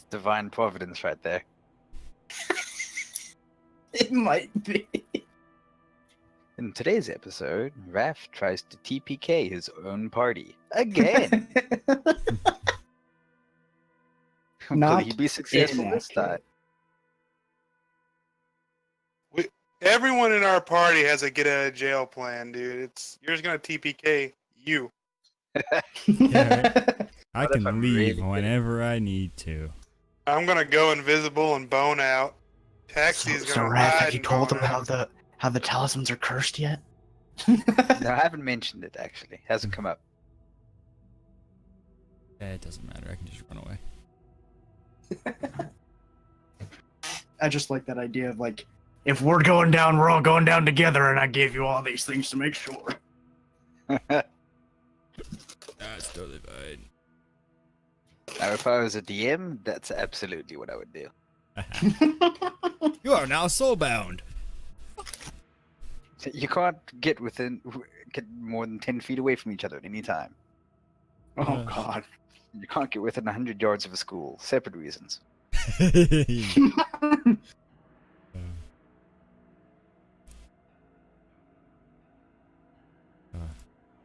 divine providence right there. It might be. In today's episode, Raph tries to TPK his own party. Again! Will Not he be successful this time? Everyone in our party has a get out of jail plan, dude. You're just gonna TPK you. Yeah, right. I What if can I'm leave really whenever I need to. I'm gonna go invisible and bone out. Taxi's So gonna Raph, hide have you and told bone them out. how the talismans are cursed yet? No, I haven't mentioned it actually. Hasn't come up. It doesn't matter. I can just run away. I just like that idea of like, if we're going down, we're all going down together, and I gave you all these things to make sure. That's totally fine. Now, if I was a DM, that's absolutely what I would do. You are now soulbound. You can't get more than 10 feet away from each other at any time. Oh God. You can't get within 100 yards of a school. Separate reasons.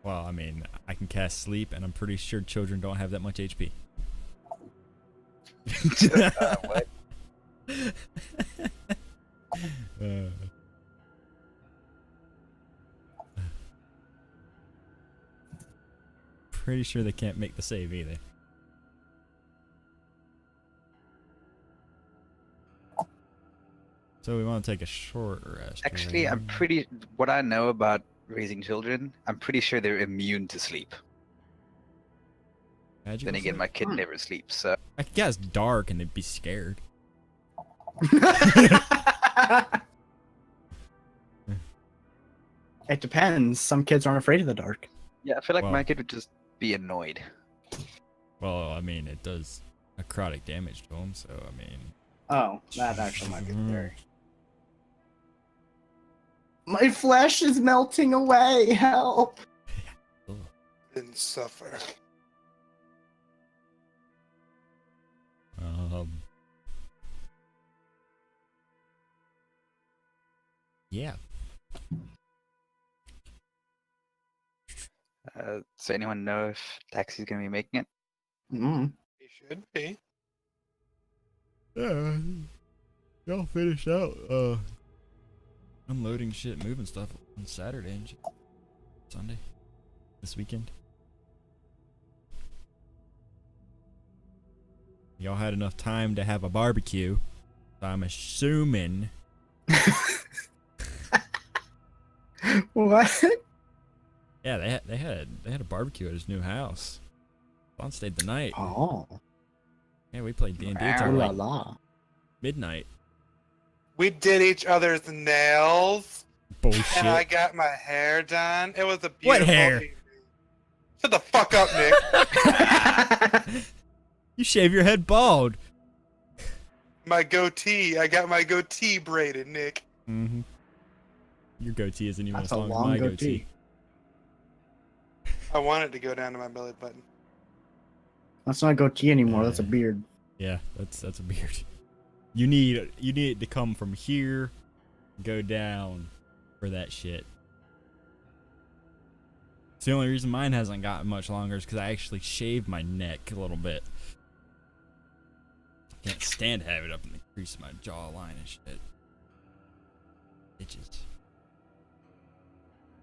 Well, I mean, I can cast sleep, and I'm pretty sure children don't have that much HP. What? Pretty sure they can't make the save either. So we want to take a short rest. Actually, right? what I know about raising children, I'm pretty sure they're immune to sleep. Magical Then again, sleep? my kid never sleeps, so. I could guess dark and they'd be scared. It depends. Some kids aren't afraid of the dark. Yeah, I feel like Well- my kid would just be annoyed. Well, I mean, it does necrotic damage to them, so I mean. Oh, that actually might be scary. My flesh is melting away. Help! Didn't suffer. Yeah. Does anyone know if Taxi's gonna be making it? Mm. He should be. Yeah. Y'all finished out unloading shit, moving stuff on Saturday and shit. Sunday. This weekend. Y'all had enough time to have a barbecue. So I'm assuming. What? Yeah, they had a barbecue at his new house. Vaughn stayed the night. Oh. Yeah, we played D&D Wow. till Ooh la like la. midnight. We did each other's nails, Bullshit. and I got my hair done. It was a beautiful What hair? evening. Shut the fuck up, Nick. You shave your head bald. My goatee. I got my goatee braided, Nick. Mm-hmm. Your goatee isn't even That's as a long as long my goatee. I want it to go down to my belly button. That's not a goatee anymore. That's a beard. Yeah, that's a beard. You need it to come from here, go down for that shit. It's the only reason mine hasn't gotten much longer is because I actually shaved my neck a little bit. Can't stand to have it up in the crease of my jawline and shit. Itches.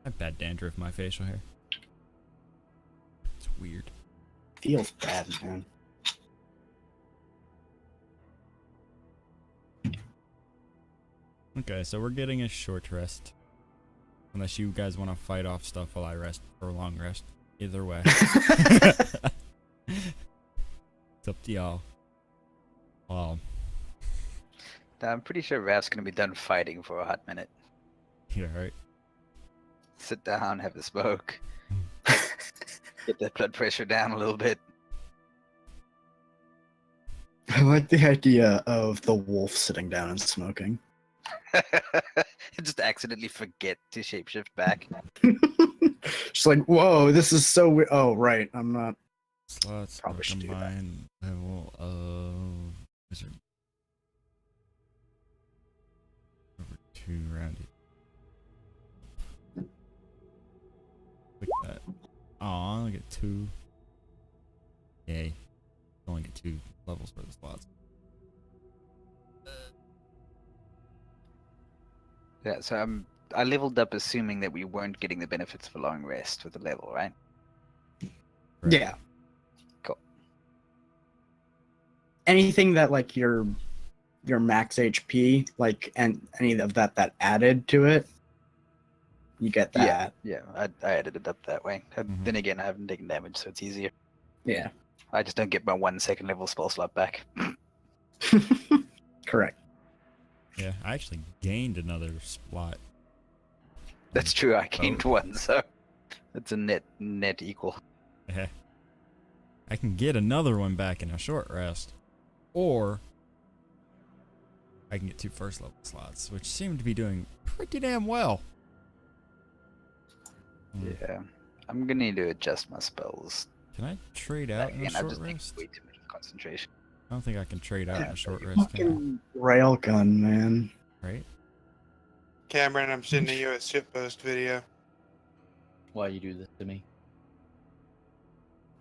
I have bad dandruff in my facial hair. It's weird. Feels bad, man. Okay, so we're getting a short rest. Unless you guys want to fight off stuff while I rest for a long rest. Either way. It's up to y'all. I'm pretty sure Raph's gonna be done fighting for a hot minute. Yeah, right. Sit down, have a smoke. Get that blood pressure down a little bit. I like the idea of the wolf sitting down and smoking. Just accidentally forget to shapeshift back. Just like, whoa, this is so weird. Oh, right. I'm not. Slots Probably should do that. combined level of Wizard. Over 2 rounded. Click that. Aw, I only get 2. Yay. Only get 2 levels for the slots. Yeah, so I leveled up assuming that we weren't getting the benefits of a long rest with the level, right? Right. Yeah. Cool. Anything that like your max HP, like, and any of that added to it, you get that. Yeah, I added it up that way. Mhm. Then again, I haven't taken damage, so it's easier. Yeah. I just don't get my 1 second level spell slot back. Correct. Yeah, I actually gained another slot. That's true. I Oh. gained 1, so it's a net equal. Yeah. I can get another one back in a short rest, or I can get 2 first level slots, which seem to be doing pretty damn well. Yeah, I'm gonna need to adjust my spells. Can I trade out in a Again, I'm short just taking rest? way too much concentration. I don't think I can trade out in a short rest, can Fucking railgun, man. I? Right? Cameron, I'm sending you a shitpost video. Why you do this to me?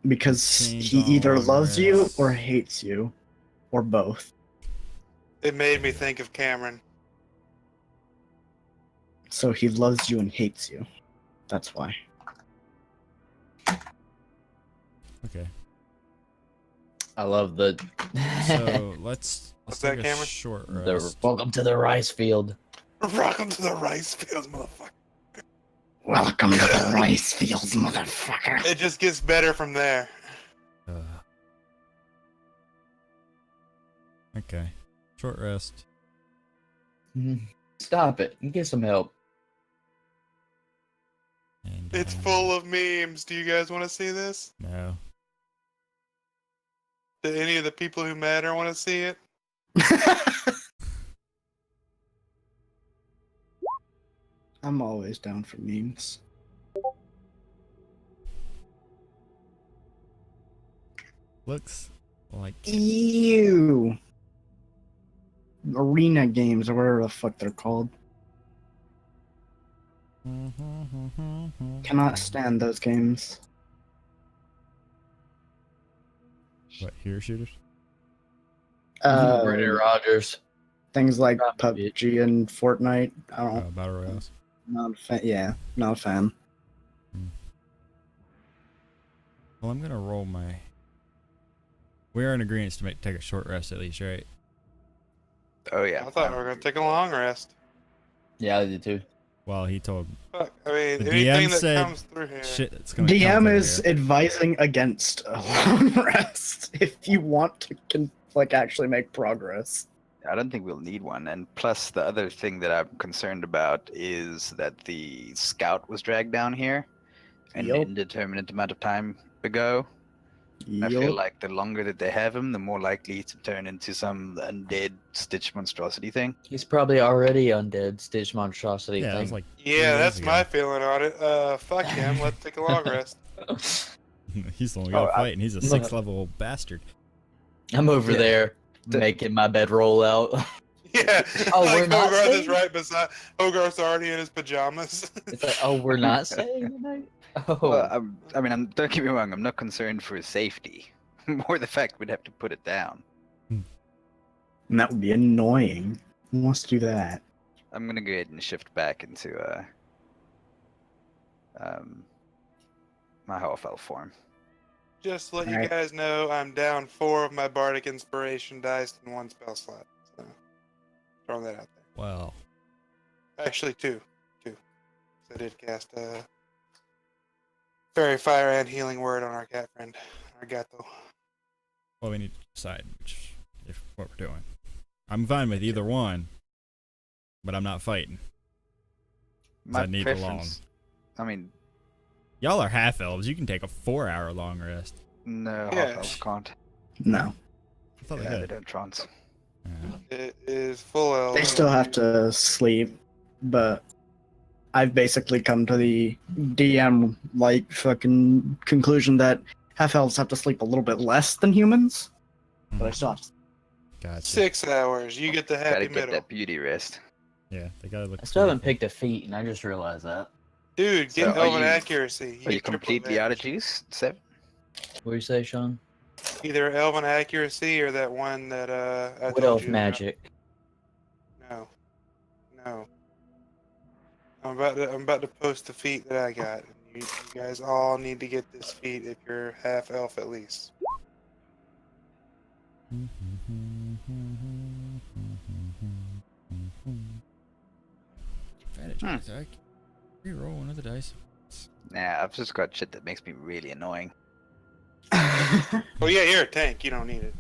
Because Change he on either loves you rest. or hates you, or both. It made me think of Cameron. So he loves you and hates you. That's why. Okay. I love the So let's What's take that, a Cameron? short the rest. welcome to the rice field. Welcome to the rice fields, motherfucker. Welcome to the rice fields, motherfucker. It just gets better from there. Okay. Short rest. Stop it and get some help. And It's full of memes. Do you guys want to see this? No. Do any of the people who matter want to see it? I'm always down for memes. Looks like Ew. Arena games, or whatever the fuck they're called. Cannot stand those games. What, hero shooters? Brendan Rogers. Things like Probably. PUBG and Fortnite. I don't. Battle Royales. Not a fan. Yeah, not a fan. Well, I'm gonna roll my. We are in agreement to take a short rest at least, right? Oh yeah. I thought we were going to take a long rest. Yeah, I did too. Well, he told Fuck, I mean, The anything DM that said comes through here. shit that's gonna come DM through is here. advising against a long rest if you want to actually make progress. I don't think we'll need one. And plus, the other thing that I'm concerned about is that the scout was dragged down here an Yup. indeterminate amount of time ago. I feel Yup. like the longer that they have him, the more likely to turn into some undead Stitch monstrosity thing. He's probably already undead, Stitch monstrosity Yeah, it thing. was like Yeah, 3 that's days my ago. feeling on it. Fuck him. Let's take a long rest. He's the one we gotta Oh, fight, and he's a 6th level bastard. I'm over Yeah. there making my bed roll out. Yeah. Oh, like we're not Hogarth is saying- right beside. Hogarth's already in his pajamas. It's like, oh, we're not staying tonight? Oh. Well, don't get me wrong, I'm not concerned for his safety. More the fact we'd have to put it down. And that would be annoying. Who wants to do that? I'm gonna go ahead and shift back into my half elf form. Just to let you Alright. guys know, I'm down 4 of my bardic inspiration dice and 1 spell slot. So, throwing that out there. Well, Actually, 2. 2. So I did cast Fairy Fire and Healing Word on our cat friend. Our gato. well, we need to decide what we're doing. I'm fine with either one, but I'm not fighting. My I need the long. preference- I mean, Y'all are half elves. You can take a 4-hour long rest. no, Yeah. half elves can't. No. I thought Yeah, they they could. don't trance. Yeah. It is full elf. They still have to sleep, but I've basically come to the DM fucking conclusion that half elves have to sleep a little bit less than humans, but I still have to. Gotcha. 6 hours. You get the Gotta happy get middle. that beauty rest. Yeah, they gotta look. I still haven't beautiful. picked a feat, and I just realized that. Dude, So get are Elven you- Accuracy. Are you get triple completely out of advantage. juice, Seven? What do you say, Sean? Either Elven Accuracy or that one that I Wood told Elf you about. Magic. No. No. I'm about to post the feat that I got. You guys all need to get this feat if you're half elf at least. Advantage on attack. Reroll one of the dice. Nah, I've just got shit that makes me really annoying. Oh yeah, you're a tank. You don't need it.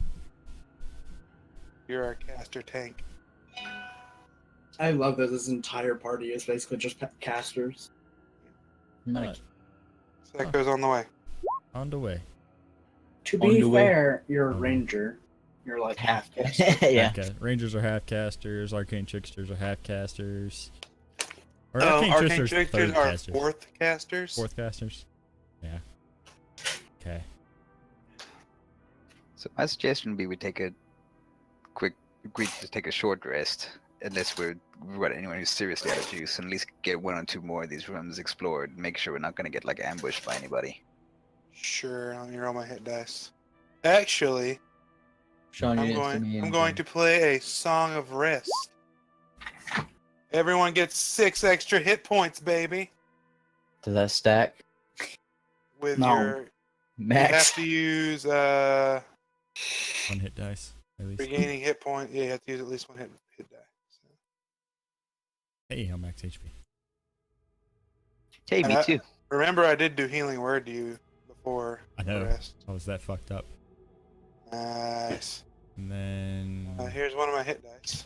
You're our caster tank. I love that this entire party is basically just casters. I'm gonna- Alright, So that goes on the way. on the way. To On be the way. fair, you're a Oh. ranger. You're like half caster. yeah. Rangers are half casters. Arcane tricksters are half casters. Or Arcane tricksters, Tricksters third are casters. fourth casters. Fourth casters. Yeah. Okay. So my suggestion would be we take a agree to take a short rest, unless we're what anyone who's seriously out of juice, and at least get 1 or 2 more of these rooms explored. Make sure we're not going to get like ambushed by anybody. Sure, let me roll my hit dice. Actually, Sean, you I'm didn't going. send me I'm going to play a Song of Rest. Everyone gets 6 extra hit points, baby. Does that stack? With No. your, you Max. have to use One hit dice, at least. regaining hit point. Yeah, you have to use at least 1 hit die. So. Hey, I'm max HP. Hey, And me I- too. Remember, I did do healing word to you before. I the know. Rest. I was that fucked up. Nice. And then. Here's one of my hit dice.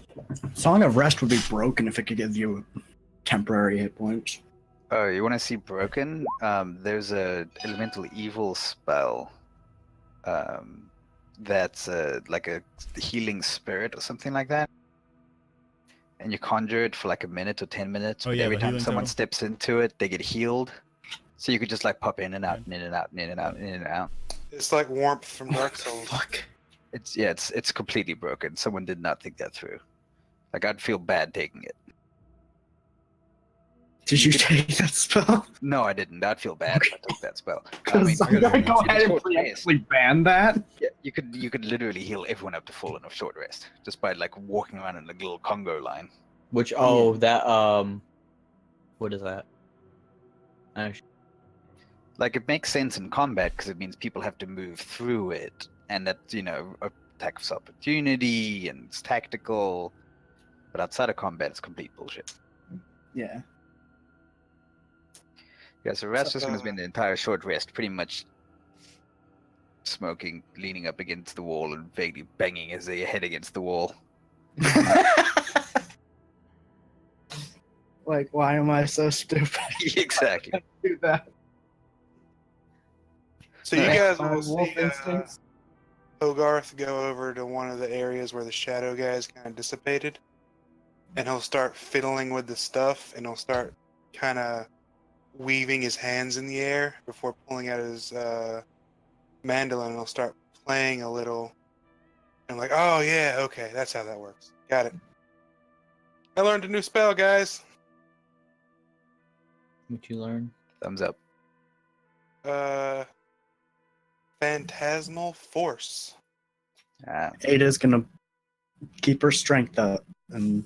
Song of Rest would be broken if it could give you temporary hit points. Oh, you want to see broken? There's a elemental evil spell. That's like a healing spirit or something like that. And you conjure it for like a minute or 10 minutes. Oh, but yeah, every the time healing someone totem? steps into it, they get healed. So you could just like pop in and out, and in and out, and in and out, and in and out. It's like warmth from Dark Souls. Fuck. It's completely broken. Someone did not think that through. Like I'd feel bad taking it. Did you take that spell? No, I didn't. I'd feel bad if I took that spell. I Because mean, I'm gonna go it's ahead and short rest. preemptively ban that. Yeah, you could literally heal everyone up to full enough short rest just by like walking around in a little Congo line. Which that what is that? Actually, Like it makes sense in combat because it means people have to move through it, and that's attacks of opportunity and it's tactical. But outside of combat, it's complete bullshit. Yeah. Yeah, so Rasmus going to spend the entire short rest pretty much smoking, leaning up against the wall, and vaguely banging his head against the wall. Like, why am I so stupid? Exactly. to do that? So you Alright. guys My will wolf see instincts. Hogarth go over to one of the areas where the shadow guys kind of dissipated, and he'll start fiddling with the stuff, and he'll start kind of weaving his hands in the air before pulling out his mandolin, and he'll start playing a little. And I'm like, oh yeah, okay, that's how that works. Got it. I learned a new spell, guys. what you learn? Thumbs up. Phantasmal Force. Ada's gonna keep her strength up and,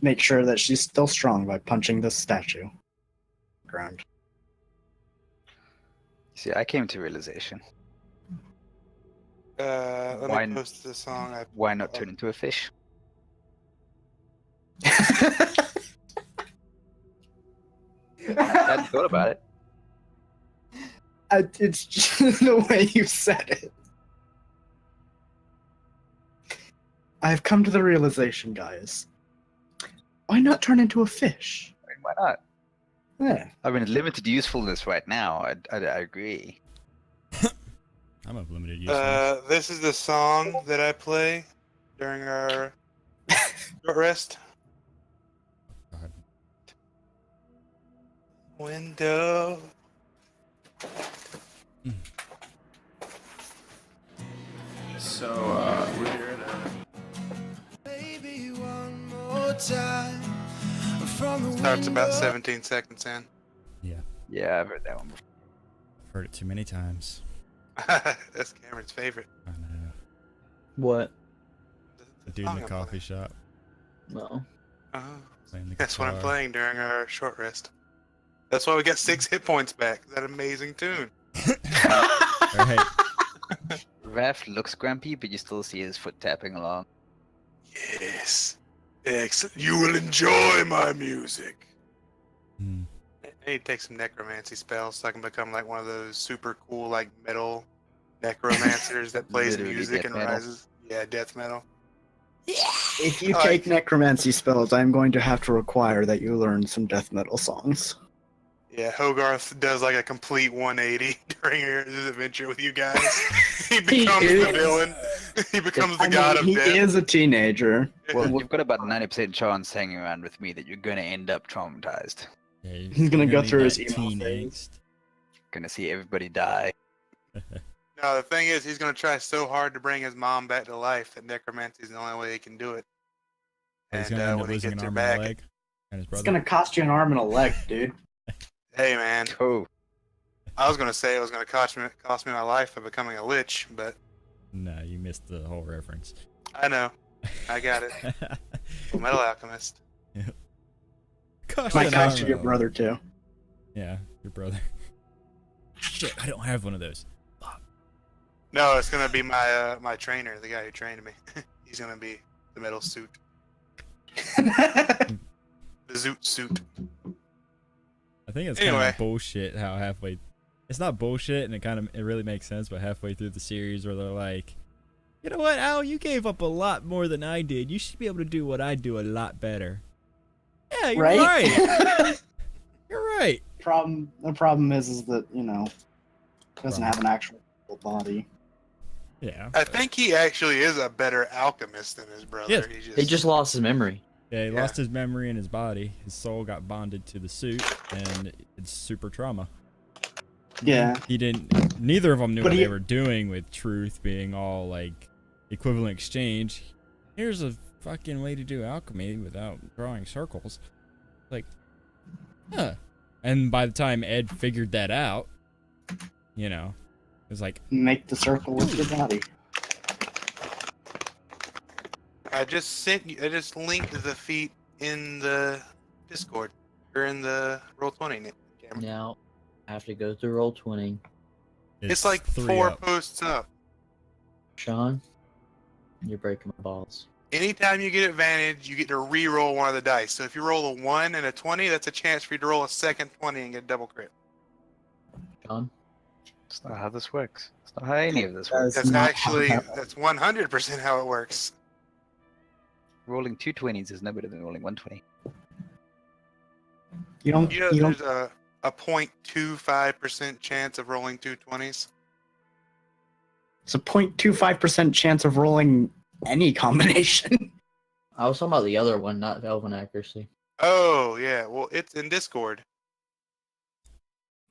make sure that she's still strong by punching this statue. Ground. See, I came to realization. Let Why- me post the song. Why not turn into a fish? I hadn't thought about it. It's just the way you said it. I've come to the realization, guys. Why not turn into a fish? I mean, why not? Yeah. I mean, limited usefulness right now. I agree. I'm of limited use. This is the song that I play during our short rest. God. Window. So we're here at Baby, one more time from the Starts about window. 17 seconds in. Yeah, I've heard that one before. I've heard it too many times. That's Cameron's favorite. I know. What? The dude in the coffee shop No. Oh, playing the that's what I'm guitar. playing during our short rest. That's why we got 6 hit points back. That amazing tune. Alright. Raph looks grumpy, but you still see his foot tapping along. Yes. Excellent. You will enjoy my music. Hmm. I need to take some necromancy spells so I can become like one of those super cool like metal necromancers that plays Literally music death and metal. rises. Yeah, death metal. If you Like- take necromancy spells, I'm going to have to require that you learn some death metal songs. Yeah, Hogarth does like a complete 180 during his adventure with you guys. He becomes the is. villain. He becomes the I god mean, of he death. is a teenager. Well, you've got about 90% chance hanging around with me that you're gonna end up traumatized. Yeah, He's gonna go need through his that emo teen phase. Gonna see everybody die. No, the thing is, he's gonna try so hard to bring his mom back to life that necromancy is the only way he can do it. He's And gonna end up when he losing gets an her arm and a back, leg. And his It's brother. gonna cost you an arm and a leg, dude. hey man, Oh, I was gonna say it was gonna cost me my life by becoming a lich, but No, you missed the whole reference. I know, I got it. Full Metal Alchemist. Gosh, Might an cost arm you your and a- brother too. Yeah, your brother. Shit, I don't have one of those. No, it's gonna be my my trainer, the guy who trained me. He's gonna be the metal suit, the zoot suit. I think it's kind Anyway. of bullshit how halfway. It's not bullshit, and it really makes sense. But halfway through the series, where they're like, you know what, Al, you gave up a lot more than I did. You should be able to do what I do a lot better. Yeah, you're right. You're right. The problem is that, you know, he doesn't have an actual body. Yeah. I think he actually is a better alchemist than his brother. Yes. He just lost his memory. Yeah, he Yeah. lost his memory in his body. His soul got bonded to the suit, and it's super trauma. Yeah. He didn't. Neither of them knew But what he- they were doing with truth being all like equivalent exchange. Here's a fucking way to do alchemy without drawing circles. Like, huh. And by the time Ed figured that out, you know, it was like, Make the circle with your body. I just linked the feat in the Discord or in the Roll20 camera. Now, I have to go through Roll20. It's like 3 4 up. posts up. Sean, you're breaking my balls. Anytime you get advantage, you get to re-roll one of the dice. So if you roll a 1 and a 20, that's a chance for you to roll a second 20 and get a double crit. Sean, that's not how this works. That's not how any of this works. That's not actually how- that's 100% how it works. Rolling 2 20s is no better than rolling 120. You don't. You know, You don't. there's a 0.25% chance of rolling 2 20s. It's a 0.25% chance of rolling any combination. I was talking about the other one, not Elven accuracy. Oh yeah, well it's in Discord.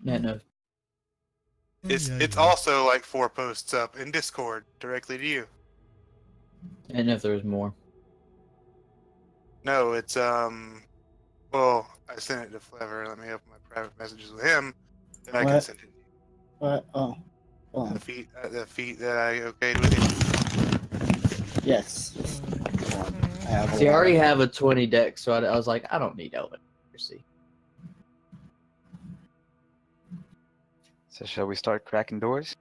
Yeah, no. It's also like 4 posts up in Discord directly to you. And if there was more. No, it's well, I sent it to Flever. Let me open my private messages with him. Then I can What? send it. But oh, The feat that I okayed with you. yes. I have a See, I lot. already have a 20 deck, so I was like, I don't need Elven accuracy. So shall we start cracking doors?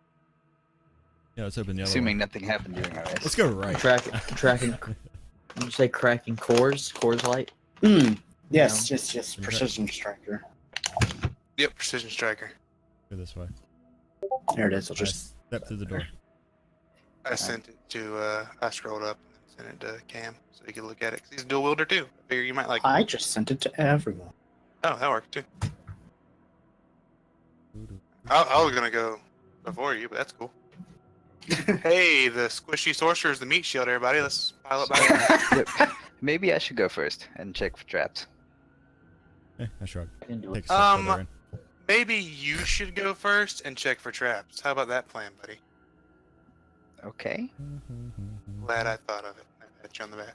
Yeah, let's open the other Assuming one. nothing happened during our rest. Let's go right. Tracking. Did you say cracking cores? Cores light? Yes, yes. Precision striker. Yep, Precision Striker. Go this way. There it is. I'll I just. step through the door. I sent it to. I scrolled up and sent it to Cam so he could look at it. 'Cause he's a dual wielder too. I figure you might like. I just sent it to everyone. Oh, that worked too. I was gonna go before you, but that's cool. Hey, the squishy sorcerer's the meat shield, everybody. Let's pile up by Yep. Maybe I should go first and check for traps. I shrug. I can do Take it. a step further in. Maybe you should go first and check for traps. How about that plan, buddy? Okay. Glad I thought of it. I pat you on the back.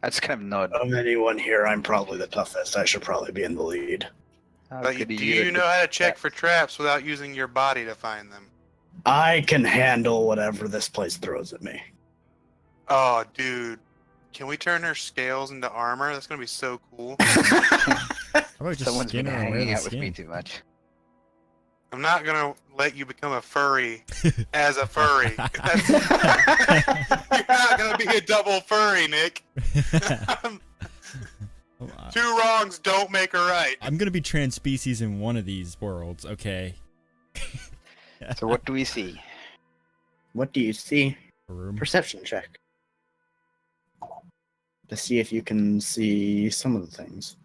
I just kind of nod. Of anyone here, I'm probably the toughest. I should probably be in the lead. How But good are do you at know the- how to check for traps without using your body to find them? I can handle whatever this place throws at me. Oh, dude. Can we turn her scales into armor? That's gonna be so cool. How about just Someone's skin been her and wear hanging the out with me skin? too much. I'm not gonna let you become a furry as a furry. You're not gonna be a double furry, Nick. Oh, Two wrongs don't make a right. I'm gonna be trans-species in one of these worlds, okay? So what do we see? What do you see? A room. Perception check. To see if you can see some of the things.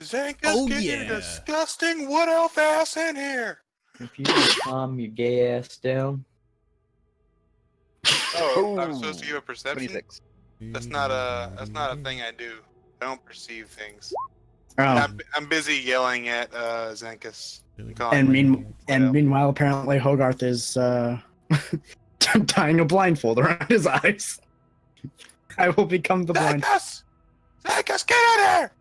Zankus Oh, getting yeah. your disgusting wood elf ass in here. If you can calm your gay ass down. Oh, I'm Oh, supposed to give a perception? 26. That's not a thing I do. I don't perceive things. Oh, I'm busy yelling at Zankus. and meanwhile, apparently Hogarth is tying a blindfold around his eyes. I will become the blind. Zankus! Zankus, get out of here!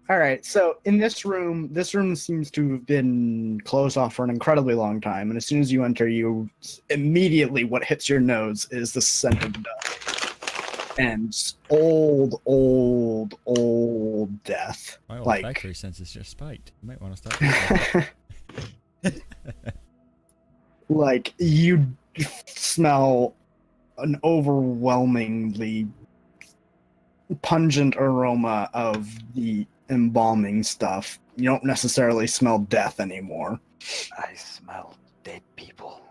All right, so in this room seems to have been closed off for an incredibly long time, and as soon as you enter, you immediately what hits your nose is the scent of death, and old death. My Like- olfactory sense is just spiked. You might want to stop. Like you smell an overwhelmingly pungent aroma of the embalming stuff. You don't necessarily smell death anymore. I smell dead people.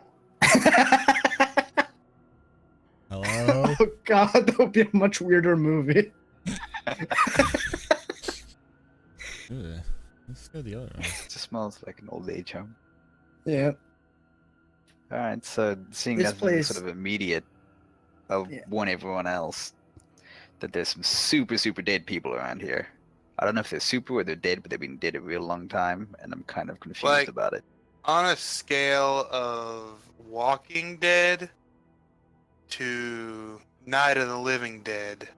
Hello? Oh god, that would be a much weirder movie. Ugh. Let's go the other way. It just smells like an old age home. Yeah. Alright, so seeing This that place- sort of immediate, I Yeah. warn everyone else that there's some super dead people around here. I don't know if they're super or they're dead, but they've been dead a real long time, and I'm kind of confused Like- about it. On a scale of Walking Dead to Night of the Living Dead,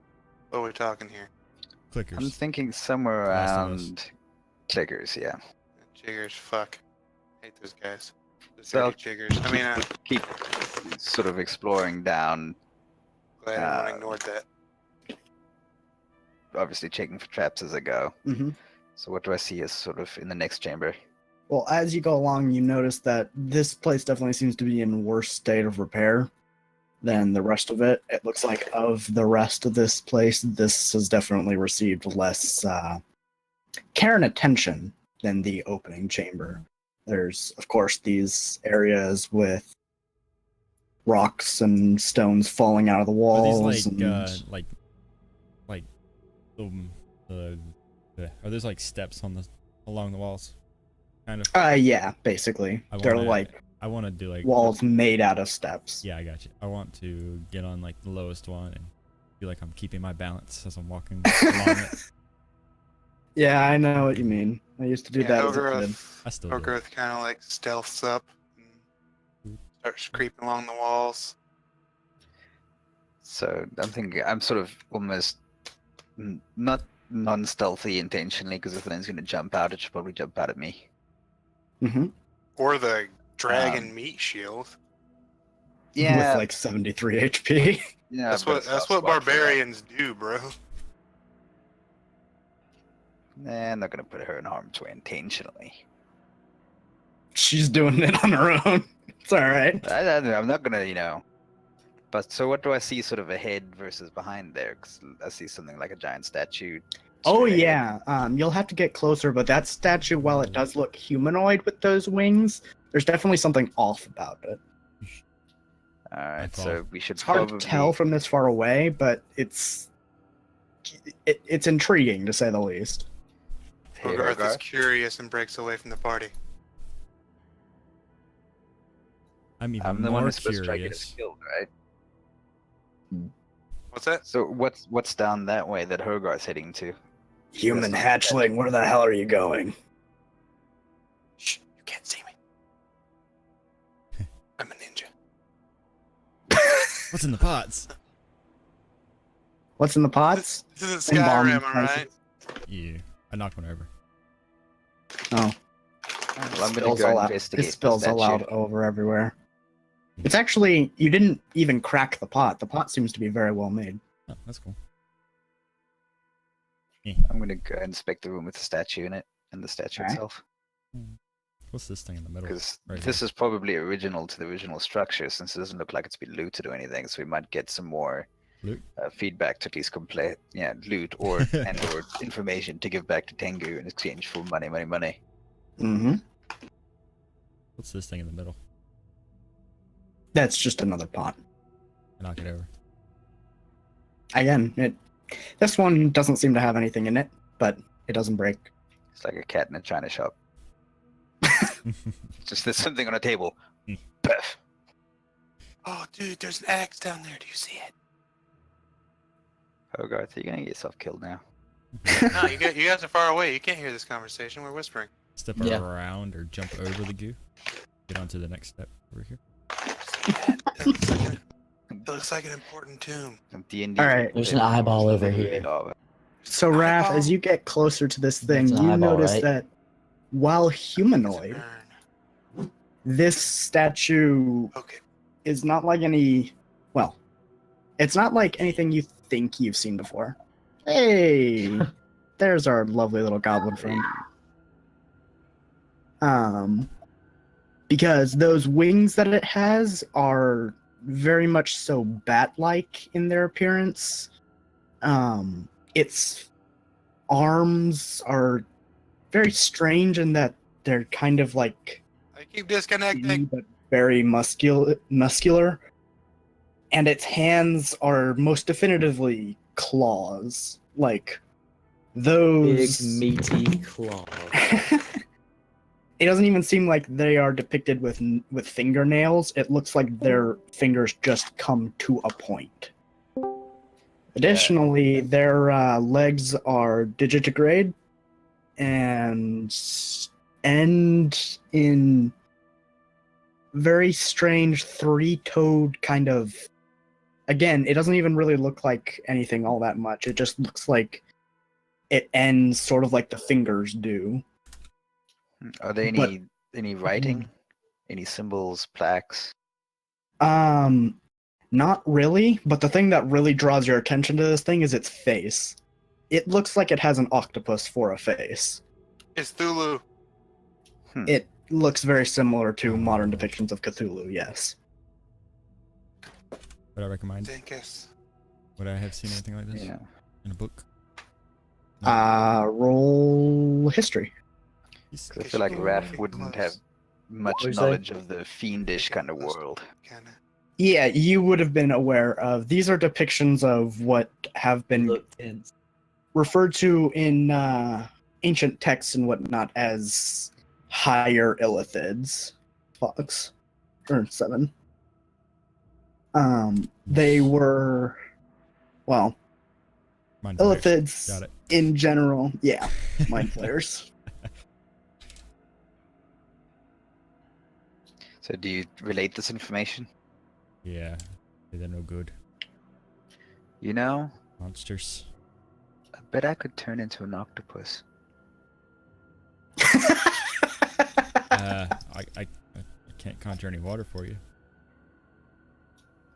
what are we talking here? I'm Clickers. thinking somewhere Last of Us. around Chiggers, yeah. Chiggers, fuck. Hate those guys. Those So- dirty chiggers. I mean, I'm Keep sort of exploring down, glad everyone ignored that. obviously checking for traps as I go. hmm So what do I see as sort of in the next chamber? Well, as you go along, you notice that this place definitely seems to be in worse state of repair than the rest of it. It looks like of the rest of this place, this has definitely received less care and attention than the opening chamber. There's, of course, these areas with rocks and stones falling out of the Are walls. these and... like are those like steps on the along the walls? Kind of. Yeah, basically. I They're wanna- like I want to do like walls made out of steps. Yeah, I got you. I want to get on like the lowest one and feel like I'm keeping my balance as I'm walking along it. Yeah, I know what you mean. I used to do that as a kid. I still do.Ogrowth kind of like stealths up and starts creeping along the walls. So I'm thinking I'm sort of almost not non-stealthy intentionally, because if something's going to jump out, it should probably jump out at me. Mm-hmm. Or the dragon meat shield. Yeah, With like 73 HP. yeah, That's I've got a what soft spot for that. barbarians do, bro. Nah, I'm not going to put her in harm's way intentionally. She's doing it on her own. It's all right. I'm not going to, But so what do I see sort of ahead versus behind there? Because I see something like a giant statue. Oh straight yeah. You'll have to get closer, but that statue, while it does look humanoid with those wings, there's definitely something off about it. All right, That's so all. we should It's hard probably to tell from this far away, but it's intriguing to say the least. Hey,Ogrowth is Hogarth. curious and breaks away from the party. I'm even I'm the one more who's supposed to try to get us curious. killed, right? What's that? So what's down that way that Hogarth's heading to? Human That's not hatchling, where the hell are you going? Shh, you can't see me. I'm a ninja. What's in the pots? What's in the pots? This isn't Embalmed Skyrim, alright? spices. Yeah, I knocked one over. Oh, Well, I'm gonna spills go all out. investigate It spills the all statue. out over everywhere. It's actually, you didn't even crack the pot. The pot seems to be very well made. Oh, that's cool. I'm gonna go inspect the room with the statue in it and the statue Okay. itself, What's this thing in the middle? because Right this is probably original to the original structure, since it doesn't look like it's been looted or anything. So we might get some more Loot? feedback to at least complete, loot or and or information to give back to Tengu in exchange for money. Mm-hmm. What's this thing in the middle? That's just another pot. I knock it over. Again, this one doesn't seem to have anything in it, but it doesn't break. It's like a cat in a china shop. Just there's something on a table. Puff. Oh, dude, there's an axe down there. Do you see it? Hogarth, are you gonna get yourself killed now? No, you guys are far away. You can't hear this conversation. We're whispering. Step Yeah. around or jump over the goo. Get on to the next step over here. It looks like an important tomb. D&D. All right. There's an eyeball over here. So, Raph, as you get closer to this thing, That's an you eyeball, notice right? that while humanoid, this statue Okay. is not like any. Well, it's not like anything you think you've seen before. Hey, there's our lovely little goblin friend. Because those wings that it has are very much so bat-like in their appearance. Its arms are very strange in that they're kind of like I keep disconnecting. but very muscular. And its hands are most definitively claws. Like Big those meaty claw. It doesn't even seem like they are depicted with fingernails. It looks like their fingers just come to a point. Additionally, their legs are digitigrade and end in very strange three-toed kind of. Again, it doesn't even really look like anything all that much. It just looks like it ends sort of like the fingers do. Are there But- any writing? Any symbols, plaques? Not really, but the thing that really draws your attention to this thing is its face. It looks like it has an octopus for a face. It's Thulu. It looks very similar to modern depictions of Cthulhu, yes. Would I recommend? Dinkus. Would I have seen anything like this Yeah. in a book? Roll history. 'Cause I feel like Raph wouldn't have much What'd you say? knowledge of the fiendish kind of world. Kinda. Yeah, you would have been aware of. These are depictions of what have been Look tense. referred to in ancient texts and whatnot as higher illithids. Fox. Or 7. They were, well, Mind flayers. illithids Got it. in general. Yeah, mind flayers. So do you relate this information? Yeah, they're no good. You know, Monsters. I bet I could turn into an octopus. I can't conjure any water for you.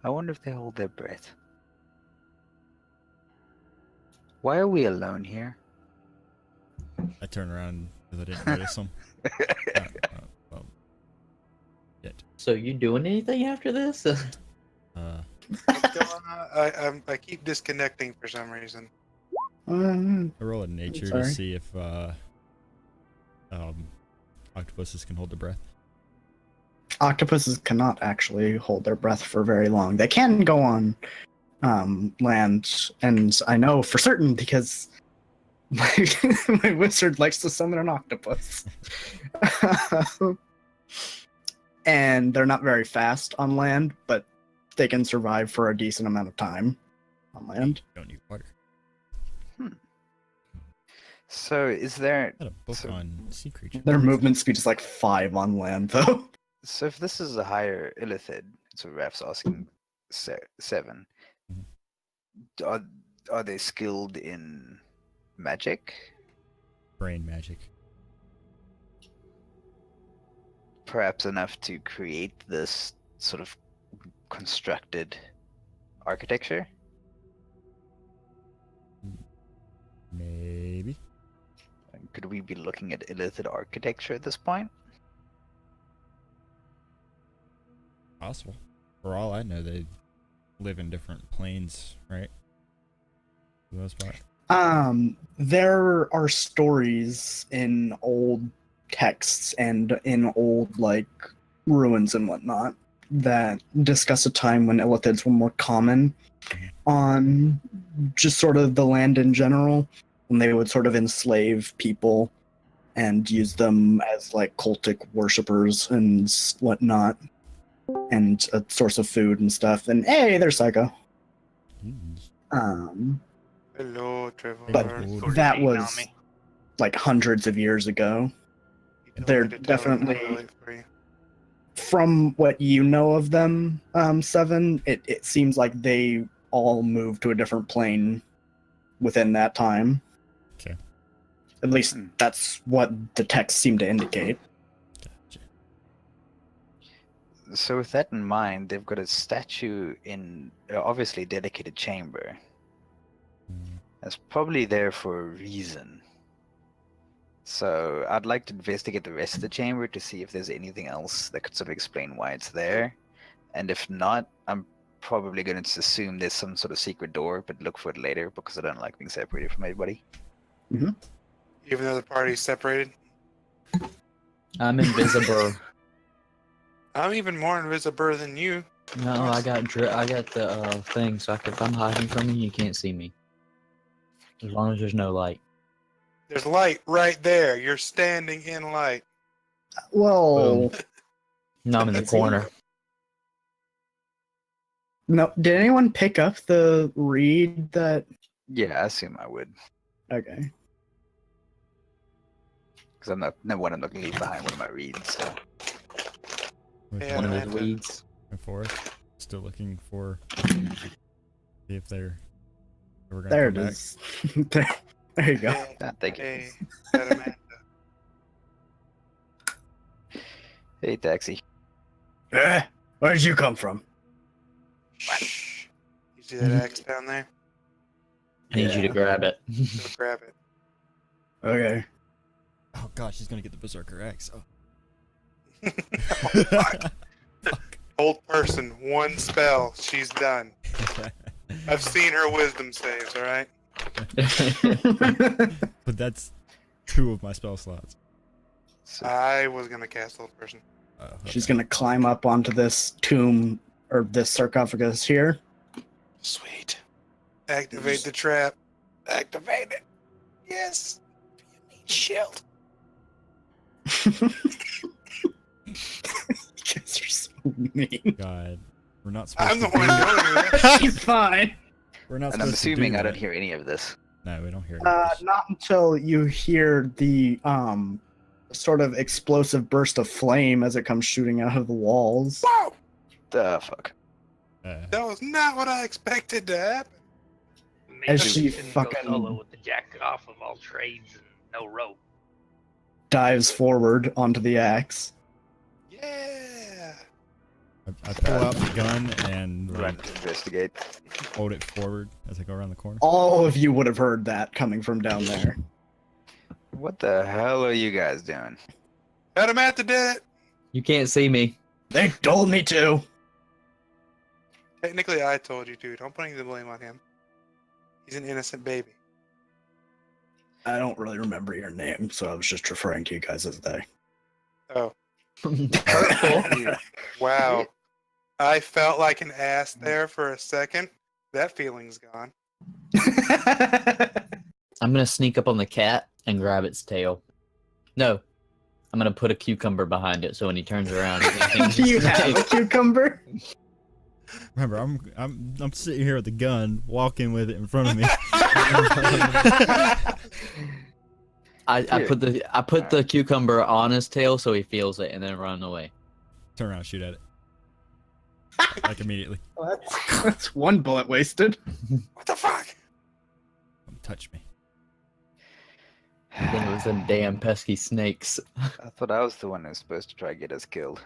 I wonder if they hold their breath. Why are we alone here? I turn around because I didn't notice them. Well, yet. So you doing anything after this? What's going on? I keep disconnecting for some reason. Um, I roll a nature to sorry. see if octopuses can hold their breath. Octopuses cannot actually hold their breath for very long. They can go on land, and I know for certain because my wizard likes to summon an octopus. And they're not very fast on land, but they can survive for a decent amount of time on land. Don't need water. So is there? I got a book So- on sea creatures. Their movement speed is like 5 on land, though. So if this is a higher illithid, so Raph's asking, 7. Mhm. Are they skilled in magic? Brain magic. Perhaps enough to create this sort of constructed architecture? Maybe. Could we be looking at illicit architecture at this point? Possible. For all I know, they live in different planes, right? For the most part. There are stories in old texts and in old like ruins and whatnot that discuss a time when illithids were more common on just sort of the land in general, when they would sort of enslave people and use them as like cultic worshippers and whatnot, and a source of food and stuff. And hey, there's Psycho. Hello, Trevor. But Cool. that Beating on was me. like hundreds of years ago. You told They're me to tell him I'm definitely- late for you. From what you know of them, Seven, it seems like they all moved to a different plane within that time. Okay. At least that's what the text seemed to indicate. Gotcha. So with that in mind, they've got a statue in obviously dedicated chamber. That's probably there for a reason. So I'd like to investigate the rest of the chamber to see if there's anything else that could sort of explain why it's there. And if not, I'm probably going to assume there's some sort of secret door, but look for it later because I don't like being separated from everybody. Even though the party's separated, I'm invisible. I'm even more invisible than you. No, I got the thing, so if I'm hiding from you, you can't see me. As long as there's no light. There's light right there. You're standing in light. Well, No, I'm in the corner. no. Did anyone pick up the read that? Yeah, I assume I would. Okay. Because I'm not going to leave behind one of my reads. So. With Yeah, One of I those had to- weeds. and forth. Still looking for. See if they're. We're gonna There it come back. is. there you go. Hey, Ah, thank you. hey, Amanda. Hey, taxi. Where'd you come from? Shh. You see that axe down there? I need you to grab it. Go grab it. Okay. Oh gosh, she's gonna get the Berserker X. Oh. Old person, one spell, she's done. I've seen her wisdom saves, alright? But that's 2 of my spell slots. So, I was gonna cast old person. Oh, She's okay. gonna climb up onto this tomb or this sarcophagus here. Sweet. Activate the trap. Activate it. Yes. You need shield. You guys are so mean. God, we're not supposed I'm the to. one do doing that. it. She's fine. We're not and I'm supposed to assuming do I don't that. hear any of this. No, we don't hear. Not until you hear the sort of explosive burst of flame as it comes shooting out of the walls. Wow. The fuck. That was not what I expected to happen. As Maybe she we shouldn't fucking- go solo with the jack off of all trades and no rope. Dives forward onto the axe. Yeah. I pull out the gun and Run like, to investigate. hold it forward as I go around the corner. All of you would have heard that coming from down there. What the hell are you guys doing? Adamantha did it. You can't see me. They told me to. Technically, I told you to. Don't put any of the blame on him. He's an innocent baby. I don't really remember your name, so I was just referring to you guys as they. Oh, wow. I felt like an ass there for a second. That feeling's gone. I'm gonna sneak up on the cat and grab its tail. No, I'm gonna put a cucumber behind it so when he turns around, Do you have a cucumber? Remember, I'm sitting here with the gun, walking with it in front of me. I put the cucumber on his tail so he feels it and then run away. Turn around, shoot at it. Like immediately. Well, that's one bullet wasted. What the fuck? Don't touch me. I think it was them damn pesky snakes. I thought I was the one who was supposed to try to get us killed.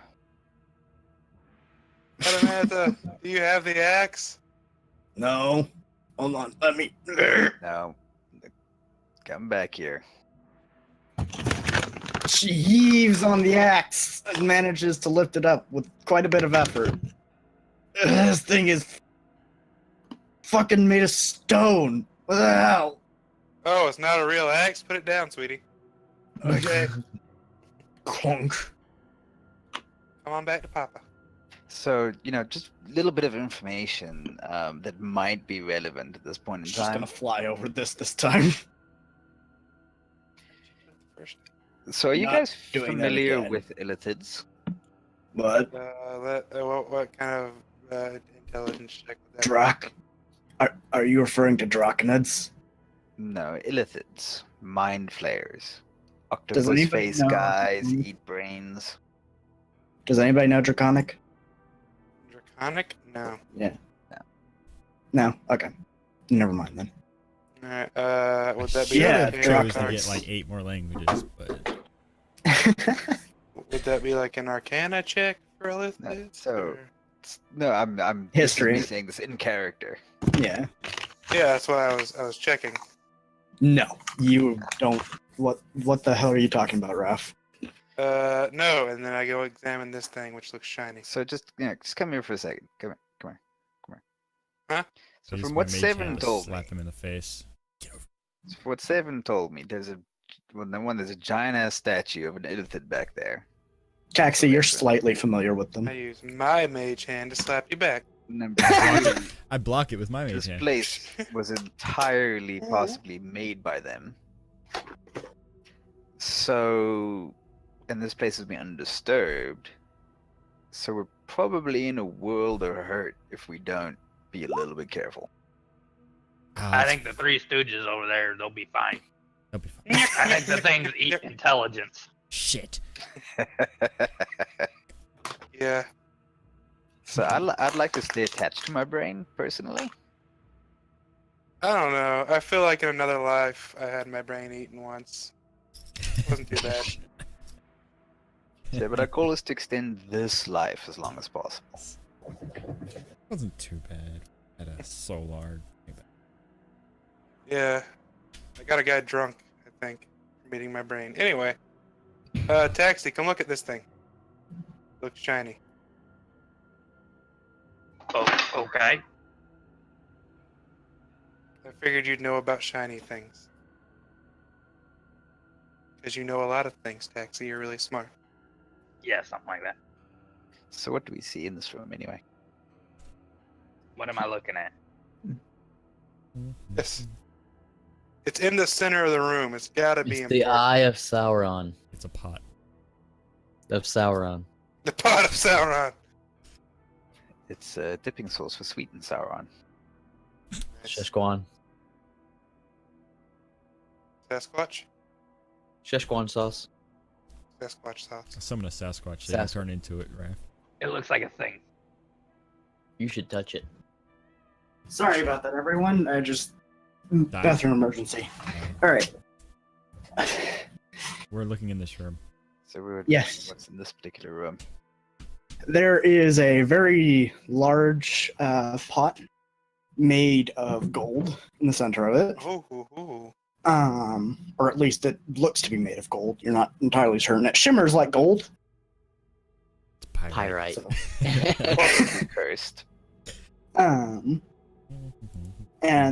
Adamantha, do you have the axe? No. Hold on. Let me. No. Come back here. She heaves on the axe and manages to lift it up with quite a bit of effort. This thing is fucking made of stone. What the hell? Oh, it's not a real axe? Put it down, sweetie. Okay, Clunk. come on back to Papa. So, just a little bit of information that might be relevant at this point in She's just time. gonna fly over this time. First, So, are you Not guys doing that familiar again. with illithids? What? what kind of intelligence check would that be? Drac? Are you referring to Draconids? No, illithids. Mind flayers. Does Octopus anybody face know- guys eat brains. Does anybody know Draconic? Draconic? No. No? Okay. Never mind then. Alright, would that be Yeah, like chose to an get like 8 more languages, but would that be like an Arcana check for Elithid? No, so- No, I'm this is History. me saying this in character. Yeah. Yeah, that's what I was checking. No, you don't. What the hell are you talking about, Raph? No, and then I go examine this thing, which looks shiny. So just come here for a second. Come here. Huh? So use from my what mage Seven hand to told me, slap him in the face. so from what Seven told me, there's a giant ass statue of an illithid back there. Taxi, you're slightly familiar with I them. use my mage hand to slap you back. Number I block it with my mage this hand. place was entirely possibly made by them. So, and this place has been undisturbed. So we're probably in a world of hurt if we don't be a little bit careful. I think the Three Stooges over there, they'll be fine. They'll be fine. I think the things eat intelligence. Shit. Yeah. So I'd like to stay attached to my brain personally. I don't know. I feel like in another life I had my brain eaten once. It wasn't too bad. Yeah, but our goal is to extend this life as long as possible. Wasn't too bad. Had a solar. Yeah. I got a guy drunk, I think, from eating my brain. Anyway. Taxi, come look at this thing. Looks shiny. Oh, okay. I figured you'd know about shiny things. Because you know a lot of things, Taxi. You're really smart. Yeah, something like that. So what do we see in this room anyway? What am I looking at? Yes. It's in the center of the room. It's gotta be It's the important. Eye of Sauron. It's a pot. Of Sauron. The pot of Sauron. It's a dipping sauce for sweet and Sauron. Szechuan. Sasquatch? Szechuan sauce. Sasquatch sauce. Summon a Sasquatch. They can Sasquatch. turn into it, right? It looks like a thing. You should touch it. Sorry about that, everyone. I just bathroom emergency. All right. We're looking in this room. So we're Yes. what's in this particular room? There is a very large pot made of gold in the center of it. Ooh. Or at least it looks to be made of gold. You're not entirely certain. It shimmers like gold. It's pyrite. Pyrite. So, Possibly cursed. and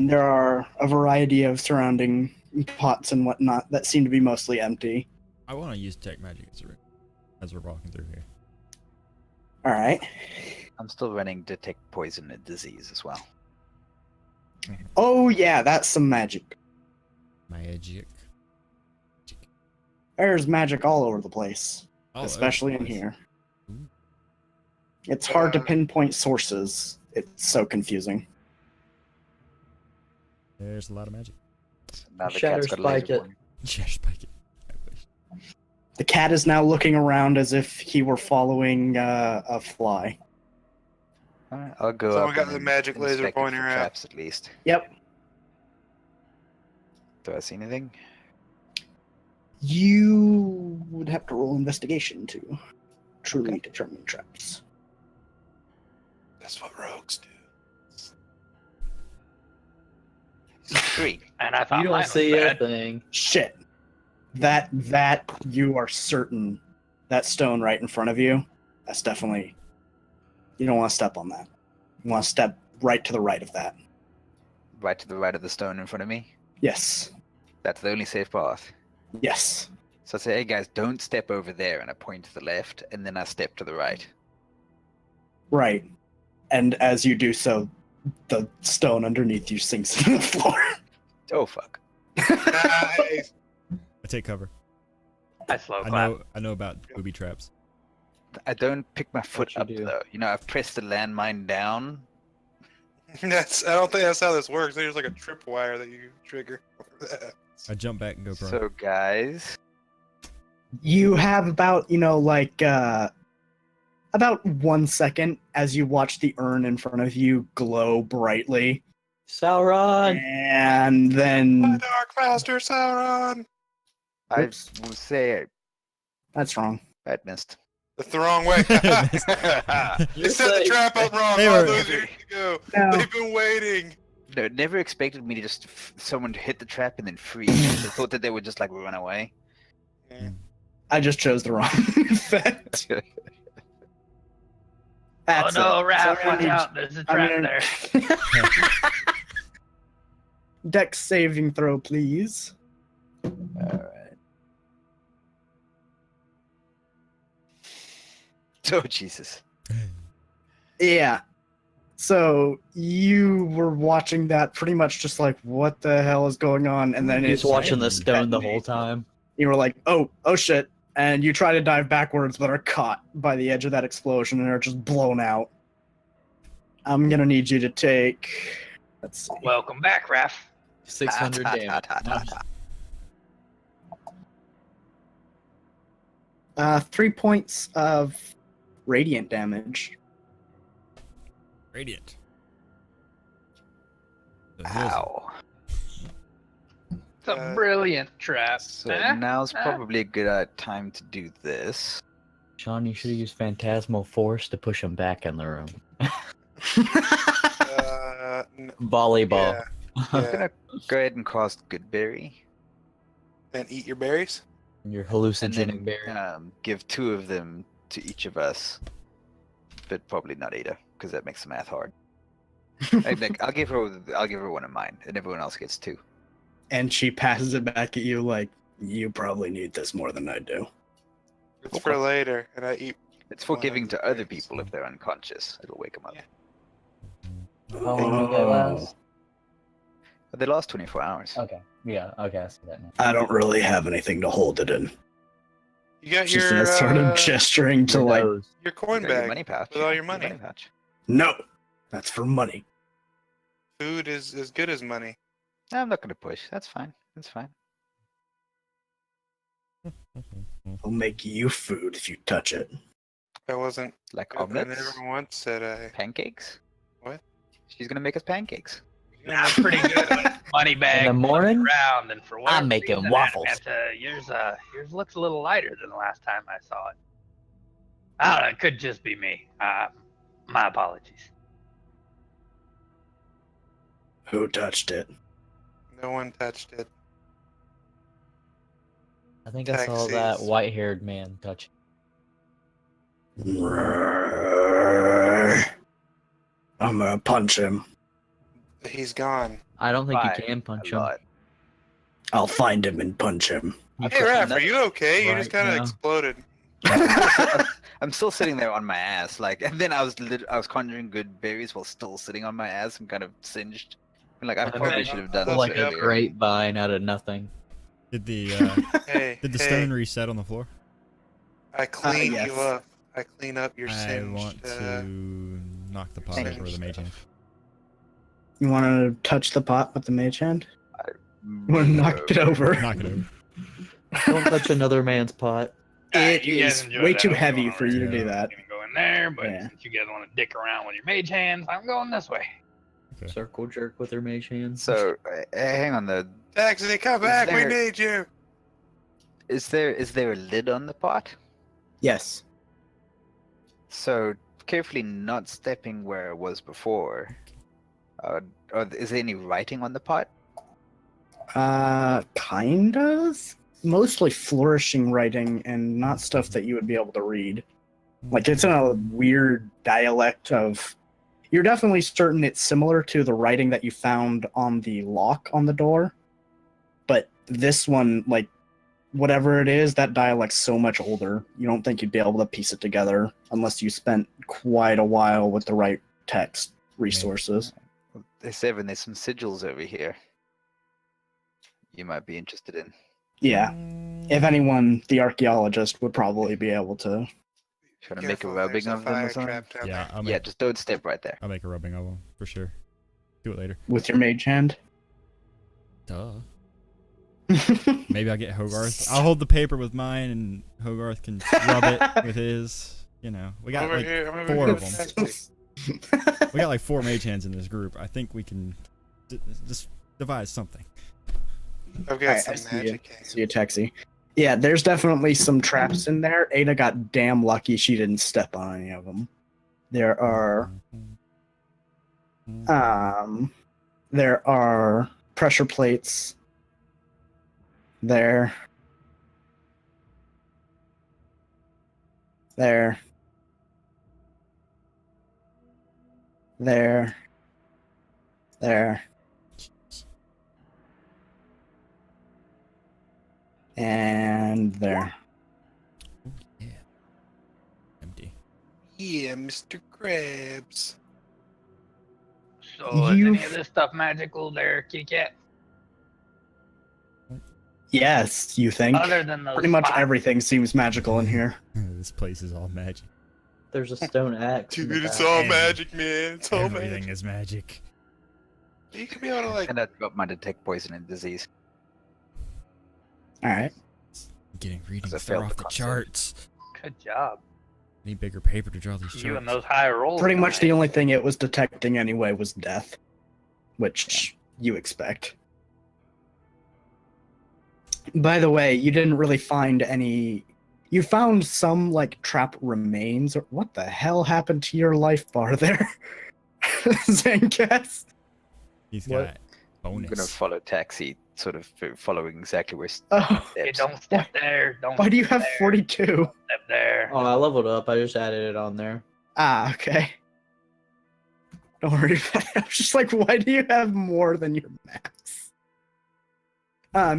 there are a variety of surrounding pots and whatnot that seem to be mostly empty. I want to use tech magic as we're walking through here. All right. I'm still running detect poison and disease as well. Oh yeah, that's some magic. Magic. There's magic all over the place, Oh, especially in that's nice. here. Ooh. It's hard to pinpoint sources. It's so confusing. There's a lot of magic. So now the Shatter cat's got a spike laser it. pointer. Yeah, spike it. I wish. The cat is now looking around as if he were following a fly. Alright, I'll go Someone up. got and the then magic laser inspect it pointer for out. traps at least. Yep. Do I see anything? You would have to roll investigation to truly determine traps. That's what rogues do. 3. And I thought You mine don't was see a bad. thing. Shit. That you are certain that stone right in front of you, that's definitely, you don't want to step on that. You want to step right to the right of that. Right to the right of the stone in front of me. Yes. That's the only safe path. Yes. So I say, hey guys, don't step over there, and I point to the left, and then I step to the right. Right. And as you do so, the stone underneath you sinks into the floor. Oh fuck. Nice. I take cover. I slow clap. I know about booby traps. I don't pick my foot you up do. though. You know, I've pressed the landmine down. I don't think that's how this works. There's like a tripwire that you trigger. I jump back and go prone. So guys, You have about, about 1 second as you watch the urn in front of you glow brightly. Sauron! And then Dark Master Sauron! I Oops. will say that's wrong. I missed. That's the wrong way. They set the trap up wrong They all were- those years ago. No. They've been waiting. No, never expected me to just someone to hit the trap and then freeze. I thought that they would just like run away. Yeah. I just chose the wrong effect. Oh That's no, it. Raph, So I'm watch gonna out. There's a I'm trap gonna- there. Dex saving throw, please. Alright. Oh Jesus. Yeah. So you were watching that pretty much just like, what the hell is going on? And then He was it's watching the stone the whole time. you were like, oh shit. And you try to dive backwards, but are caught by the edge of that explosion and are just blown out. I'm gonna need you to take, let's see. Welcome back, Raph. 600 damage. 3 points of radiant damage. Radiant. So heals Ow. It's a brilliant trap. So Huh? now's Huh? probably a good time to do this. Sean, you should have used Phantasmal Force to push him back in the room. Volleyball. Yeah. I'm Yeah. gonna go ahead and cast Goodberry, And eat your berries. Your and hallucinogenic then berry. give 2 of them to each of us, but probably not Ada, because that makes the math hard. I'll give her one of mine, and everyone else gets 2. And she passes it back at you like, you probably need this more than I do. It's for later, and I eat. It's for One giving of to the other berries. people if they're unconscious. It'll wake them up. Yeah. How long do they last? But they last 24 hours. Okay. Yeah, okay, I see that now. I don't really have anything to hold it in. You got She's your sort of gesturing to Your like, nose. your coin You got your bag. money pouch. with all your Yeah, money. pouch. no, that's for money. Food is as good as money. No, I'm not gonna push. That's fine. That's fine. I'll make you food if you touch it. I wasn't. Like I omelets, never once said I. pancakes. What? She's gonna make us pancakes. Nah, I'm pretty good with money bag. In the morning, around, and for whatever making reason, waffles. Yours looks a little lighter than the last time I saw it. I don't know. It could just be me. My apologies. Who touched it? No one touched it. I think I saw that Taxis. white-haired man touch. I'm gonna punch him. He's gone. I don't think By you can punch a him. lot. I'll find him and punch him. You Hey, put- Raph, are you okay? You just Right kind of now. exploded. I'm still sitting there on my ass, like, and then I was conjuring good berries while still sitting on my ass. I'm kind of singed. And, like, I Okay. probably should have done Pull this like a earlier. grapevine out of nothing. Did the Hey, did the hey, stone reset on the floor? I clean yes. you up. I clean up your I singed. want to knock the pot Thank over you. the mage hand. You want to touch the pot with the mage hand? Mm, You want to knock it over? Knock it over. Don't touch another man's pot. It You guys is enjoy way that. too I'm heavy going for over you to here. do that. I'm gonna go in going there, but Yeah. since you guys want to dick around with your mage hands, I'm going this way. Okay. Circle jerk with her mage hands. So hang on. Taxi, come Is back. We there- need you. Is there a lid on the pot? Yes. So carefully not stepping where it was before. Or is there any writing on the pot? Kind of. Mostly flourishing writing and not stuff that you would be able to read. Like, it's in a weird dialect of. You're definitely certain it's similar to the writing that you found on the lock on the door. But this one, like, whatever it is, that dialect's so much older. You don't think you'd be able to piece it together unless you spent quite a while with the right text resources. There's there's some sigils over here. You might be interested in. Yeah. If anyone, the archaeologist would probably be able to. Trying to make a Careful, rubbing there's a of them or fire something. trap down Yeah, there. I'll Yeah, make, just don't step right there. I'll make a rubbing of them for sure. Do it later. With your mage hand. Duh. Maybe I'll get Hogarth. I'll hold the paper with mine, and Hogarth can rub it with his. You know, we got Over like here, I'm over 4 here of with them. Taxi. We got like 4 mage hands in this group. I think we can just devise something. I've got Alright, I some see you. magic hands. See a taxi. Yeah, there's definitely some traps in there. Ada got damn lucky she didn't step on any of them. There are pressure plates there. There. And there. Yeah. Empty. Yeah, Mr. Krabs. So is You- any of this stuff magical there, kitty cat? Yes, you think? Other than those Pretty much spots? everything seems magical in here. This place is all magic. There's a stone axe. in the Dude, it's back. all Every- magic, man. It's all Everything magic. is magic. You could be able to, like, And I drop my detect poison and disease. Alright. Getting readings I they're failed off the the concept. charts. Good job. Need bigger paper to draw these charts. You and those high rolls. Pretty much the tonight. only thing it was detecting anyway was death. Which you expect. By the way, you didn't really find any. You found some, like, trap remains. Or what the hell happened to your life bar there? Zenkas? He's What? got I'm bonus. gonna follow taxi, sort of following exactly where Oh, Hey, steps. don't step there. Don't why do you step have there, 42? Step there. Oh, I leveled up. I just added it on there. Ah, okay. Don't worry about it. I was just like, why do you have more than your max?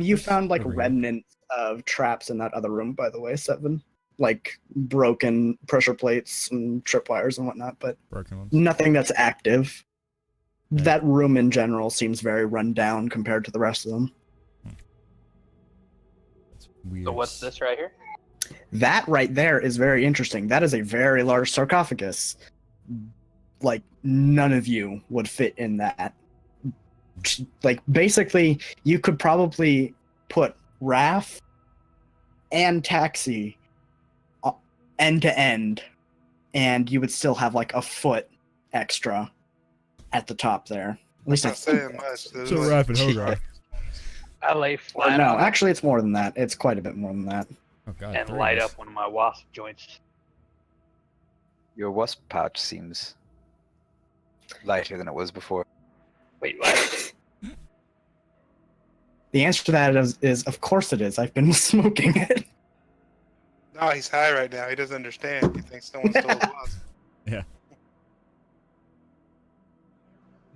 You found, like, Over here. remnants of traps in that other room, by the way, Seven. Like, broken pressure plates and tripwires and whatnot, but Broken ones. nothing that's active. Yeah. That room in general seems very run down compared to the rest of them. That's weird. So what's this right here? That right there is very interesting. That is a very large sarcophagus. Like, none of you would fit in that. Like, basically, you could probably put Raph and Taxi end to end, and you would still have, like, a foot extra at the top there. At least That's I not think saying that's- much. There's So like- Raph and Hogarth. I lay Or flat no, on it actually, it's more than that. It's quite a bit more than that. Oh god. and three light of up us. one of my wasp joints. Your wasp pouch seems lighter than it was before. Wait, what? The answer to that is of course it is. I've been smoking it. No, he's high right now. He doesn't understand. He thinks someone stole his wasp.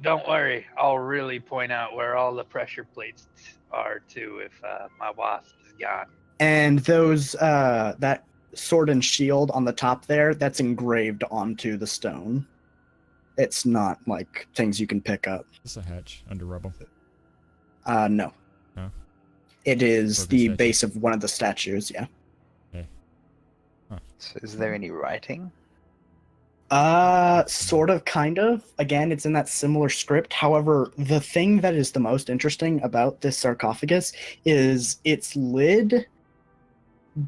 Don't worry. I'll really point out where all the pressure plates are too if my wasp is gone. And those that sword and shield on the top there, that's engraved onto the stone. It's not like things you can pick up. Just a hatch under rubble. No. No? It is Or the the statue. base of one of the statues, yeah. So is there any writing? Sort of, kind of. Again, it's in that similar script. However, the thing that is the most interesting about this sarcophagus is its lid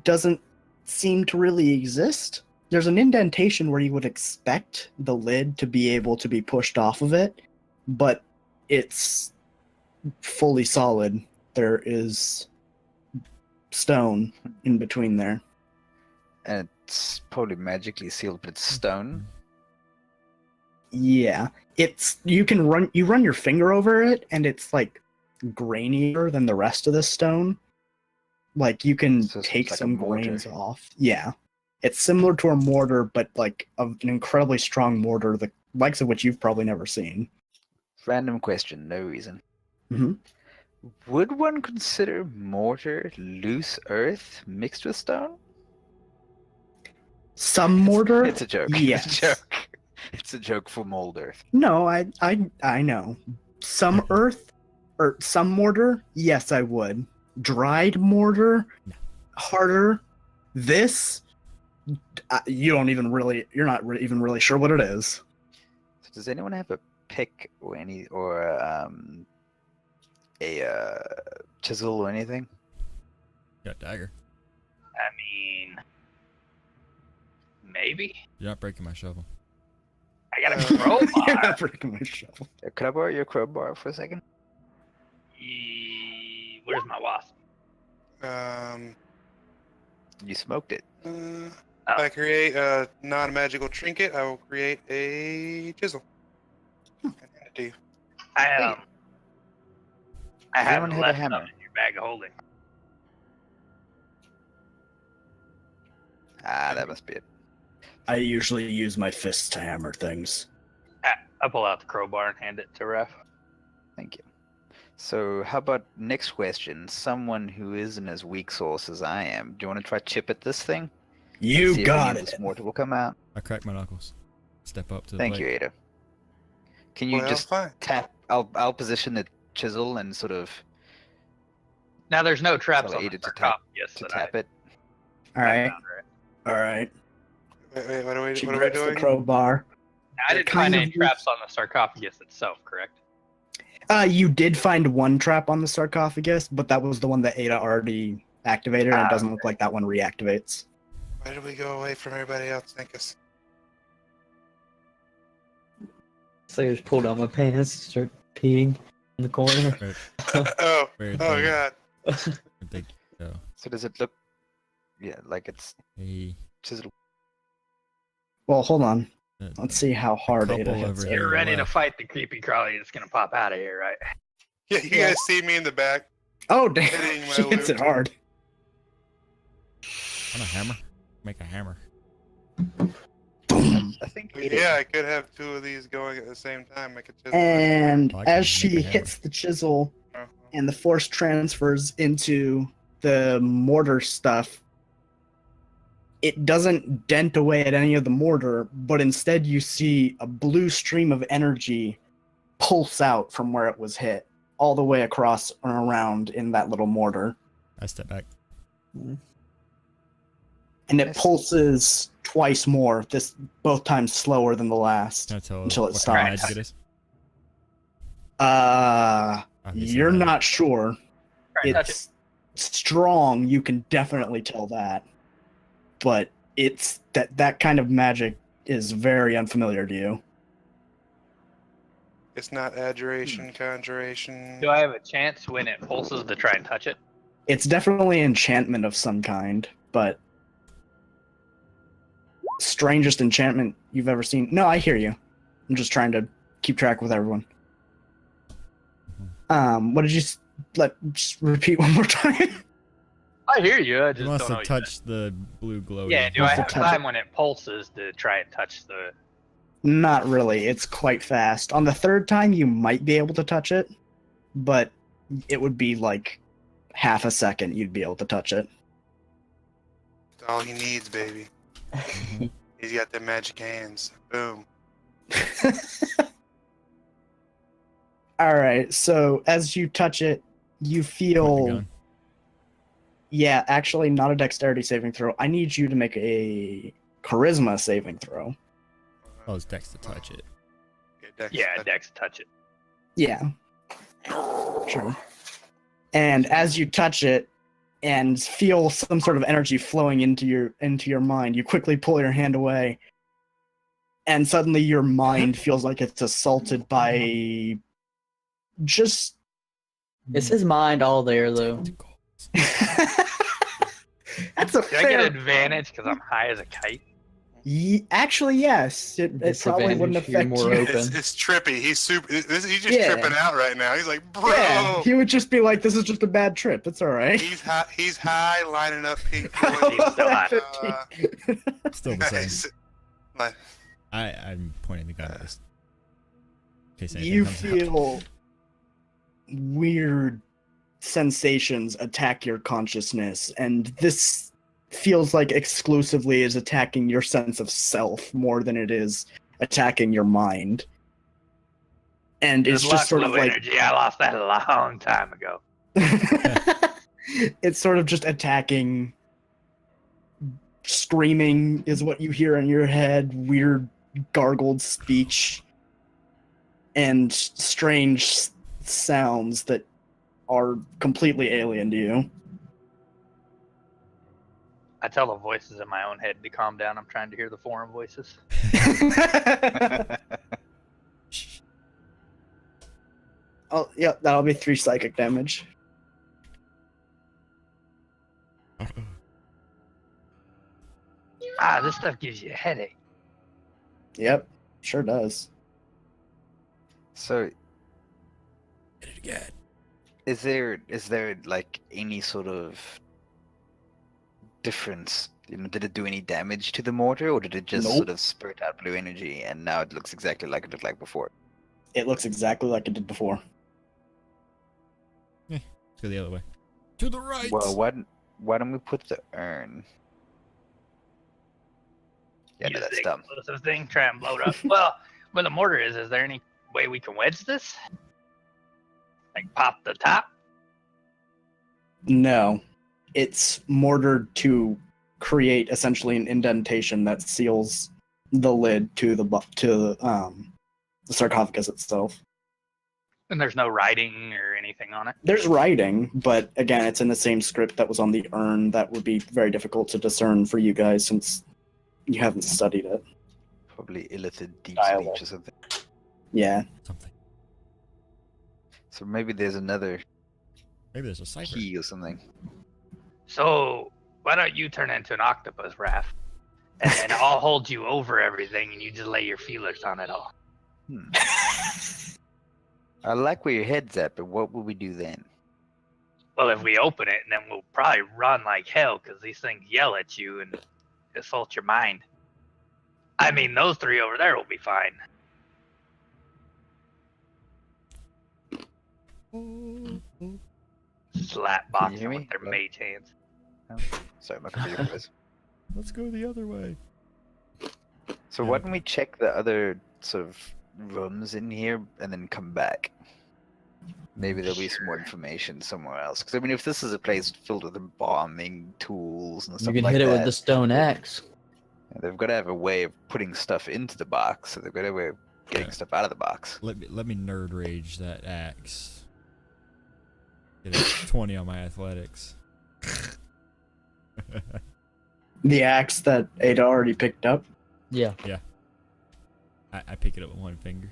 doesn't seem to really exist. there's an indentation where you would expect the lid to be able to be pushed off of it, but it's fully solid. There is stone in between there. And it's probably magically sealed, but it's stone. Yeah, it's you run your finger over it, and it's like grainier than the rest of the stone. Like you can So it's take like a some mortar. grains off. Yeah, it's similar to a mortar, but like an incredibly strong mortar, the likes of which you've probably never seen. Random question, no reason. Hmm. Would one consider mortar loose earth mixed with stone? Some mortar. It's a joke. Yes. It's a joke. It's a joke for mold earth. No, I know. Some earth or some mortar. Yes, I would. Dried mortar, No. harder. This, you don't even really. You're not even really sure what it is. So does anyone have a pick or a chisel or anything? Got a dagger. I mean, maybe. You're not breaking my shovel. I got a crowbar. You're not breaking my shovel. Could I borrow your crowbar for a second? Where's my wasp? You smoked it. If Oh. I create a non-magical trinket, I will create a chisel. And hand it to you. I Does have anyone have a left hammer? some in your bag of holding. Ah, that must be it. I usually use my fists to hammer things. I pull out the crowbar and hand it to Ref. Thank you. So, how about next question? Someone who isn't as weak sauce as I am. Do you want to try chip at this thing? You See if got any of it. this mortar will come out. I crack my knuckles. Step up to the Thank plate. you, Ada. Can you Well, just fine. tap? I'll position the chisel and sort of Now there's no traps Tell on Ada the to tap- sarcophagus to that tap it. All I right, found, right? all right. Wait, what are She we grips the doing? crowbar. Now, I didn't kind find of any traps on the sarcophagus itself, correct? You did find one trap on the sarcophagus, but that was the one that Ada already activated, and it doesn't look like that one reactivates. Why did we go away from everybody else? Thank us. So I just pull down my pants, start peeing in the corner. Where, Oh, where oh they- god. where'd they go? So does it look? Yeah, like it's Hey, chisel. Well, hold on. uh, Let's see how hard Ada couple hits over it. here. You're ready to left. fight the creepy crawly that's gonna pop out of here, right? Yeah, you guys see me in the back. Oh, damn. Hitting my She hits it loot. hard. On a hammer? Make a hammer. Boom. I think. Yeah, I could have two of these going at the same time. I could just. And I can as make she a hammer. hits the chisel Uh-huh. and the force transfers into the mortar stuff, it doesn't dent away at any of the mortar, but instead you see a blue stream of energy pulse out from where it was hit, all the way across and around in that little mortar. I step back. And it Nice. pulses twice more, this both times slower than the last. Can I tell Until it what kind of stops. magic it is? Obviously You're not sure. Try and touch it. It's strong, you can definitely tell that. But it's that kind of magic is very unfamiliar to you. It's not adjuration, conjuration. Do I have a chance when it pulses to try and touch it? It's definitely enchantment of some kind, but strangest enchantment you've ever seen. No, I hear you. I'm just trying to keep track with everyone. What did you just repeat one more time? I hear you. I He just wants don't know. to touch the blue glow. Yeah, do I Wants to have touch time it. when it pulses to try and touch the? Not really. It's quite fast. On the third time, you might be able to touch it, but it would be like half a second you'd be able to touch it. That's all he needs, baby. He's got the magic hands. Boom. All right. So as you touch it, you Point the feel. gun. Yeah, actually, not a dexterity saving throw. I need you to make a charisma saving throw. Oh, it's Dex to touch it. Dex, Yeah, that- Dex touch it. Yeah. Sure. And as you touch it, and feel some sort of energy flowing into your mind. You quickly pull your hand away, and suddenly your mind feels like it's assaulted by just. Is his mind all there though? That's a Do I get fair. advantage because I'm high as a kite? Actually, yes. It probably wouldn't Disadvantage, you're affect more you. open. It's trippy. He's super. He's just Yeah. tripping out right now. He's like, bro. Yeah, he would just be like, "This is just a bad trip. It's all right." He's high. He's high, lining up pink He's still high. Still the same. nice. Like, I'm pointing the gun at this. In case anything You comes out. feel weird sensations attack your consciousness, and this feels like exclusively is attacking your sense of self more than it is attacking your mind. And it's Good just luck, sort of blue like energy. I lost that a long time ago. it's sort of just attacking. Screaming is what you hear in your head, weird gargled speech, and strange sounds that are completely alien to you. I tell the voices in my own head to calm down. I'm trying to hear the foreign voices. Oh, yeah, that'll be 3 psychic damage. This stuff gives you a headache. Yep, sure does. So, Hit it again. is there like any sort of difference? Did it do any damage to the mortar, or did it just Nope. sort of spurt out blue energy, and now it looks exactly like it looked like before? It looks exactly like it did before. Let's go the other way. To the right. Well, why don't we put the urn? Yeah, no, Use that's the dumb. explosive thing, try and blow it up. Well, where the mortar is there any way we can wedge this? Like pop the top? No, it's mortared to create essentially an indentation that seals the lid to the sarcophagus itself. And there's no writing or anything on it? There's writing, but again, it's in the same script that was on the urn. That would be very difficult to discern for you guys since you haven't studied it. Probably illithid deep Dialogue. speech or something. Yeah. Something. So maybe there's another Maybe there's a cipher. key or something. So why don't you turn into an octopus, Raph? And then I'll hold you over everything and you just lay your feelers on it all. I like where your head's at, but what will we do then? Well, if we open it, then we'll probably run like hell because these things yell at you and assault your mind. I mean, those 3 over there will be fine. Slap Can you hear boxing me? with their Hello? mage hands. Sorry, my computer froze. Let's go the other way. So why don't we check the other sort of rooms in here and then come back? Maybe there'll be some more information somewhere else. Because I mean, if this is a place filled with embalming tools and You stuff can like hit it that, with the stone axe. they've got to have a way of putting stuff into the box. So they've got to have a way of getting Yeah. stuff out of the box. Let me nerd rage that axe. Get a 20 on my athletics. The axe that Ada already picked up. Yeah. I pick it up with one finger.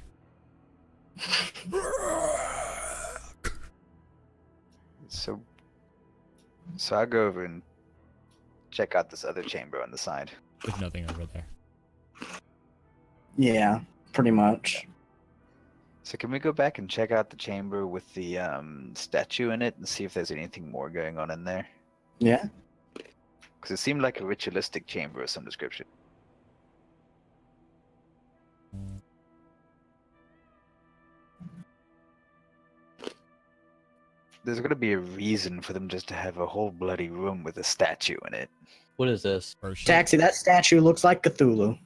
So I'll go over and check out this other chamber on the side. There's nothing over there. Yeah, pretty much. So can we go back and check out the chamber with the statue in it and see if there's anything more going on in there? Yeah. Because it seemed like a ritualistic chamber of some description. There's got to be a reason for them just to have a whole bloody room with a statue in it. What is this? First shot. Taxi, that statue looks like Cthulhu.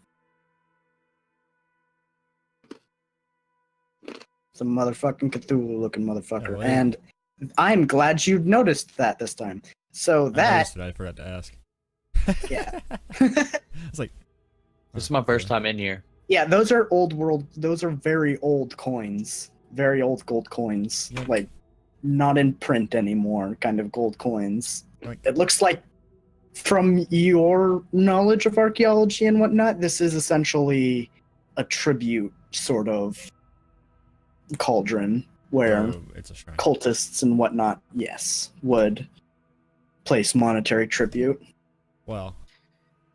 It's a motherfucking Cthulhu-looking motherfucker. Oh, wow. And I'm glad you noticed that this time. So I that, noticed it, I forgot to ask. yeah. It's like, This is my first time in here. Yeah, those are old world, those are very old coins. Very old gold coins. Yep. Like, not in print anymore kind of gold coins. It looks like, from your knowledge of archaeology and whatnot, this is essentially a tribute sort of cauldron where So it's a shrine. cultists and whatnot, yes, would place monetary tribute. Well,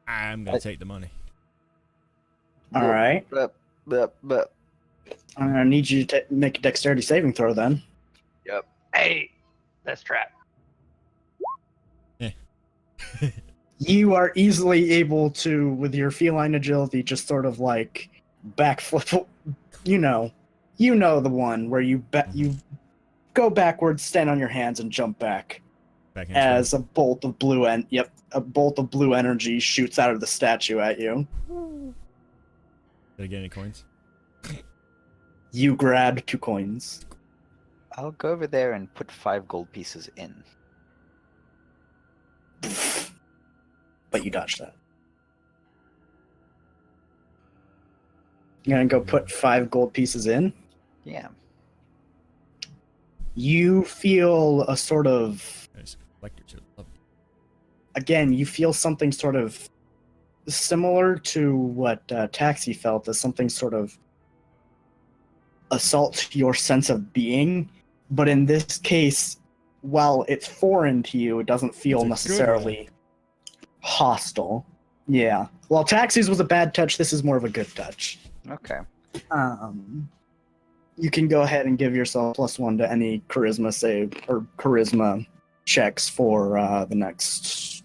I'm gonna take the money. All right. But I'm gonna need you to make a dexterity saving throw then. Hey, that's trap. You are easily able to, with your feline agility, just sort of like backflip. You know the one where you go backwards, stand on your hands, and jump back Backhand as a bolt of blue energy shoots out of the statue at you. Did I get any coins? You grab 2 coins. I'll go over there and put 5 gold pieces in. But you dodged that. You're gonna go put 5 gold pieces in. Yeah. You feel a sort of, Nice. Collector chip. Love it. again, you feel something sort of similar to what Taxi felt, as something sort of assaults your sense of being. But in this case, while it's foreign to you, it doesn't feel It's a good necessarily hostile. Yeah. While Taxi's was a bad touch, this is more of a good touch. Okay. You can go ahead and give yourself +1 to any charisma save or charisma checks for the next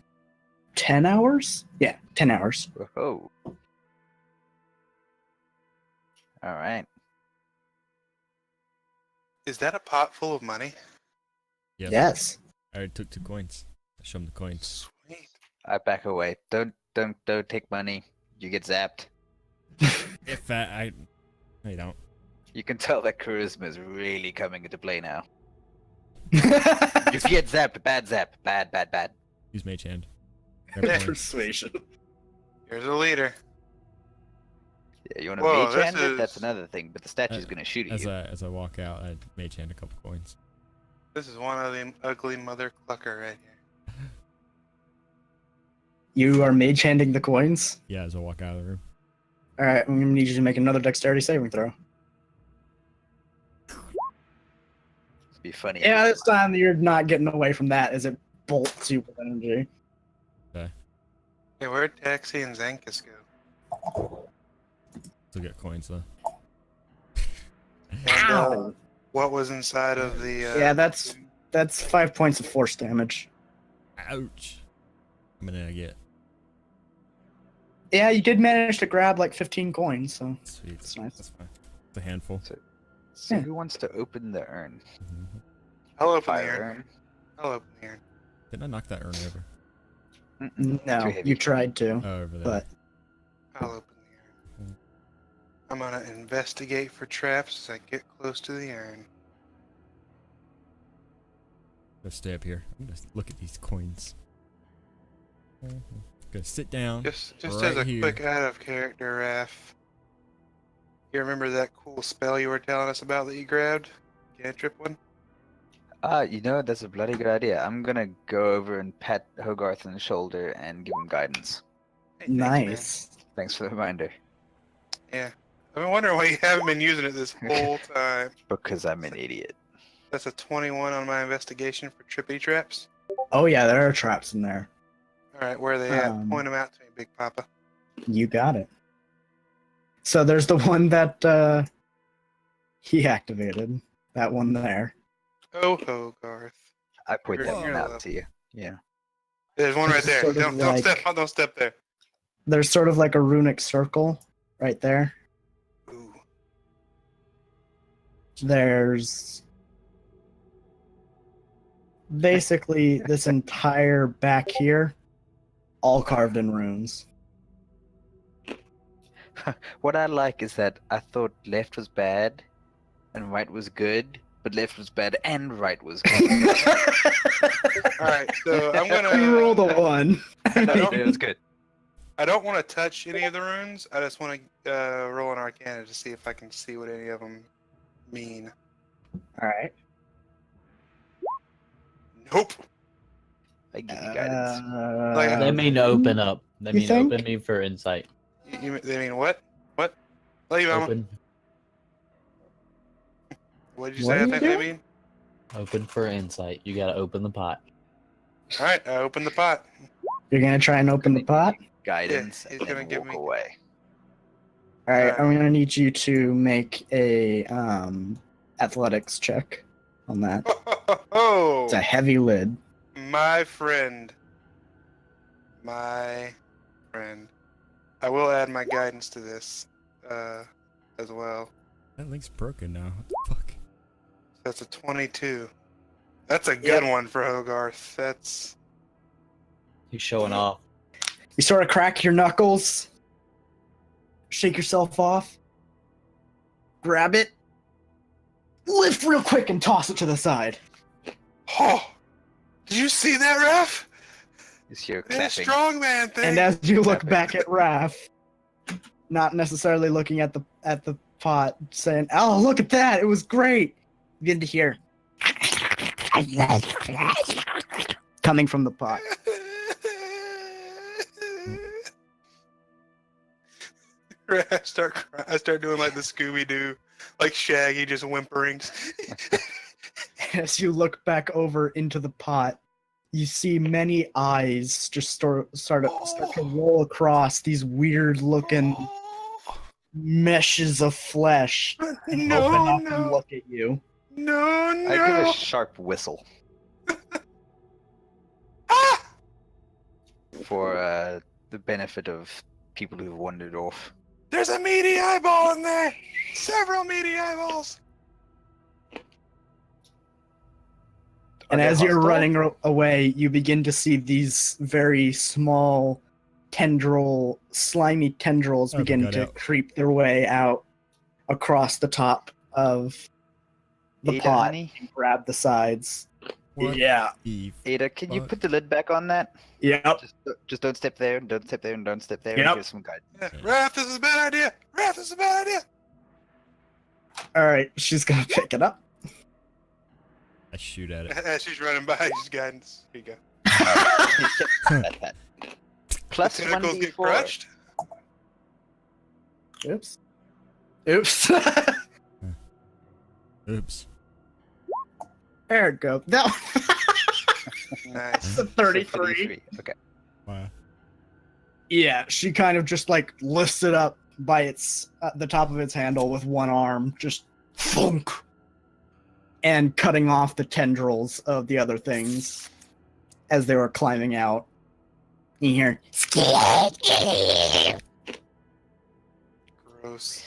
10 hours. Yeah, 10 hours. Whoa. All right. Is that a pot full of money? Yes. Yes. I already took 2 coins. I show him the coins. Sweet. I back away. Don't take money. You get zapped. If I no, you don't. You can tell that charisma is really coming into play now. You get zapped. Bad zap. Bad. Use mage hand. Persuasion. Here's a leader. Yeah, you want to Whoa, mage this hand it? That's is- another thing. But the statue's gonna shoot at As you. I walk out, I mage hand a couple coins. This is one of the ugly mother clucker right here. You are mage handing the coins. Yeah, as I walk out of the room. All right, I'm gonna need you to make another dexterity saving throw. It'd be funny. Yeah, this time you're not getting away from that as it bolts you with energy. Hey, where'd Taxi and Zankus go? Still get coins though. And, Ow! what was inside of the? Yeah, that's 5 points of force damage. Ouch. How many did I get? Yeah, you did manage to grab like 15 coins, so Sweet. that's nice. That's fine. It's a handful. So Yeah. who wants to open the urn? I'll open the Fire urn. urn. I'll open the urn. Didn't I knock that urn over? No, Too heavy. you tried to, Oh, over there. but I'll open the urn. I'm gonna investigate for traps as I get close to the urn. Let's stay up here. I'm gonna look at these coins. Gonna sit down. Just Right as a here. quick out of character, Raph. You remember that cool spell you were telling us about that you grabbed? Cantrip one? You know, that's a bloody good idea. I'm gonna go over and pat Hogarth on the shoulder and give him guidance. Hey, thanks, man. nice. Thanks for the reminder. Yeah. I've been wondering why you haven't been using it this whole time. Because I'm an idiot. That's a 21 on my investigation for trippy traps. Oh yeah, there are traps in there. Alright, where are they at? Um, Point them out to me, Big Papa. You got it. So there's the one that he activated. That one there. Oh, Hogarth. I point that You're one out love. to you. Yeah. There's one right there. Sort of Don't step there. There's sort of like a runic circle right there. Ooh. There's basically this entire back here, all carved in runes. What I like is that I thought left was bad and right was good, but left was bad and right was good. Alright, so I'm You rolled a gonna. one. It was good. I don't want to touch any of the runes. I just want to roll an Arcana to see if I can see what any of them mean. All right. Nope. I give you guidance. They mean open up. They You mean think? open me for insight. They mean what? What? Love you, Mama. Open, What did you What say? are I you think they doing? mean. open for insight. You gotta open the pot. All right, I open the pot. You're gonna try and open the pot. Guidance he's and gonna then give walk me- away. All right, Alright. I'm gonna need you to make a athletics check on that. It's a heavy lid. My friend. My friend. I will add my guidance to this as well. That link's broken now. What the fuck? That's a 22. That's a good one for Hogarth. That's He's showing off. You sort of crack your knuckles, shake yourself off, grab it, lift real quick, and toss it to the side. oh. Did you see that, Ref? Is here That clapping. strongman thing. And as you look Clapping. back at Raph, not necessarily looking at the pot, saying, "Oh, look at that! It was great." You begin to hear coming from the pot. I start doing like the Scooby Doo, like Shaggy just whimpering. As you look back over into the pot, you see many eyes just start to roll across these weird looking meshes of flesh and open up and look at you. No, I give a sharp whistle Ah! for the benefit of people who've wandered off. There's a meaty eyeball in there. Several meaty eyeballs. And Are they as you're hostile? running away, you begin to see these very small slimy tendrils Oh, begin got to out. creep their way out across the top of the Ada, pot honey? and grab the sides. What Yeah. the Ada, can you fuck? put the lid back on that? Yep. Just don't step there, and don't step there, and don't step there. Yep. And here's some guidance. Yeah. Raph, this is a bad idea. Raph, this is a bad idea. All right. She's gonna pick it up. I shoot at it. As she's running by, just guidance. Here you go. That. Plus The tentacles get 1d4. crushed. Oops. Oops. Oops. There it goes. That Nice. was a 33. Okay. Wow. Yeah, she kind of just like lifts it up by its the top of its handle with one arm, just thunk, and cutting off the tendrils of the other things as they were climbing out. You hear, Gross.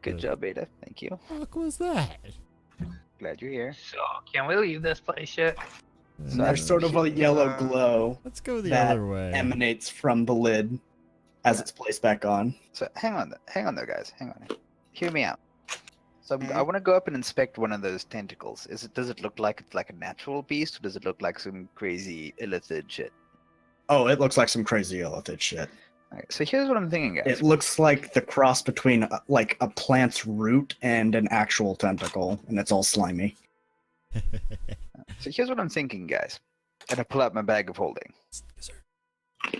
Good job, Ada. Thank you. What the fuck was that? Glad you're here. So, can we leave this place yet? and there's sort of a yellow glow Let's go the that other way. emanates from the lid as it's placed back on. So hang on there, guys. Hang on. Hear me out. So I Mhm. want to go up and inspect one of those tentacles. Does it look like it's like a natural beast, or does it look like some crazy illithid shit? Oh, it looks like some crazy illithid shit. Alright, so here's what I'm thinking, guys. It looks like the cross between like a plant's root and an actual tentacle, and it's all slimy. So here's what I'm thinking, guys. And I pull out my bag of holding.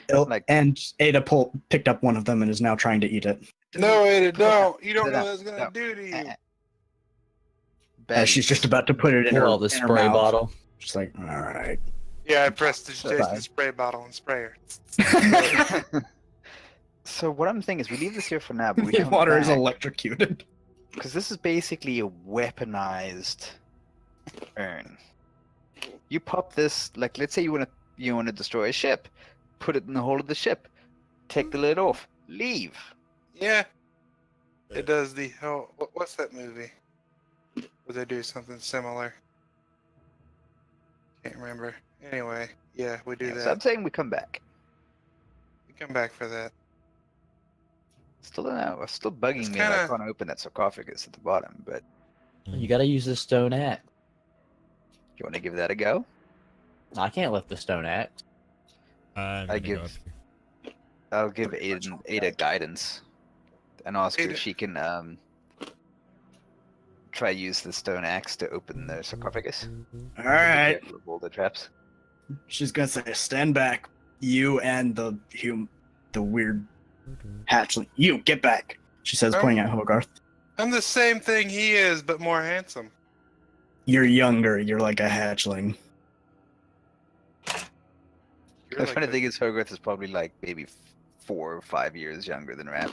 Like- And Ada picked up one of them and is now trying to eat it. No, Ada, don't. You don't Sit know down. what it's gonna No. do to you. As she's just about to put it in Pull her, out the in her spray mouth. bottle. She's like, all right. Yeah, I pressed the Bye. Jason spray bottle and spray her. So what I'm thinking is we leave this here for now, but we The come water is back, electrocuted. because this is basically a weaponized urn. You pop this, like let's say you want to destroy a ship, put it in the hold of the ship, take the lid off, leave. Yeah. It does the what's that movie? Where they do something similar? Can't remember. Anyway, yeah, we do Yeah, that. so I'm saying we come back. We come back for that. Still don't know. It's still bugging It's me that I kinda- can't open that sarcophagus at the bottom, but You gotta use the stone axe. you want to give that a go? I can't lift the stone axe. I'm I gonna give- go up here. I'll give Ada guidance and ask her Ada. if she can try use the stone axe to open the sarcophagus. All right. Be careful of all the traps. She's gonna say, "Stand back, you and the weird hatchling. You get back." She says, pointing at Hogarth. I'm the same thing he is, but more handsome. You're younger. You're like a hatchling. You're The like funny a- thing is, Hogarth is probably like maybe 4 or 5 years younger than Rap.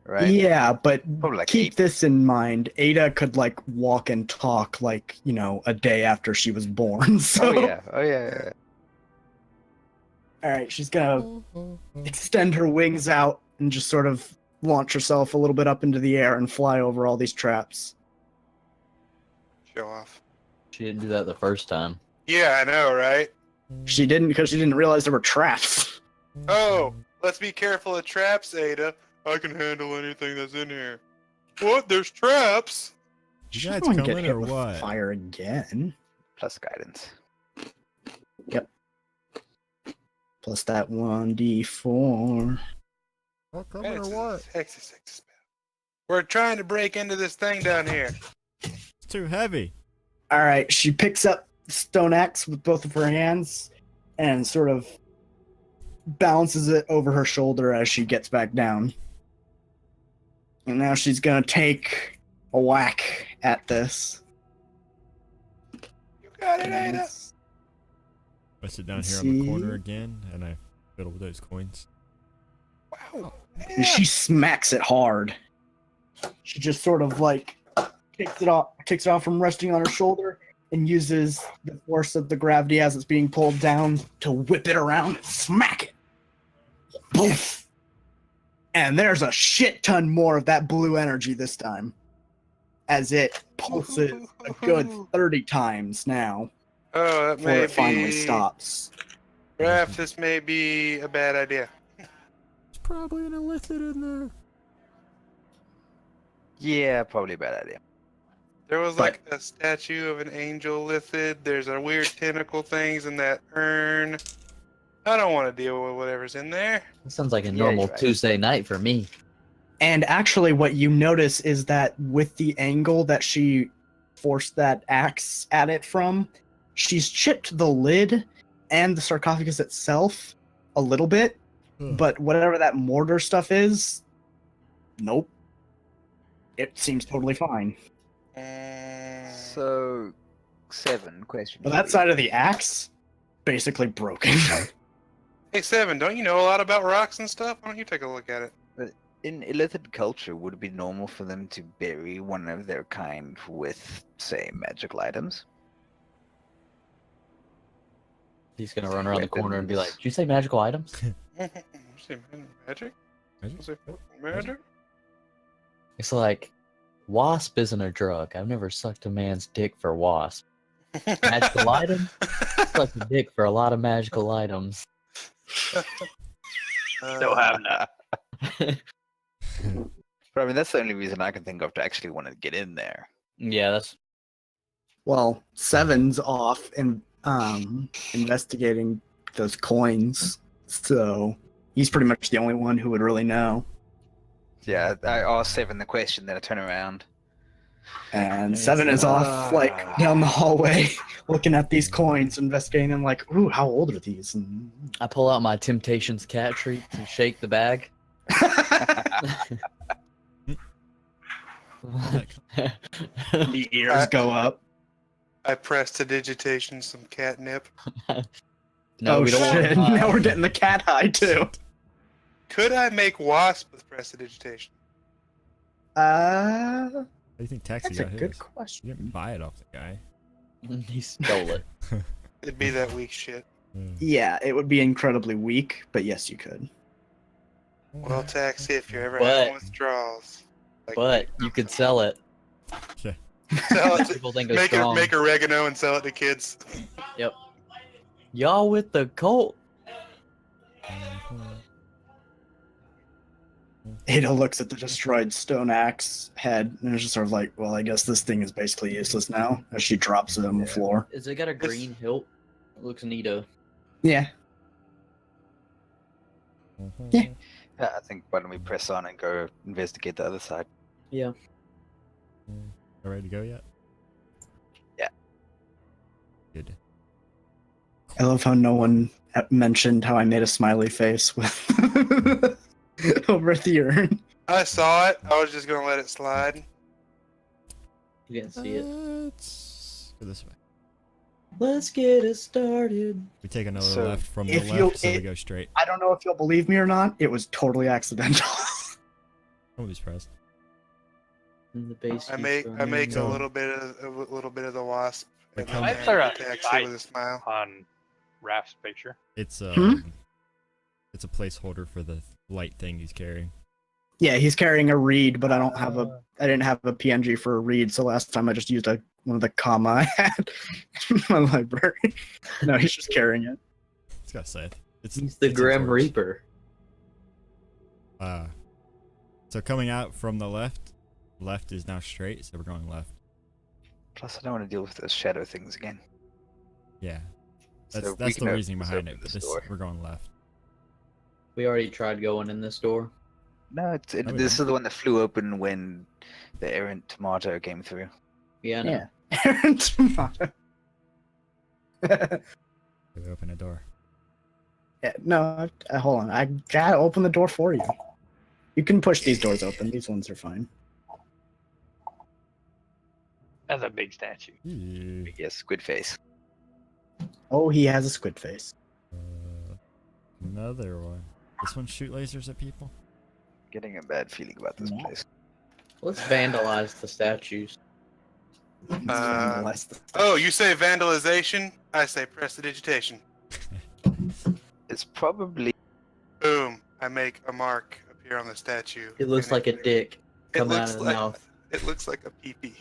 Right? Yeah, but Probably like keep 8. this in mind. Ada could like walk and talk like, you know, a day after she was born. So Oh yeah. Oh yeah. all right, she's gonna extend her wings out and just sort of launch herself a little bit up into the air and fly over all these traps. Show off. She didn't do that the first time. Yeah, I know, right? She didn't because she didn't realize there were traps. Oh, let's be careful of traps, Ada. I can handle anything that's in here. What? There's traps? You She guys won't get coming hit or with what? fire again. Plus guidance. Plus that 1d4. Texas. We're trying to break into this thing down here. It's too heavy. All right, she picks up the stone axe with both of her hands and sort of balances it over her shoulder as she gets back down. And now she's gonna take a whack at this. You got it, Ada. I sit down here on See? the corner again, and I fiddle with those coins. Wow. And she smacks it hard. She just sort of like kicks it off from resting on her shoulder and uses the force of the gravity as it's being pulled down to whip it around and smack it. Poof. And there's a shit ton more of that blue energy this time, as it pulses a good 30 times now Oh, that before may it finally be... stops. Raph, this may be a bad idea. There's probably an illicit in there. Yeah, probably a bad idea. There was like a statue of an angel lithid. There's a weird tentacle things in that urn. I don't want to deal with whatever's in there. That sounds like a Yeah, normal you're right. Tuesday night for me. And actually, what you notice is that with the angle that she forced that axe at it from, she's chipped the lid and the sarcophagus itself a little bit, but whatever that mortar stuff is, nope. It seems totally fine. So, 7 question. But that side of the axe, basically broken. Hey, Seven, don't you know a lot about rocks and stuff? Why don't you take a look at it? In illithid culture, would it be normal for them to bury one of their kind with, say, magical items? He's gonna run around the corner and be like, Weapons. "Did you say magical items?" Magic? Magic? Magic? It's like, wasp isn't a drug. I've never sucked a man's dick for wasp. Magical item? Sucked a dick for a lot of magical items. Still have none. But I mean, that's the only reason I can think of to actually want to get in there. Yeah, that's Well, Seven's off and investigating those coins, so he's pretty much the only one who would really know. Yeah, I asked 7 the question, then I turn around. And Seven is off like down the hallway, looking at these coins, investigating them. Like, ooh, how old are these? And... I pull out my Temptations cat treat and shake the bag. the ears go up. I prestidigitation some catnip. No, oh we don't shit! want Now we're getting the cat high too. Could I make wasp with prestidigitation? How do you think Taxi That's a got his? good question. You didn't buy it off the guy. He stole it. It'd be that weak shit. Yeah, it would be incredibly weak, but yes, you could. Well, Taxi, if you're ever But- having withdrawals. Like, But you could sell it. sell it to- People think it's make, strong. make oregano and sell it to kids. Yep. Y'all with the cult. Ada looks at the destroyed stone axe head and is just sort of like, well, I guess this thing is basically useless now, as she drops it on the floor. Is it got a green hilt? It looks neato. Yeah. Yeah, I think why don't we press on and go investigate the other side? Yeah. You ready to go yet? Yeah. Good. I love how no one mentioned how I made a smiley face with over at the urn. I saw it. I was just gonna let it slide. You didn't see it. Let's go this way. Let's get it started. We take another So, left from the if you- left, so we go straight. I don't know if you'll believe me or not. It was totally accidental. I won't be surprised. And the base I keeps make running. a So- little bit of the wasp. Like And how- then Why is there a taxi fight with a smile. on Raph's picture? It's Hmm? it's a placeholder for the light thing he's carrying. Yeah, he's carrying a reed, but I didn't have a PNG for a reed, so last time I just used one of the comma I had in my library. No, he's just carrying it. It's got Scythe. It's He's the it's Grim his words. Reaper. So coming out from the left is now straight, so we're going left. Plus, I don't want to deal with those shadow things again. Yeah, So that's we the can reasoning just behind open it. this This, door. we're going left. We already tried going in this door. No, we this don't. is the one that flew open when the errant tomato came through. Yeah, I know. Yeah. Aaron Tomato. We open a door. Yeah, no, hold on. I gotta open the door for you. You can push these doors open. These ones are fine. That's a big statue. Ew. Yes, squid face. Oh, he has a squid face. Another one. This one shoot lasers at people? Getting a bad feeling about this Yeah. place. Let's vandalize the statues. Oh, you say vandalization? I say prestidigitation. It's probably Boom! I make a mark appear on the statue. It looks and like a dick it coming out looks of the like mouth. it looks like a pee-pee.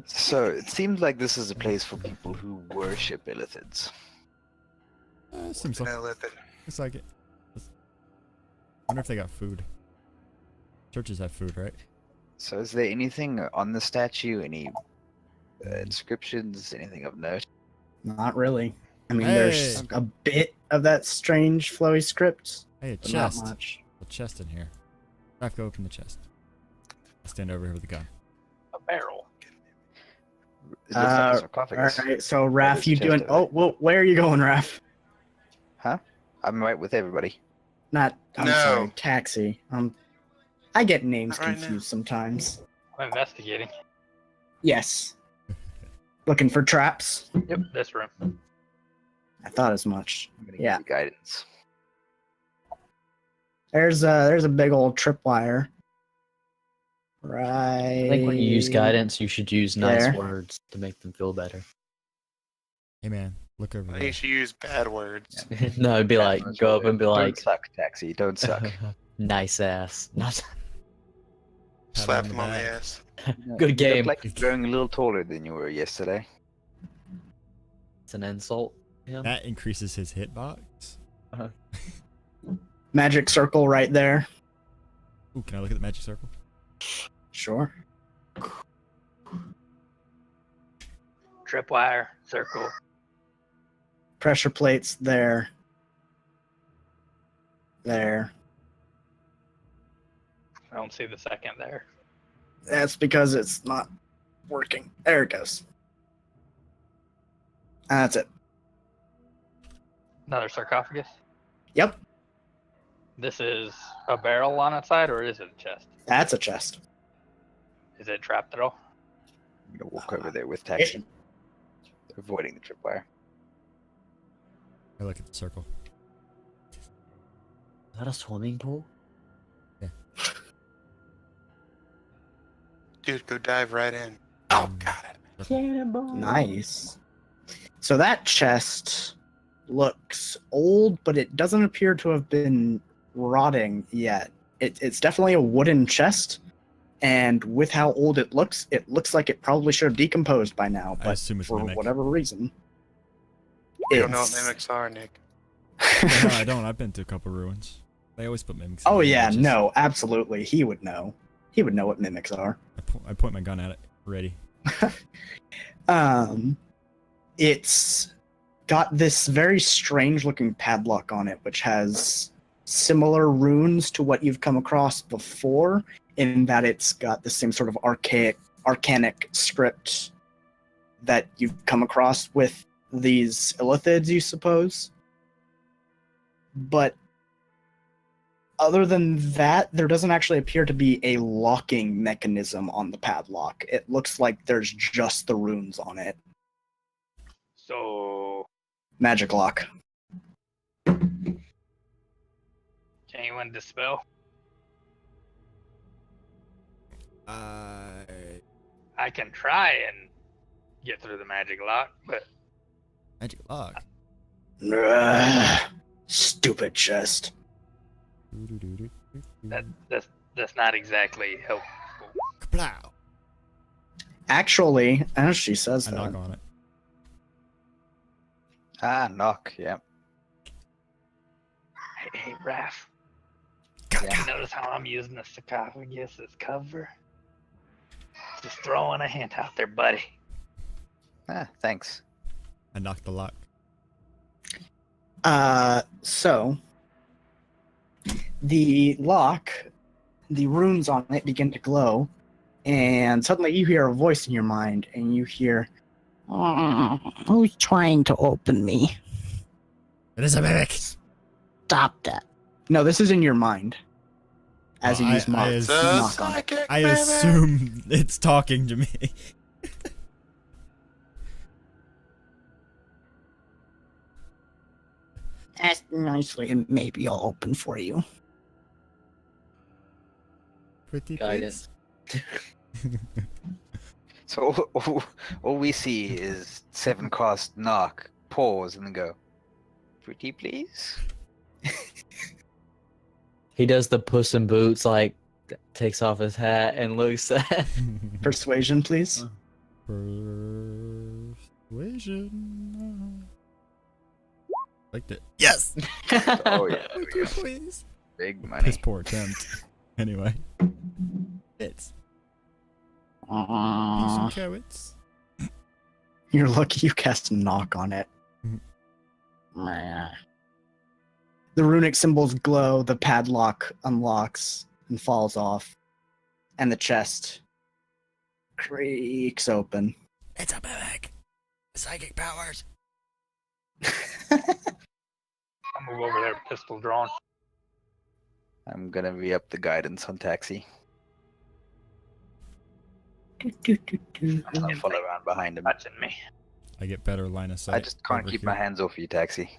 so. It seems like this is a place for people who worship illithids. Seems like, Illithid. looks like it. I wonder if they got food. Churches have food, right? So, is there anything on the statue? Any inscriptions? Anything of note? Not really. I mean, Hey. there's a bit of that strange flowy script, Hey, a but not chest. much. A chest in here. I have to open the chest. I stand over here with a gun. A barrel. It looks like a All sarcophagus. right, so there's Raph, a you chest doing? over Oh, there. well, where are you going, Raph? Huh? I'm right with everybody. Not. I'm No. sorry, taxi. I get names Not right now. confused sometimes. I'm investigating. Yes. Looking for traps. Yep, this room. I thought as much. I'm gonna Yeah. give you guidance. There's a big old tripwire. Right. I think when you use guidance, you should use nice There. words to make them feel better. Hey man, look over I there. think you use bad words. No, it'd be like, go up and be like, Don't suck, taxi. Don't suck. nice ass. Not Pat Slap him him on the back. ass. good You game. look like you're growing a little taller than you were yesterday. It's an insult. Yeah. That increases his hitbox. Magic circle right there. Ooh, can I look at the magic circle? Sure. Tripwire, circle. Pressure plates there. There. I don't see the second there. That's because it's not working. There it goes. That's it. Another sarcophagus. Yep. This is a barrel on its side, or is it a chest? That's a chest. Is it trapped at all? I'm gonna walk over there with taxi, avoiding the tripwire. I look at the circle. Is that a swimming pool? Dude, go dive right in. Oh, got it. Nice. So that chest looks old, but it doesn't appear to have been rotting yet. It's definitely a wooden chest, and with how old it looks like it probably should have decomposed by now, I but assume it's for mimic. whatever reason. You don't know what it's- mimics are, Nick. No, I don't. I've been to a couple ruins. They always put mimics. in Oh there, yeah, which is- no, absolutely. He would know. He would know what mimics are. I point my gun at it. Ready. It's got this very strange looking padlock on it, which has similar runes to what you've come across before, in that it's got the same sort of archaic script that you've come across with these illithids, you suppose. But other than that, there doesn't actually appear to be a locking mechanism on the padlock. It looks like there's just the runes on it. So, Magic lock. can anyone dispel? I can try and get through the magic lock, but Magic lock. Stupid chest. that's not exactly helpful. Kaplow. Actually, as she says I that, knock on it. Ah, knock. Yeah. Hey, Raph. Yeah. You notice how I'm using the sarcophagus as cover? Just throwing a hint out there, buddy. Ah, thanks. I knock the lock. so the lock, the runes on it begin to glow, and suddenly you hear a voice in your mind, and you hear, "Who's trying to open me? It is a mimic. Stop that." No, this is in your mind. As Well, you use I knock, assume- The knock on it. psychic I mimic. assume it's talking to me. Ask nicely, and maybe I'll open for you. Pretty Guidance. So all we see is 7 cost knock, pause, and then go. Pretty please. He does the Puss in Boots, like, takes off his hat and looks at. Persuasion, please. Persuasion. Like that. Yes. Oh yeah, there we go. Please. Big money. Piss poor attempt. Anyway. It's some carrots. You're lucky you cast knock on it. Mhm. The runic symbols glow, the padlock unlocks and falls off, and the chest creaks open. It's a mimic. Psychic powers. I'll move over there, pistol drawn. I'm gonna re-up the guidance on taxi. I'll follow around behind him. Touching me. I get better line of sight. I just can't over keep here. my hands off you, taxi.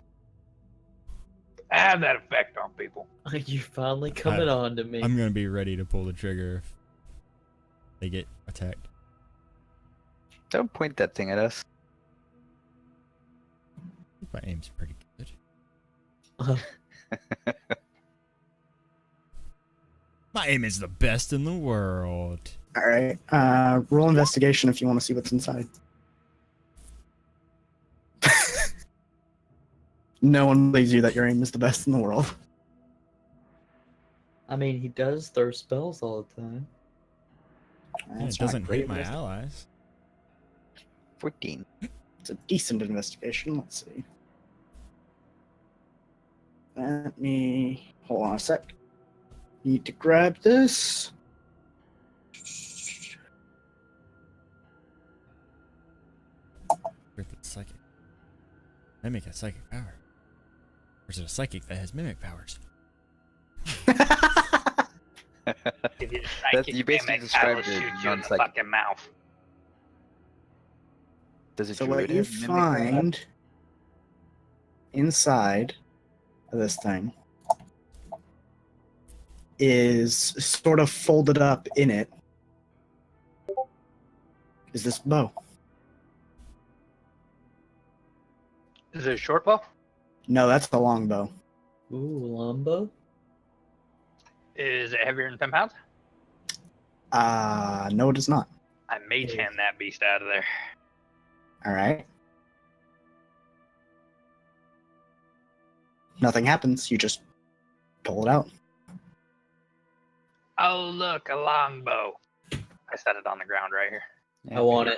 I have that effect on people. You're finally coming on to me. I'm gonna be ready to pull the trigger if they get attacked. Don't point that thing at us. My aim's pretty good. My aim is the best in the world. Alright, roll investigation if you want to see what's inside. No one believes you that your aim is the best in the world. I mean, he does throw spells all the time. Yeah, That's it not doesn't great hit my investi- allies. 14. It's a decent investigation. Let's see. Let me hold on a sec. Need to grab this. With its psychic. Mimic has psychic power. Or is it a psychic that has mimic powers? If you You basically mimic, I will described it shoot you in the non-psychic. fucking mouth. Does it So what you find inside of this thing is sort of folded up in it is this bow. Is it a short bow? No, that's the long bow. Ooh, Lumbo? Is it heavier than 10 pounds? No, it is not. I mage hand that beast out of there. All right. Nothing happens. You just pull it out. Oh, look, a longbow. I set it on the ground right here. I want it.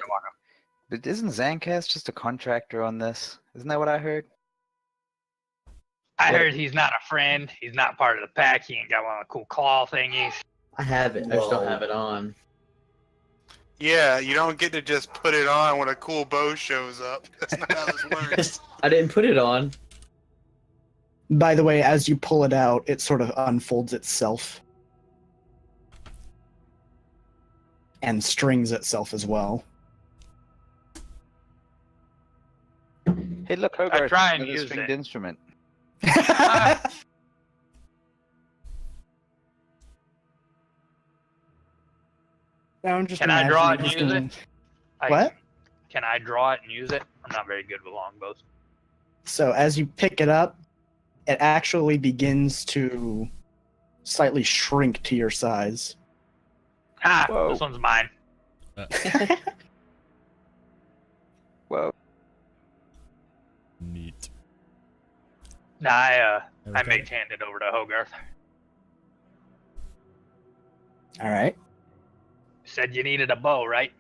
But isn't Zancast just a contractor on this? Isn't that what I heard? I What- heard he's not a friend. He's not part of the pack. He ain't got one of the cool claw thingies. I have it. I just don't Whoa. have it on. Yeah, you don't get to just put it on when a cool bow shows up. That's not how this works. I didn't put it on. By the way, as you pull it out, it sort of unfolds itself. And strings itself as well. Hey, look, Hogarth, try and another use stringed it. instrument. Now I'm just Can I draw it and imagining use just it? What? Can I draw it and use it? I'm not very good with longbows. So as you pick it up, it actually begins to slightly shrink to your size. Ah, Whoa. this one's mine. Whoa. Neat. Nah, I Never mage handed over to Hogarth. All right. Said you needed a bow, right?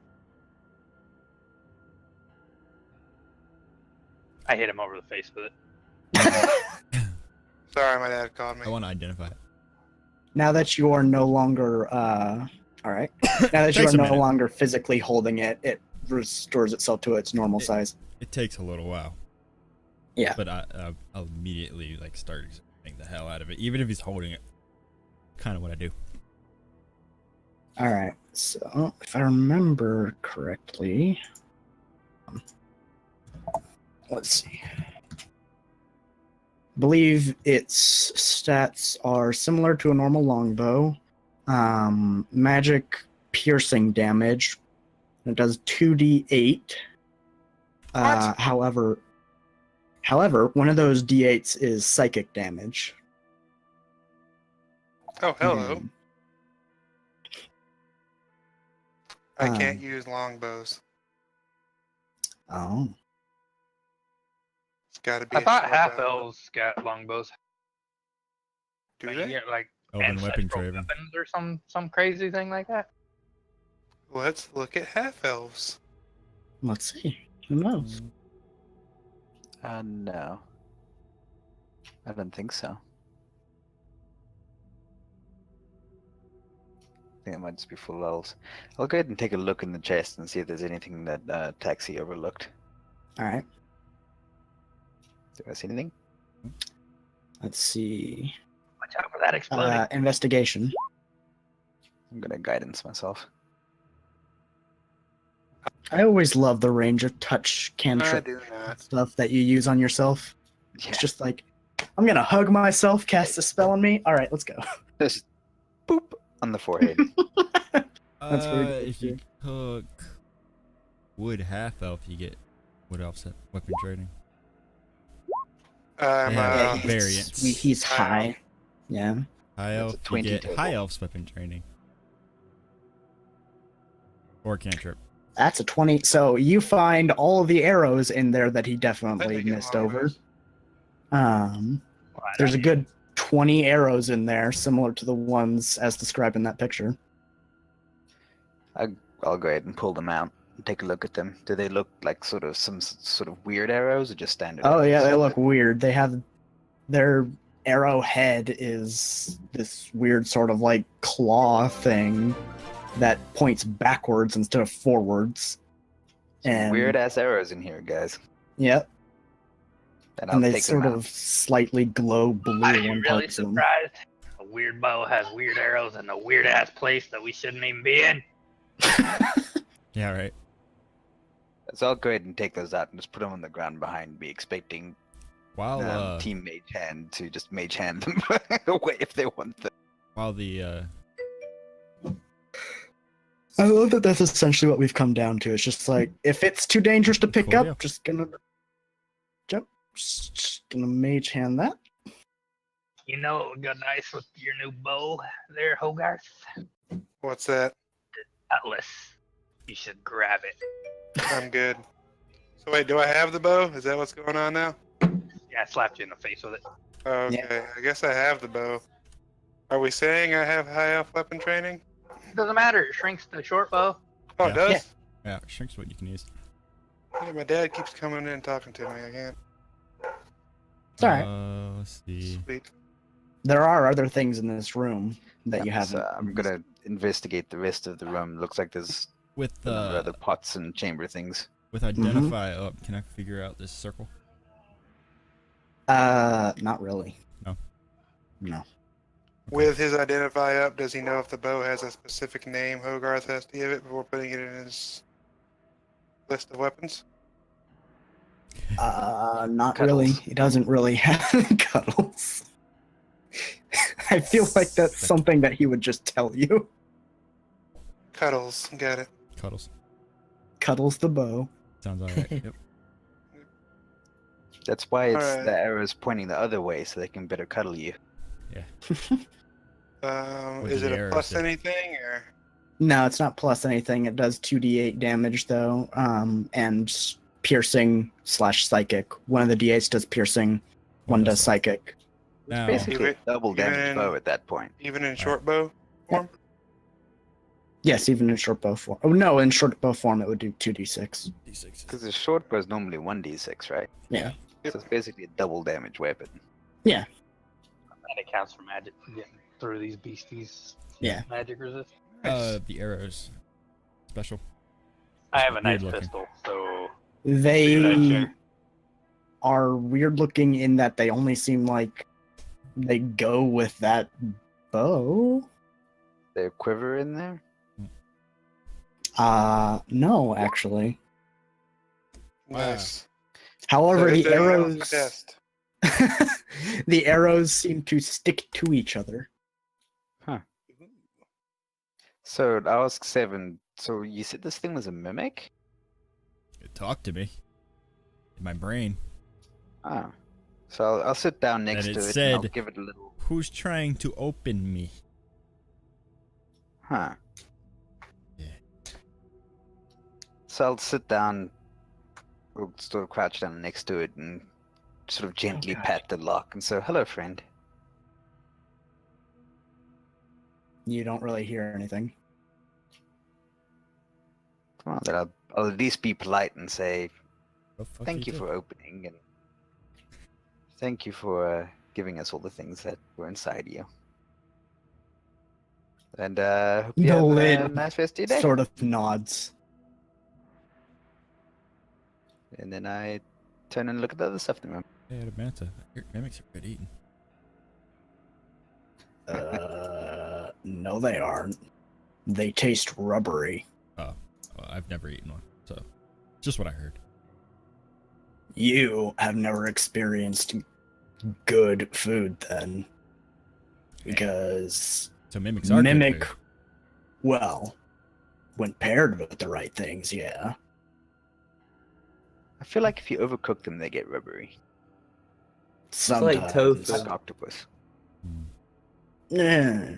I hit him over the face with it. Sorry, my dad called me. I want to identify it. Now that you are no longer, all right. Now that you Takes are a no minute. longer physically holding it, it restores itself to its normal size. It takes a little while. Yeah. But I'll immediately like start examining the hell out of it, even if he's holding it. Kind of what I do. All right. So if I remember correctly, let's see. I believe its stats are similar to a normal longbow. Magic piercing damage. It does 2d8. What? However, one of those d8s is psychic damage. Oh, hello. And, I can't Um, use longbows. oh. It's got to be. I a thought short half bow. elves got longbows. Do Don't they? you get like Elven weapon ancestral craving. weapons or some crazy thing like that? Let's look at half elves. Let's see. Who knows? No. I don't think so. I think it might just be full lulls. I'll go ahead and take a look in the chest and see if there's anything that Taxi overlooked. All right. Do I see anything? Let's see. Watch out for that exploding. Investigation. I'm gonna guidance myself. I always love the range of touch I cantrip do not. stuff that you use on yourself. Yeah. It's just like, I'm gonna hug myself, cast a spell on me. All right, let's go. Just boop on the forehead. That's pretty good, If you took wood half elf, you get wood elf weapon trading. I'm Yeah, he's, variants. he's High high. Yeah. High That's a elf, you 20 get total. high elf's weapon training. Or cantrip. That's a 20. So you find all the arrows in there that he definitely Let me get missed over. longbows. Well, I There's a don't- good 20 arrows in there, similar to the ones as described in that picture. I'll go ahead and pull them out and take a look at them. Do they look like sort of some sort of weird arrows or just standard Oh arrows? yeah, they look weird. They have their arrowhead is this weird sort of like claw thing that points backwards instead of forwards. And Weird ass arrows in here, guys. Yep, And I'll and they take sort them out. of slightly glow blue Are when you really parts of them. surprised? A weird bow has weird arrows in a weird ass place that we shouldn't even be in. Yeah, right. So I'll go ahead and take those out and just put them on the ground behind me, expecting While Team Mage Hand to just Mage Hand them away if they want them. while the I love that that's essentially what we've come down to. It's just like, if it's too dangerous to pick Cool up, deal. just gonna jump, just gonna mage hand that. You know what would go nice with your new bow there, Hogarth? What's that? Atlas. You should grab it. I'm good. So wait, do I have the bow? Is that what's going on now? Yeah, I slapped you in the face with it. Okay, I guess I have the bow. Are we saying I have high elf weapon training? Doesn't matter. It shrinks the short bow. Oh, Yeah. it does? Yeah. shrinks what you can use. Yeah, my dad keeps coming in and talking to me again. It's alright. Let's see. Sweet. There are other things in this room that you Yeah, so haven't. I'm gonna investigate the rest of the room. Looks like there's With the number of other pots and chamber things. with identify up, can I figure out this circle? Not really. No. No. With his identify up, does he know if the bow has a specific name Hogarth has to give it before putting it in his list of weapons? Not Cuddles. really. He doesn't really have cuddles. I feel like that's something that he would just tell you. Cuddles, got it. Cuddles. Cuddles the bow. Sounds alright. Yep. That's why it's Alright. the arrows pointing the other way, so they can better cuddle you. What Is did it the a arrow plus say? anything or? No, it's not plus anything. It does 2d8 damage though, and piercing / psychic. One of the d8s does piercing, one does psychic. It's Now- basically a Even- double damage even- bow at that point. Even in short bow form? Yes, even in short bow form. Oh no, in short bow form it would do 2d6. D6. Because the short bow is normally 1d6, right? Yeah. So it's basically a double damage weapon. And it counts for magic for getting through these beasties. Yeah. Magic resist. The arrows. Special. I have a Weird nice looking. pistol, so They Gotcha. are weird looking in that they only seem like they go with that bow. There's quiver in there. No, actually. Nice. However, So the it's a arrows test. the arrows seem to stick to each other. So I'll ask Seven. So you said this thing was a mimic? It talked to me. In my brain. Ah. So I'll sit down next And to it it and said- I'll give it a little. Who's trying to open me? Huh. Yeah. So I'll sit down, or sort of crouch down next to it and sort of gently God. pat the lock and say, "Hello, friend." You don't really hear anything. Well, then I'll at least be polite and say, What the fuck "Thank you did? for opening and thank you for giving us all the things that were inside you." And hope you The have a lid nice rest of your day. Sort of nods. And then I turn and look at the other stuff in the room. Hey, Adamanta. Mimics are good eating. No, they aren't. They taste rubbery. Well, I've never eaten one, so just what I heard. You have never experienced good food then. Because So mimics are mimic, good food. well, when paired with the right things, yeah. I feel like if you overcook them, they get rubbery. Sometimes. like tofu. Like octopus. Eh.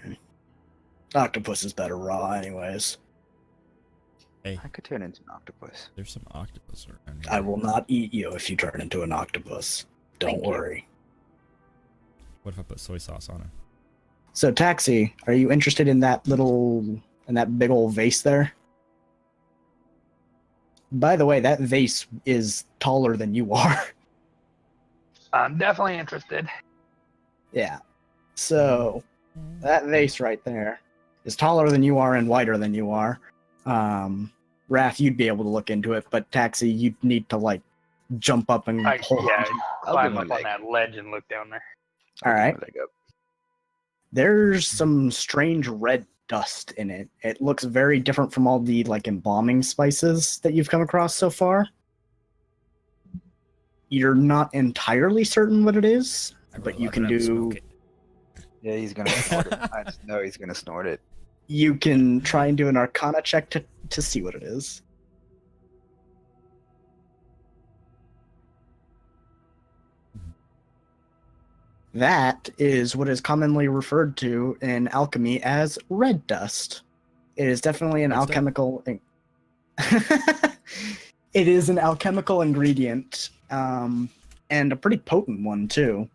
Octopus is better raw, anyways. Hey, I could turn into an octopus. there's some octopus around here. I will not eat you if you turn into an octopus. Don't Thank you. worry. What if I put soy sauce on it? So, Taxi, are you interested in that big old vase there? By the way, that vase is taller than you are. I'm definitely interested. Yeah. So, that vase right there is taller than you are and wider than you are. Raph, you'd be able to look into it, but Taxi, you'd need to, like, jump up and I, hold yeah, I'll climb give up him a on leg. that ledge and look down there. All right. Leg up. There's some strange red dust in it. It looks very different from all the like embalming spices that you've come across so far. You're not entirely certain what it is, I'd but really you like can to smoke do. it. Yeah, he's gonna snort it. I just know he's gonna snort it. You can try and do an Arcana check to see what it is. That is what is commonly referred to in alchemy as red dust. It is definitely an What's that? alchemical. It is an alchemical ingredient, and a pretty potent one too.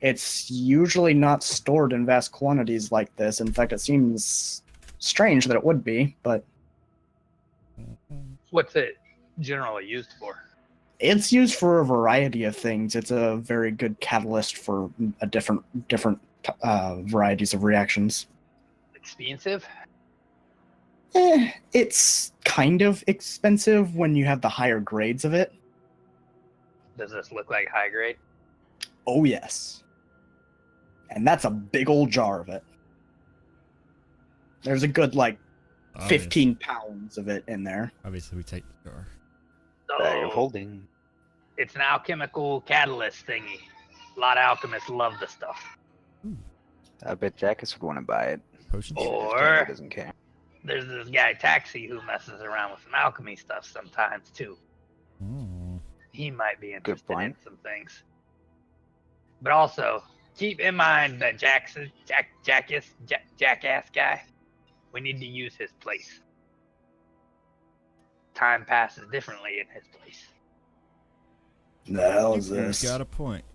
It's usually not stored in vast quantities like this. In fact, it seems strange that it would be, but What's it generally used for? it's used for a variety of things. It's a very good catalyst for a different varieties of reactions. Expensive? It's kind of expensive when you have the higher grades of it. Does this look like high grade? Oh, yes. And that's a big old jar of it. There's a good, like, 15 pounds of it in there. Obviously, we take the jar. Bag of So holding. it's an alchemical catalyst thingy. A lot of alchemists love the stuff. I bet Jackus would want to buy it. Potions? Or- If Tango doesn't care. There's this guy Taxi who messes around with some alchemy stuff sometimes too. Oh. He might be interested in point. some things. But also, keep in mind that jackass guy, we need to use his place. Time passes differently in his place. The hell is You this? got a point.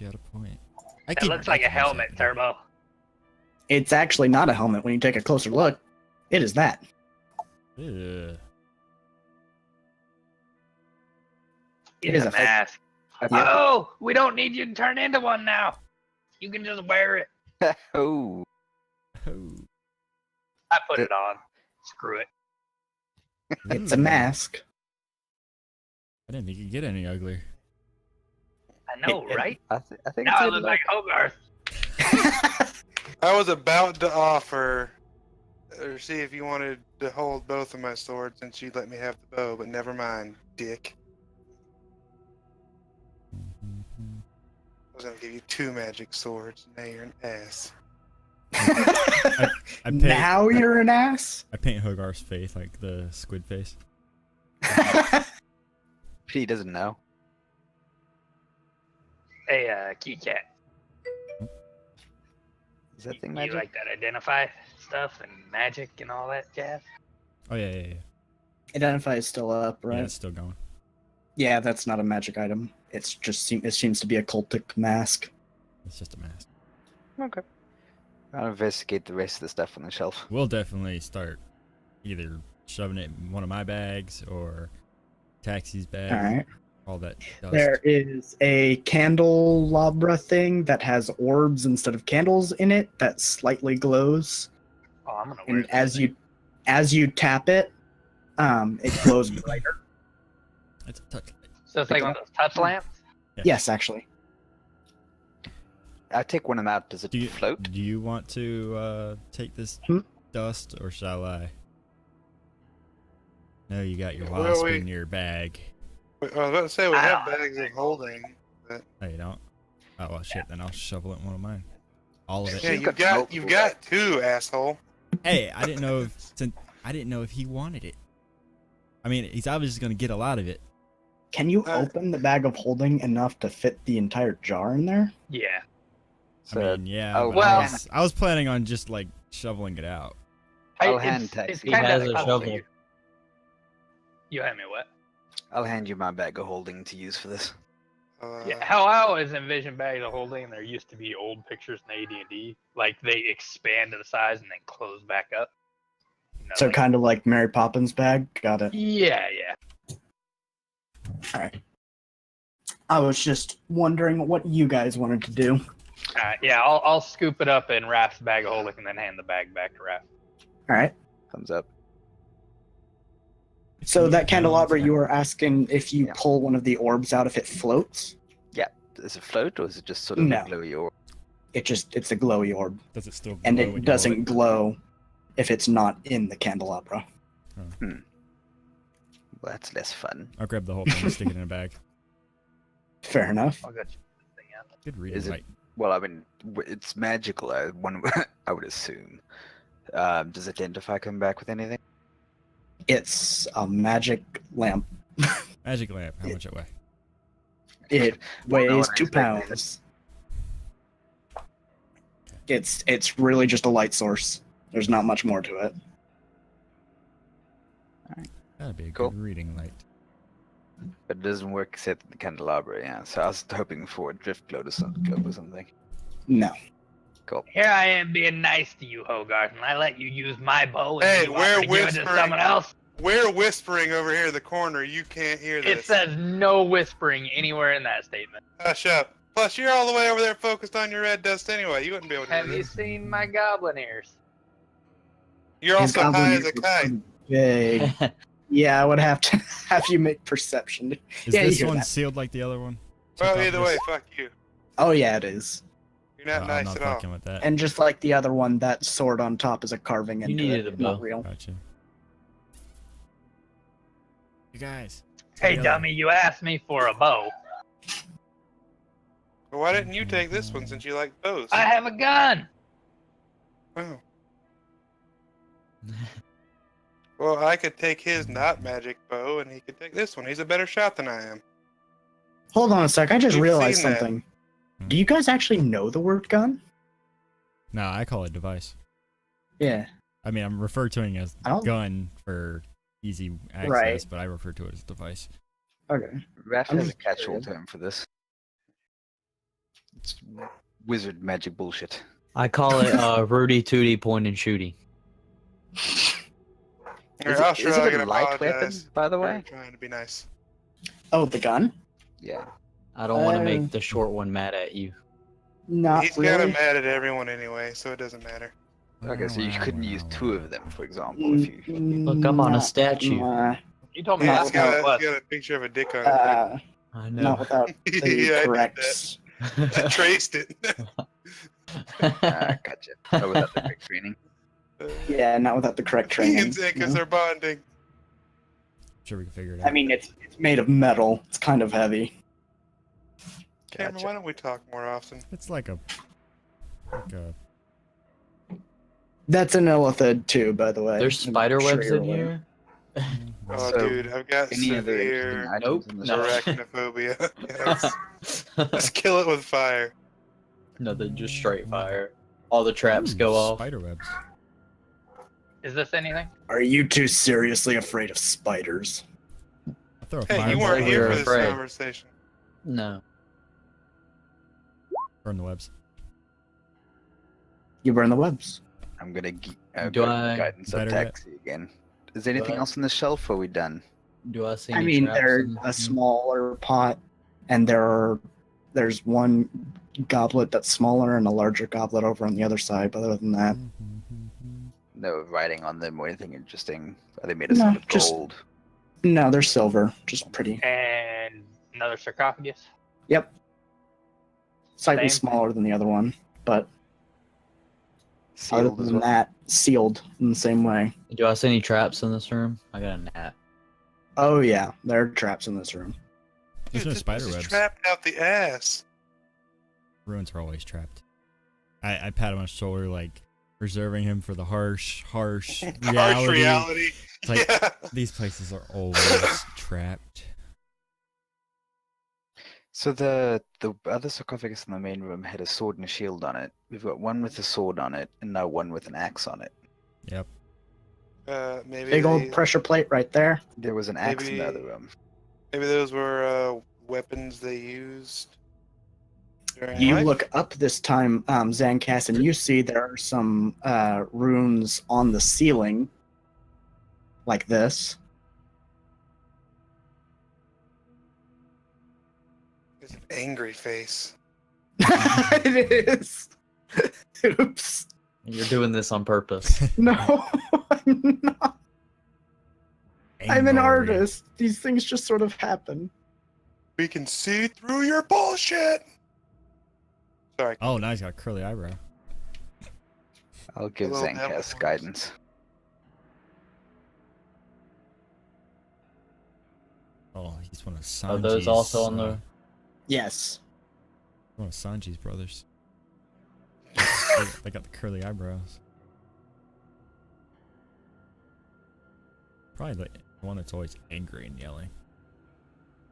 Got a point. It looks like a helmet, Turbo. It's actually not a helmet when you take a closer look. It is that. Ugh. It is It's a a fake- mask. I bet- Oh, we don't need you to turn into one now. You can just wear it. Oh, Oh. I put it on. Screw it. It's a mask. I didn't think it could get any uglier. I know, right? I think Now it's I a look look. like Hogarth. I was about to offer or see if you wanted to hold both of my swords since you let me have the bow, but never mind, dick. I was gonna give you 2 magic swords. Now you're an ass. I paint, Now you're an ass? I paint Hogarth's face like the squid face. He doesn't know. Hey, Key Cat. Is that thing You magic? like that identify stuff and magic and all that jazz? Oh, yeah. Identify is still up, Yeah, right? it's still going. Yeah, that's not a magic item. It's just it seems to be a cultic mask. It's just a mask. Okay. I'll investigate the rest of the stuff on the shelf. We'll definitely start either shoving it in one of my bags or Taxi's bag. All right. All that dust. There is a candelabra thing that has orbs instead of candles in it that slightly glows, Oh, I'm gonna wear and this as you tap it, it glows brighter. It's a touch. So it's like one of those touch lamps? Yes, actually. I take one of them out. Does it Do you float? Do you want to take this dust or shall I? No, you got your Well, wasp we- in your bag. I was about to say we I have don't bags of holding. But No, you don't. Oh well, shit. Then I'll shovel it in one of mine. All of it. yeah, You've you've got got multiple 2, asshole. Hey, I didn't know if he wanted it. I mean, he's obviously gonna get a lot of it. Can you Uh, open the bag of holding enough to fit the entire jar in there? Yeah. So I mean, yeah. oh, but well- I was planning on just like shoveling it out. I'll It's- hand it's Taxi. He kinda has a up to shovel. you. You hand me what? I'll hand you my bag of holding to use for this. Yeah, how I always envision bags of holding, there used to be old pictures in AD&D, like they expand to the size and then close back up. You know, So like- kind of like Mary Poppins bag. Got it. Yeah. All right. I was just wondering what you guys wanted to do. Yeah, I'll scoop it up in Raph's bag of holding and then hand the bag back to Raph. All right. Thumbs up. So that candelabra, you were asking if you Yeah. pull one of the orbs out if it floats. Does it float or is it just sort of No. a glowy orb? It's a glowy orb, Does it still? and glow when it you hold doesn't glow if it's not in the candelabra. Well, that's less fun. I'll grab the whole thing and stick it in a bag. Fair enough. I'll get you this thing out. Good reading Is it- light. Well, I mean, it's magical. I would assume. Does Identify come back with anything? It's a magic lamp. Magic lamp. How much it weigh? It Well, no weighs one 2 expected it. pounds. It's really just a light source. There's not much more to it. That'd be a Cool. good reading light. But it doesn't work except the candelabra, yeah. So I was hoping for a drift globe or something. No. Cool. Here I am being nice to you, Hogarth, and I let you use my bow and Hey, you we're offer to give it to whispering. someone else. We're whispering over here in the corner. You can't hear It this. says no whispering anywhere in that statement. Hush up. Plus, you're all the way over there focused on your red dust anyway. You wouldn't be able to Have hear you this. seen my goblin ears? You're His also goblin high as a ears are kite. pretty big. Yeah, I would have to have you make perception. Is Yeah, you this hear one that. sealed like the other one? Well, Check either off way, this. fuck you. Oh yeah, it is. You're not I'm nice not at all. fucking with that. And just like the other one, that sword on top is a carving You into needed it. a Not bow. real. Gotcha. You guys. Hey, together. dummy, you asked me for a bow. Well, why didn't you take this one since you like bows? I have a gun. Oh. Well, I could take his not magic bow, and he could take this one. He's a better shot than I am. Hold on a sec. I just We've realized seen that. something. Do you guys actually know the word gun? No, I call it device. Yeah. I mean, I'm referred to it as I don't- gun for easy access, Right. but I refer to it as device. Okay. Raph I'm has a just catch-all curious. term for this. It's wizard magic bullshit. I call it Rudy Tooty point and shooty. Here, Is I'll it, sure is it I a can light weapon, apologize by the for way? trying to be nice. Oh, the gun? Yeah. I don't want to Uh, make the short one mad at you. Not He's kind really. of mad at everyone anyway, so it doesn't matter. Okay, so you couldn't use two of them, for example, if you... Look, I'm on a Not- statue. You told me Yeah, not it's to know got, it a, was. it's got a picture of a dick on it. I not know. without the Yeah, I did correct. I traced it. Ah, gotcha. Oh, without the quick training. Yeah, not without the correct He training. and Zankus are bonding. Sure, we can figure it out. I mean, it's made of metal. It's kind of heavy. Cameron, Gotcha. why don't we talk more often? It's like a That's an illithid too, by the way. There's I'm spider sure webs you're in aware. here. Oh, So, dude, I've got Any other interesting severe items Nope, in the no. shop? arachnophobia. Let's kill it with fire. No, they're just straight fire. All the traps Ooh, go off. Spider webs. Is this anything? Are you two seriously afraid of spiders? I'll throw a Hey, you fireball weren't we here were for this afraid. conversation. No. burn the webs. You burn the webs. I'm gonna Do go I- guidance of Better yet- taxi again. Is there anything I- else on the shelf, or are we done? Do I see I any mean, traps there's in- a smaller pot, and there's one goblet that's smaller and a larger goblet over on the other side. But other than that, No writing on them or anything interesting. Are they made of No, solid just- gold? no, they're silver, just pretty. And another sarcophagus. Yep. Slightly Same. smaller than the other one, but other Sealed as than well? that, sealed in the same way. Do I see any traps in this room? I got a gnat. Oh yeah, there are traps in this room. There's Dude, no this spider is webs. trapped out the ass. Ruins are always trapped. I pat him on the shoulder, like reserving him for the harsh reality. Harsh reality. It's like Yeah. these places are always trapped. So the other sarcophagus in the main room had a sword and a shield on it. We've got one with a sword on it, and now one with an axe on it. Yep. Maybe Big they- old pressure plate right there. There was an axe in the other Maybe- room. maybe those were weapons they used. during You life? look up this time, Zancass, and you see there are some runes on the ceiling, like this. It's an angry face. It is. Oops. You're doing this on purpose. No, I'm not. I'm an Angry. artist. These things just sort of happen. We can see through your bullshit. Sorry. Oh, now he's got a curly eyebrow. I'll give little Zankas devil guidance. Oh, he's one of Sanji's. Are those also on the? Yes. One of Sanji's brothers. They got the curly eyebrows. Probably the one that's always angry and yelling.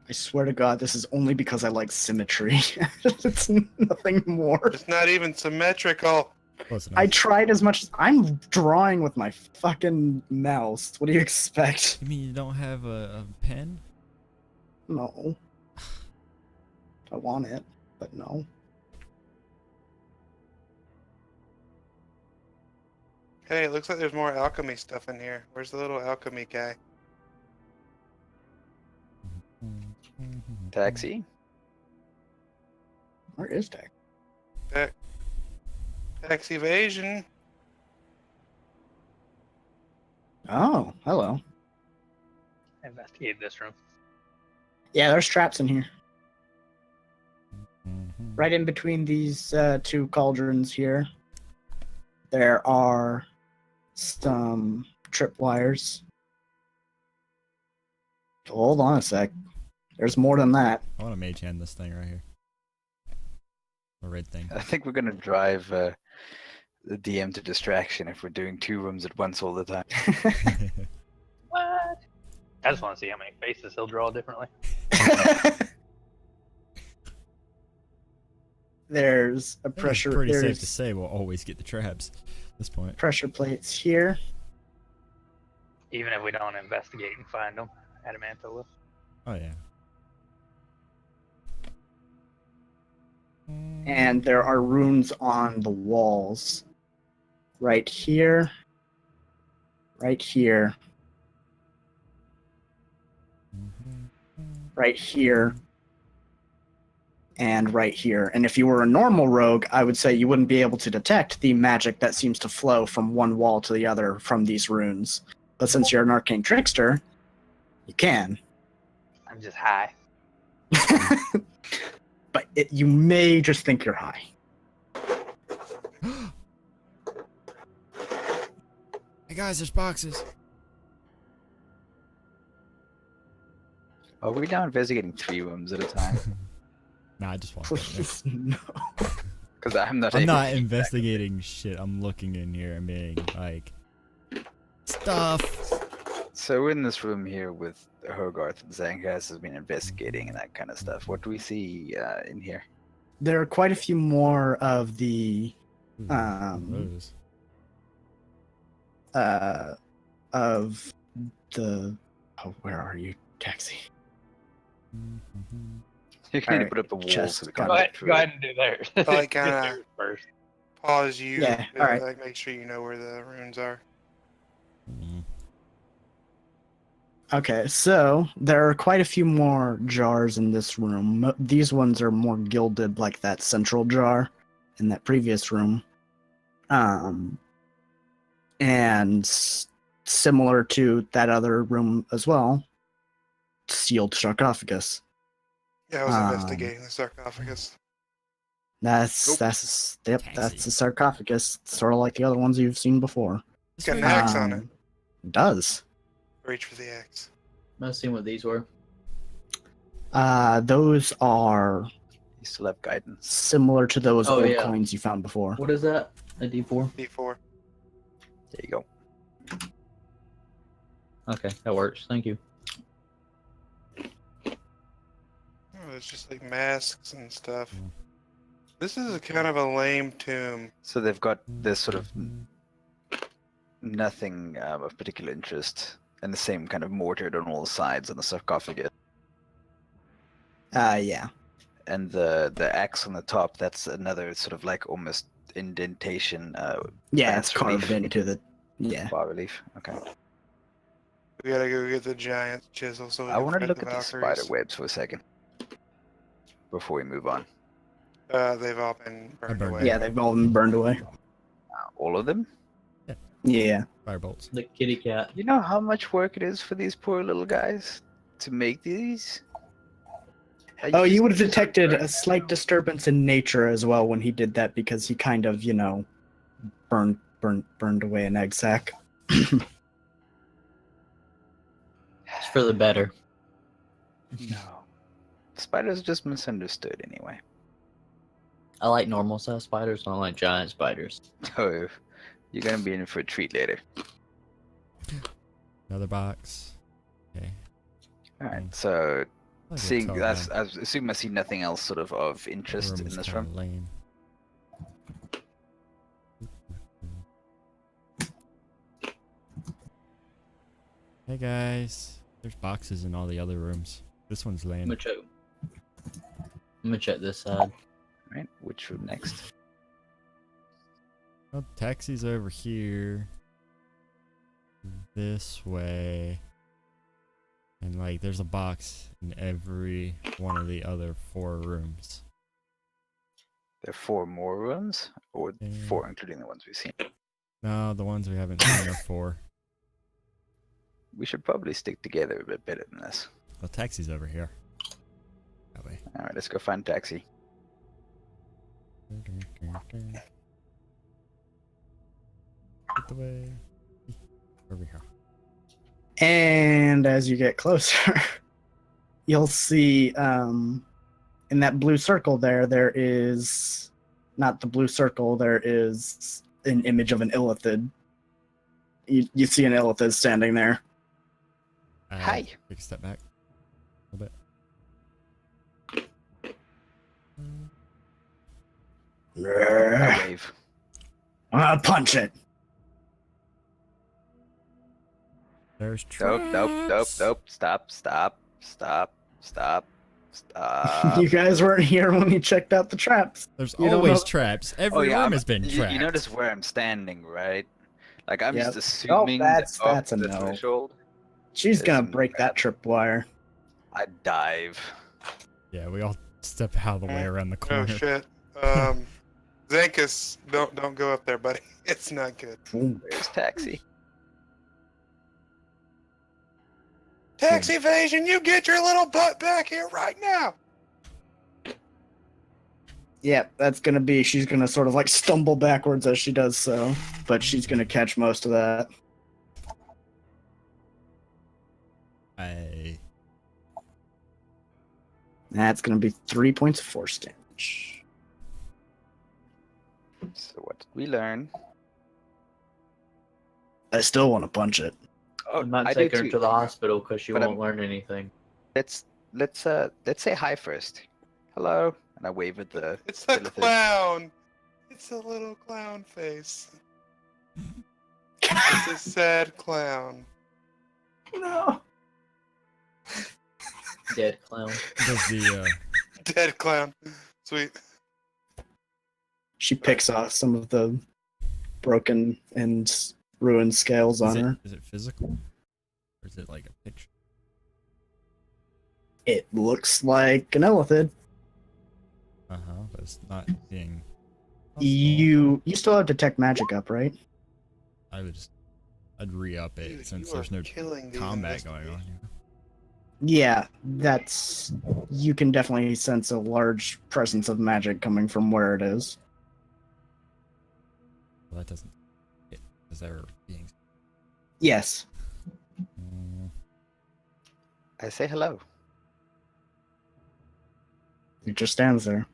I swear to God, this is only because I like symmetry. It's nothing more. It's not even symmetrical. Close enough. I tried as much as I'm drawing with my fucking mouse. What do you expect? You mean you don't have a pen? No. I want it, but no. Hey, it looks like there's more alchemy stuff in here. Where's the little alchemy guy? Taxi? Where is that? Tax evasion. Oh, hello. Investigate this room. Yeah, there's traps in here. Mhm. Right in between these two cauldrons here, there are some tripwires. Hold on a sec. There's more than that. I want to mage hand this thing right here. The red thing. I think we're gonna drive the DM to distraction if we're doing 2 rooms at once all the time. What? I just want to see how many faces he'll draw differently. There's a I think it's pressure. pretty safe There's to say we'll always get the traps at this point. pressure plates here. Even if we don't investigate and find them. Adamanto will. Oh yeah. And there are runes on the walls. Right here. Right here. Right here. And right here. And if you were a normal rogue, I would say you wouldn't be able to detect the magic that seems to flow from one wall to the other from these runes. But since you're an arcane trickster, you can. I'm just high. But you may just think you're high. Hey guys, there's boxes. Are we now investigating 3 rooms at a time? Nah, I just want that. Please, no. Because I'm not. I'm able not to keep investigating shit. I'm looking in here and being like stuff. So we're in this room here with Hogarth and Zangas has been investigating and that kind of stuff. What do we see in here? There are quite a few more of the Ooh, of the where are you, Taxi? You can need to Alright, put up the walls chest so we got can't Go get ahead, through go it. ahead and do theirs. I like Do kinda- theirs first. Pause you. Yeah, alright. Like, make sure you know where the runes are. Okay, so there are quite a few more jars in this room. These ones are more gilded, like that central jar in that previous room. And similar to that other room as well, sealed sarcophagus. Yeah, I was Um, investigating the sarcophagus. That's yep, Taxi. that's a sarcophagus, sort of like the other ones you've seen before. It's got an axe on it. It does. Reach for the axe. I've seen what these were. Those are You still have guidance. similar to those Oh, old yeah. coins you found before. What is that? A D4? D4. There you go. Okay, that works. Thank you. Oh, it's just like masks and stuff. This is a kind of a lame tomb. So they've got this sort of nothing of particular interest and the same kind of mortared on all sides on the sarcophagus. Yeah. And the axe on the top, that's another sort of like almost indentation Yeah, it's bas relief. carved into the. Yeah. bas relief. Okay. We gotta go get the giant chisel so we I can want to fight look the at these Valkyries. spider webs for a second before we move on. They've all been burned burned away. Yeah, they've all been burned away. All of them? Yeah. Firebolts. The kitty cat. You know how much work it is for these poor little guys to make these? Oh, you would have just- detected a slight disturbance in nature as well when he did that because he kind of, burned away an egg sack. It's for the better. No. Spiders are just misunderstood anyway. I like normal size spiders. I don't like giant spiders. Oh, you're gonna be in for a treat later. Another box. Okay. All right. So, I can seeing tell that's, that I assume I see nothing else sort of interest in room is this kinda room. lame. Hey guys, there's boxes in all the other rooms. This one's I'm lame. gonna check. I'm gonna check this side. All right. Which room next? Oh, taxi's over here. This way. And like there's a box in every one of the other 4 rooms. There are 4 more rooms, or Yeah. 4 including the ones we've seen. No, the ones we haven't seen are 4. We should probably stick together a bit better than this. The taxi's over here. That way. All right, let's go find a taxi. Get the way. Over here. And as you get closer, you'll see in that blue circle there is not the blue circle, there is an image of an illithid. You see an illithid standing there. Hi. Take a step back. A little bit. I wave. Punch it. There's Nope. Stop. You guys weren't here when you checked out the traps. There's You don't always know- traps. Every room has been you, trapped. you notice where I'm standing, right? Like I'm Yep. just assuming that's that a the no. threshold. She's There's gonna some break that tripwire. I dive. Yeah, we all step out of the way around the Oh corner. shit. Zankus, don't go up there, buddy. It's not good. There's taxi. Tax evasion, you get your little butt back here right now. Yeah, that's gonna be. She's gonna sort of like stumble backwards as she does so, but she's gonna catch most of that. That's gonna be 3 points of force damage. So what did we learn? I still want to punch it. Oh, I'm not I taking do her too. to the hospital because she But won't learn anything. Let's say hi first. Hello, and I wave at the. It's a illithid. clown. It's a little clown face. It's a sad clown. No. Dead clown. Does the Dead clown. Sweet. She picks off some of the broken and ruined scales on her. is it physical? Or is it like a picture? It looks like an illithid. But it's not being. You still have detect magic up, right? I'd re-up it Dude, since you there's are no killing these combat going on investigations. here. Yeah, that's. You can definitely sense a large presence of magic coming from where it is. Well, that doesn't. Is there being? Yes. I say hello. It just stands there.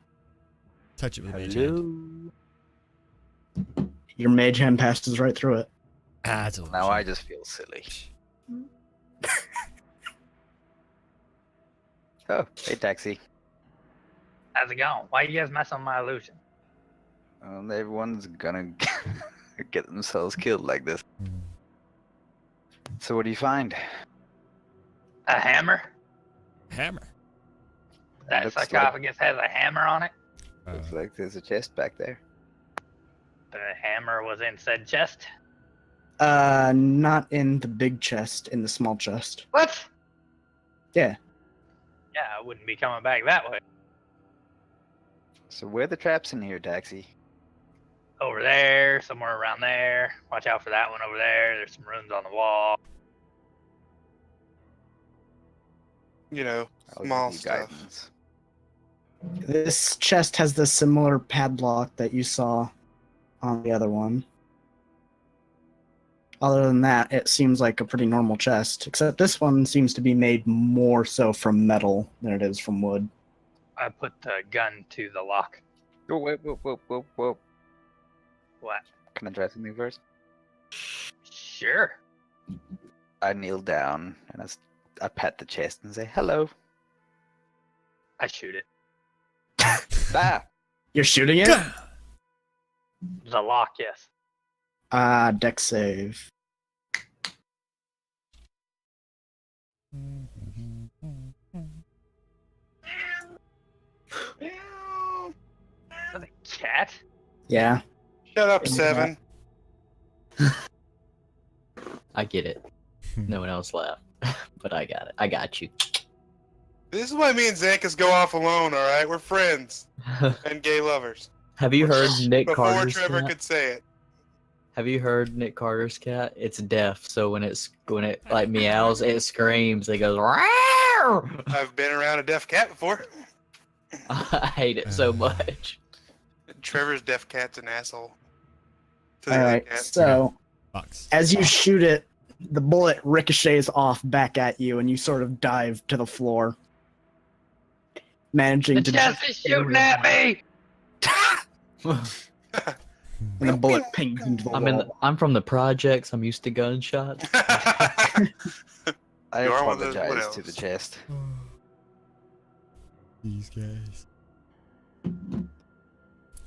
Touch it with a mage hand. Hello. Your mage hand passes right through it. Ah, it's a Now illusion. I just feel silly. Oh, hey taxi. How's it going? Why you guys messing with my illusion? Everyone's gonna get themselves killed like this. So what do you find? A hammer? Hammer. That Looks like- sarcophagus has a hammer on it? Looks like there's a chest back there. The hammer was in said chest? Not in the big chest, in the small chest. What? Yeah. Yeah, I wouldn't be coming back that way. So where are the traps in here, taxi? Over there, somewhere around there. Watch out for that one over there. There's some runes on the wall. You know, I'll small give you stuff. guidance. This chest has the similar padlock that you saw on the other one. Other than that, it seems like a pretty normal chest, except this one seems to be made more so from metal than it is from wood. I put the gun to the lock. Oh, wait, whoa. What? Can I try something first? Sure. I kneel down and I pat the chest and say, hello. I shoot it. Ah! You're shooting it? The lock, yes. Dex save. Is that a cat? Yeah. Shut up, Seven. I get it. No one else laughed, but I got it. I got you. This is why me and Zankus go off alone, alright? We're friends and gay lovers. Have you heard Nick Before Carter's Trevor snap? could say it. Have you heard Nick Carter's cat? It's deaf, so when it like meows, it screams. It goes. "Rawr!" I've been around a deaf cat before. I hate it so much. Trevor's deaf cat's an asshole. To the All other right, cats. so Fox. as you shoot it, the bullet ricochets off back at you, and you sort of dive to the floor, managing The to. chest is shooting at me. And the bullet pings into the wall. I'm from the projects. I'm used to gunshots. I You are one of those apologize to widows. the chest. These guys.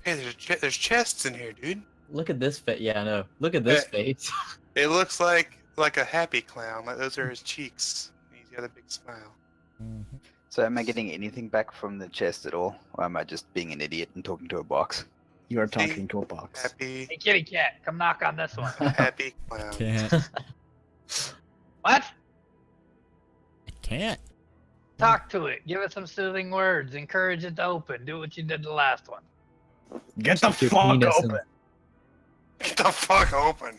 Hey, there's chests in here, dude. Look at this face. Yeah, I know. Look at this face. It looks like a happy clown. Like those are his cheeks. He's got a big smile. Mm-hmm. So am I getting anything back from the chest at all? Or am I just being an idiot and talking to a box? You are talking to a box. Happy, Hey, kitty cat, come knock on this one. happy clown. Can't. What? I can't. Talk to it. Give it some soothing words. Encourage it to open. Do what you did the last one. Get the Stick your fuck penis in- open. Get the fuck open.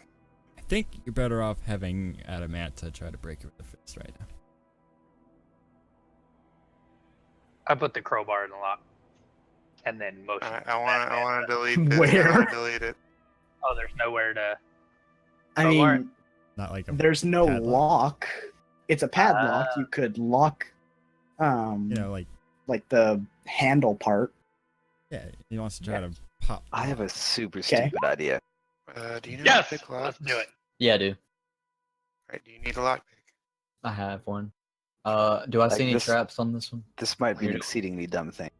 I think you're better off having Adamant to try to break it with the fist right now. I put the crowbar in the lock. And then motion. Alright, I want to delete this. I Where? want to delete it. Oh, there's nowhere to. I Crowbar. mean, Not like a there's no padlock. lock. It's a padlock. You could lock, You know, like the handle part. yeah, he wants to try to pop. I have a super Okay. stupid idea. Do you know Yes! pick locks? Let's do it. Yeah, I do. Alright, do you need a lockpick? I have one. Do I Like see any this- traps on this one? This might be an Weirdo. exceedingly dumb thing.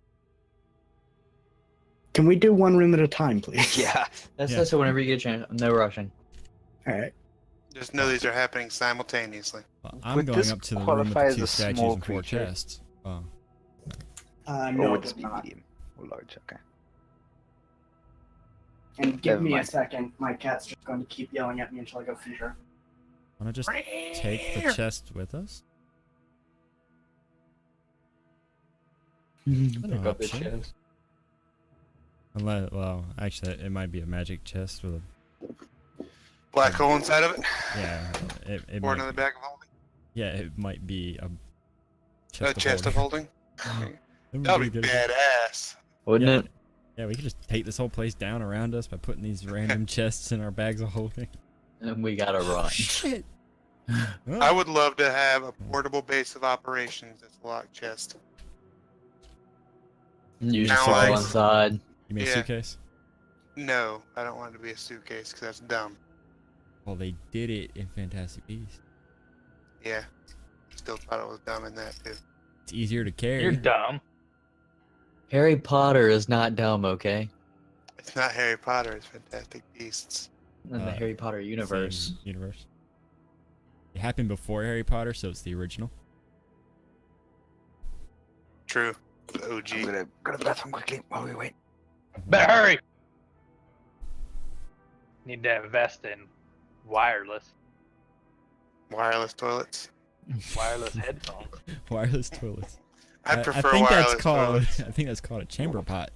Can we do one room at a time, please? Yeah. That's Yeah. so whenever you get a chance. No rushing. All right. Just know these are happening simultaneously. Well, I'm Would going this up to the room with qualify the as two a statues small and 4 creature? chests. Oh. Or No, would it this does be not. medium or large? Okay. And give Never me a mind. second. My cat's just going to keep yelling at me until I go feed her. Want to just take the chest with us? An Pick up the option. chest. Unless, well, actually, it might be a magic chest with a Black hole inside of it? yeah. It Or might another be, bag of holding? yeah, it might be a A chest of holding? That would That would be be good. badass. Wouldn't Yeah. it? Yeah, we could just take this whole place down around us by putting these random chests in our bags of holding. And we gotta run. Shit. I would love to have a portable base of operations that's a locked chest. You just Now fall I- inside. You mean a Yeah. suitcase? No, I don't want it to be a suitcase because that's dumb. Well, they did it in Fantastic Beasts. Yeah. Still thought it was dumb in that too. It's easier to carry. You're dumb. Harry Potter is not dumb, okay? It's not Harry Potter, it's Fantastic Beasts. In the Harry Potter Same universe. universe. It happened before Harry Potter, so it's the original. True. The OG. I'm gonna go to the bathroom quickly while we wait. Better hurry. Need to invest in wireless Wireless toilets. wireless headphones. Wireless toilets. I prefer think wireless that's called. toilets. I think that's called a chamber pot.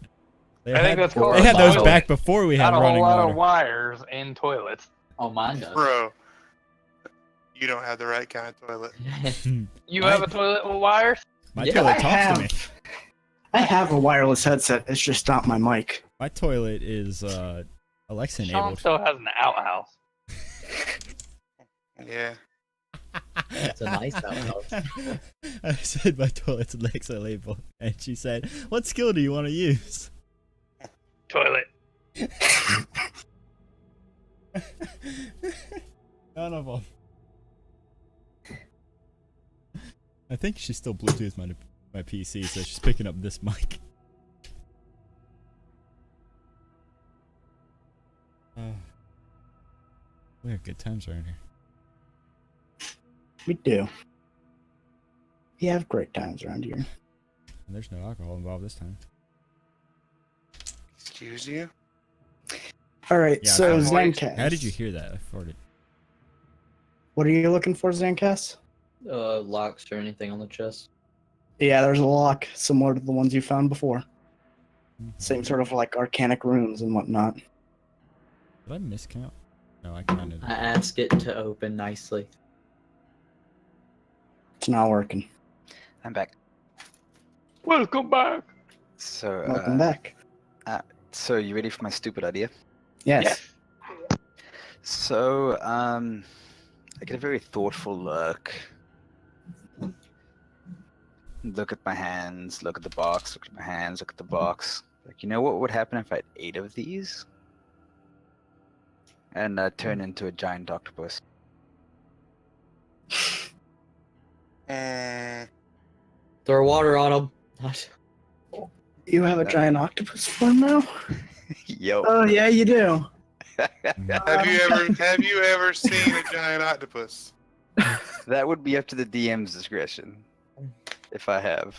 They I think had- that's called They had a those bottle. back before we had Got a whole running lot water. of wires in toilets. Oh, mine does. Bro, you don't have the right kind of toilet. You My- have a toilet with wires? My Yeah, toilet I talks to me. have. I have a wireless headset. It's just not my mic. My toilet is Alexa Sean enabled. still has an outhouse. Yeah. It's a nice outhouse. I said my toilet's Alexa enabled, and she said, "What skill do you want to use?" Toilet. None of them. I think she's still Bluetooth my PC, so she's picking up this mic. We have good times around here. We do. We have great times around here. And there's no alcohol involved this time. Excuse you? All right, Yeah, so I'm like- Zancast. How did you hear that? I farted. What are you looking for, Zancast? Locks or anything on the chest. Yeah, there's a lock similar to the ones you found before. Mhm. Same sort of like arcanic runes and whatnot. Did I miscount? No, I kind of. I ask it to open nicely. It's not working. I'm back. Welcome back. So, Welcome back. So you ready for my stupid idea? Yes. So, I get a very thoughtful look. Look at my hands, look at the box, look at my hands, look at the box. Like, you know what would happen if I had 8 of these? And turn into a giant octopus. Throw water on them. You have a giant octopus form now? Yo. Oh yeah, you do. Have you ever seen a giant octopus? That would be up to the DM's discretion. If I have.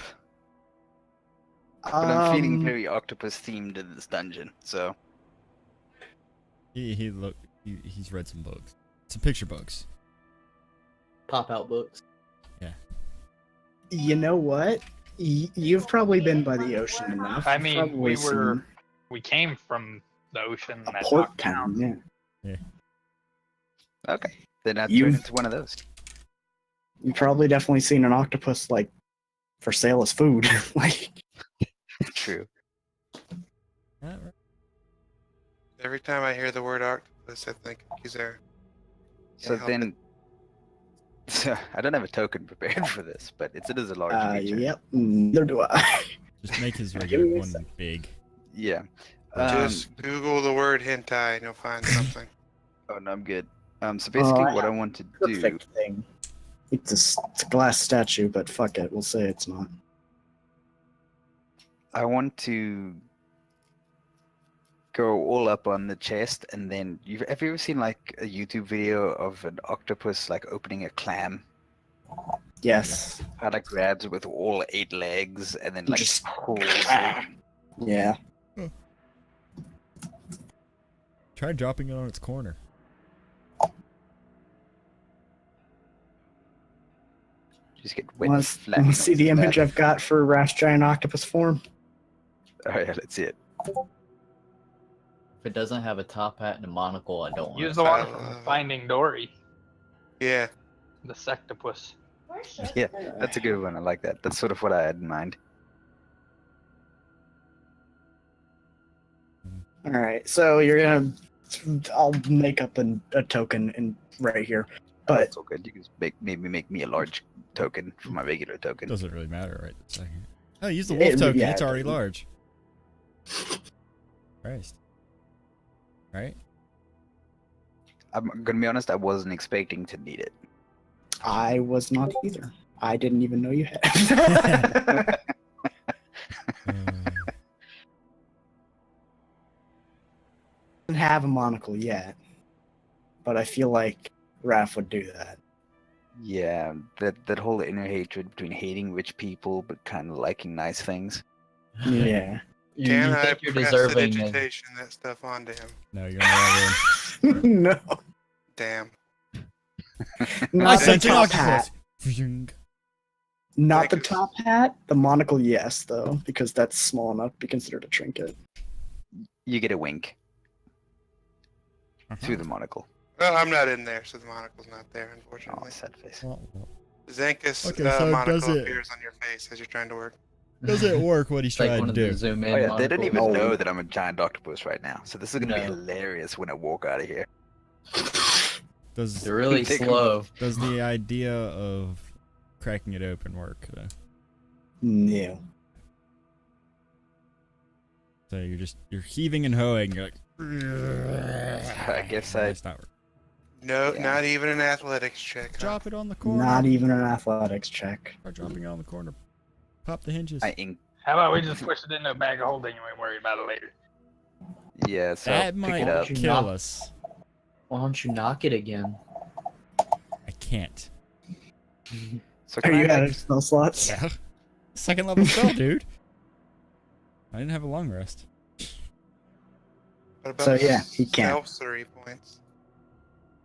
But I'm feeling very octopus themed in this dungeon, so. He's read some books. Some picture books. Pop out books. Yeah. You know what? You've probably been by the ocean enough. I You've mean, probably seen we came from the ocean. a that port knocked down. town. Yeah. Okay. Then I turn You've- into one of those. You've probably definitely seen an octopus like for sale as food. Like True. Every time I hear the word octopus, I think he's there. So help then. So I don't have a token prepared for this, but it is a large creature. yep, neither do I. Just make his Give regular me a one sec. big. Yeah. Just Google the word hentai and you'll find something. Oh no, I'm good. So basically, I what I have want to do. Perfect thing. It's a glass statue, but fuck it, we'll say it's not. I want to go all up on the chest, and then have you ever seen like a YouTube video of an octopus like opening a clam? Yes. How it grabs it with all 8 legs and then like Just- pulls it. Yeah. Try dropping it on its corner. Just get wet. Want to see the image I've got for Raph's giant octopus form? Oh yeah, let's see it. If it doesn't have a top hat and a monocle, I don't want Use it. the one I from love it. Finding Dory, Yeah. the sectopus. Yeah, that's a good one. I like that. That's sort of what I had in mind. All right, so you're gonna. I'll make up a token right here, but That's all good. You can just maybe make me a large token for my regular token. Doesn't really matter right this second. Oh, use the Yeah, wolf token. yeah, It's it already doesn't. large. Christ. Right? I'm gonna be honest. I wasn't expecting to need it. I was not either. I didn't even know you had. Didn't have a monocle yet, but I feel like Raph would do that. Yeah, that whole inner hatred between hating rich people but kind of liking nice things. Yeah. You Can I think you're deserving of prestidigitation that stuff onto him? No, you're never in. No. Damn. I Not the sent an top hat. octopus. Not the Thank you. top hat. The monocle, yes, though, because that's small enough to be considered a trinket. You get a wink Uh-huh. through the monocle. Well, I'm not in there, so the monocle's not there, Oh, unfortunately. sad face. Well, Zenkus Okay, so monocle does it- appears on your face as you're trying to work. does it work what he's It's like trying one to of the do? zoom in. Oh yeah, they don't even No. know that I'm a giant octopus right now. So this is gonna be No. hilarious when I walk out of here. Does They're really They come- slow. does the idea of cracking it open work? No. So you're heaving and hoeing. You're like. I guess It's not. No, Yeah. not even an athletics check. huh? Drop it on the corner. Not even an athletics check. Start dropping it on the corner. Pop the hinges. I ink. How about we just push it into a bag of holding and we worry about it later? Yeah, so that I'll pick might it up. You kill knock- us. Why don't you knock it again? I can't. So Are can I you out like, of spell slots? Yeah. Second level spell, dude. I didn't have a long rest. What about So, yeah, he can't. Sorcery points.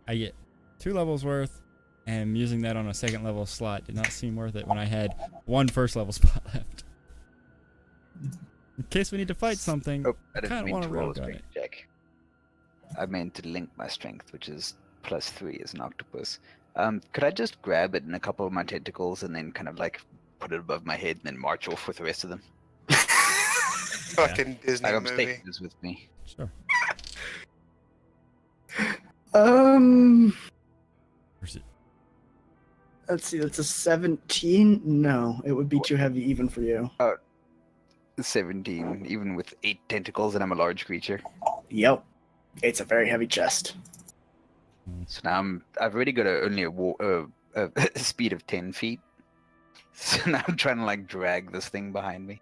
I get 2 levels worth, and using that on a second level slot did not seem worth it when I had 1 first level spot left. In case we need to fight something, Oh, I kinda didn't mean wanna to roll a rogue on strength check. I meant to link my strength, which is +3 as an octopus. Could I just grab it in a couple of my tentacles and then kind of like put it above my head and then march off with the rest of them? Fucking Disney Like I'm movie. taking this with me. Sure. Where's it? Let's see. That's a 17. No, it would be too heavy even for you. 17, even with 8 tentacles, and I'm a large creature. Yep, it's a very heavy chest. So now I've already got only a speed of 10 feet. So now I'm trying to like drag this thing behind me.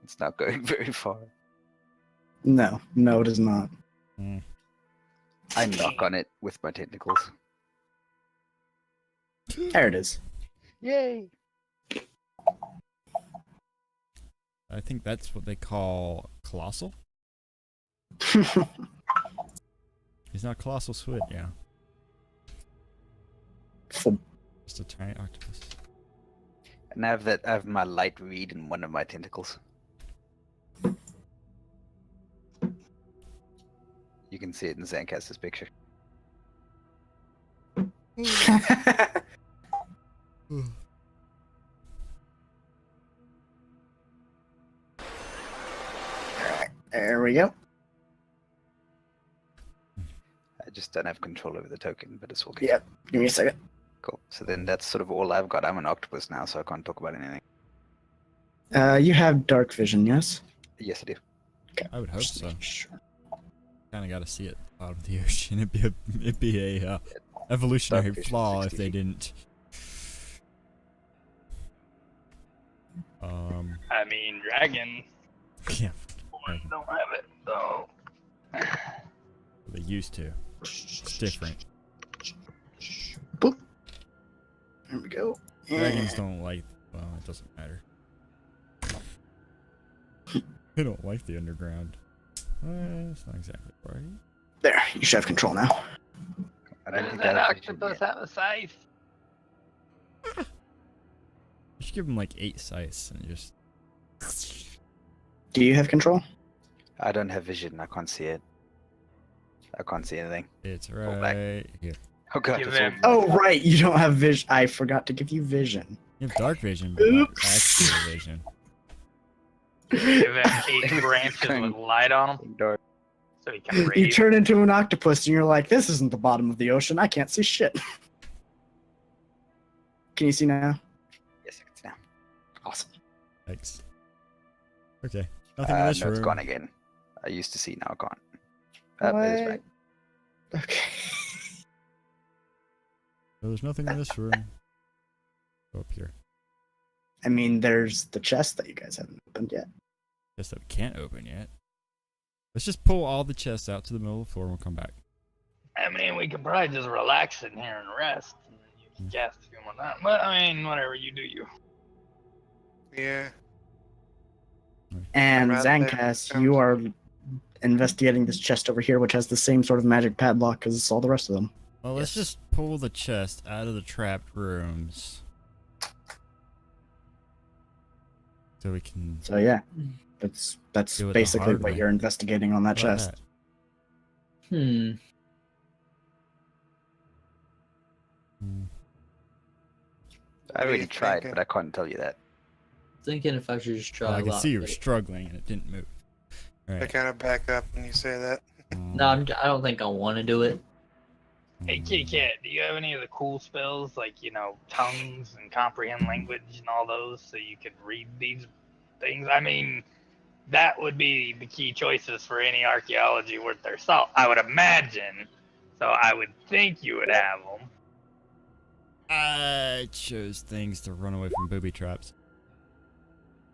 It's not going very far. No, it is not. I knock on it with my tentacles. There it is. Yay! I think that's what they call colossal. He's not colossal squid, yeah. Full. Just a tiny octopus. And I have my light read in one of my tentacles. You can see it in Zancaster's picture. There we go. I just don't have control over the token, but it's okay. Yep. Give me a second. Cool. So then that's sort of all I've got. I'm an octopus now, so I can't talk about anything. You have dark vision, yes? Yes, I do. Okay. I would hope Just so. making sure. Kind of got to see it out of the ocean. It'd be a evolutionary Dark vision, flaw if 60 they feet. didn't. I mean, dragon Yeah, don't have it, so. they used to. It's different. Boop. There we go. Dragons don't like. Well, it doesn't matter. They don't like the underground. It's not exactly right. There, you should have control now. I don't Does think that I have vision octopus yet. have a scythe? You should give them like 8 scythes and just. Do you have control? I don't have vision. I can't see it. I can't see anything. It's back. right here. Oh god, Give it's all him- Oh, right. You don't have vision. I forgot to give you vision. You have dark vision, but not Oops. actual vision. Give him 8 branches Going- with light on them dark. so he can You breathe. turn into an octopus and you're like, this isn't the bottom of the ocean. I can't see shit. Can you see now? Yes, I can see now. Awesome. Thanks. Okay. Nothing in this No, room. it's gone again. I used to see, now I can't. It is What? back. Okay. So there's nothing in this room. Go up here. I mean, there's the chest that you guys haven't opened yet. Chest that we can't open yet. Let's just pull all the chests out to the middle of the floor and we'll come back. I mean, we could probably just relax in here and rest. And then you can cast a few more times. But, I mean, whatever you do, you. Yeah. And I'd rather Zankas, you are investigating this chest over here, which has the same sort of magic padlock as all the rest of them. Well, let's Yes. just pull the chest out of the trapped rooms. So we can. So yeah, that's Do it the basically hard what way. you're investigating on that How about chest. that? Hmm. Hmm. I What are already you tried, thinking? but I can't tell you that. Thinking if I should just try Well, I a can lot. see you were but- struggling and it didn't move. I Alright. kind of back up when you say that. No, I don't think I want to do it. Hey, Kitty Cat, do you have any of the cool spells, like, tongues and comprehend language and all those, so you could read these things? I mean, that would be the key choices for any archaeology worth their salt, I would imagine. So I would think you would have them. I chose things to run away from booby traps.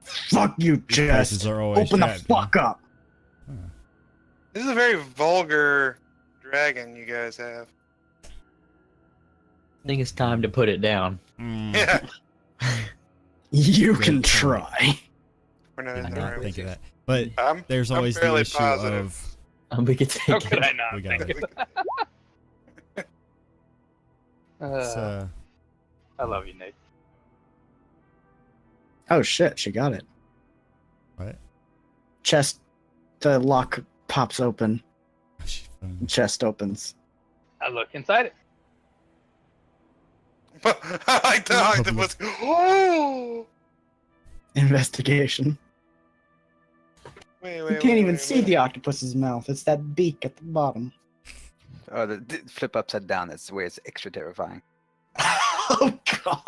Fuck you, These places chest. are always Open the trapped, man. fuck up. Huh. This is a very vulgar dragon you guys have. I think it's time to put it down. Mm, Yeah. You Good can point. try. We're not did in the not room. think of that. But I'm there's always the fairly issue positive. of We could take How it. could I not we got think it. of that? It's, I love you, Nick. Oh shit, she got it. what? Chest, the lock pops open, The chest opens. I look inside it. I like the octopus. Oh! Investigation. Wait, You can't even see the octopus's mouth. It's that beak at the bottom. Oh, the flip upside down. That's where it's extra terrifying. Oh god.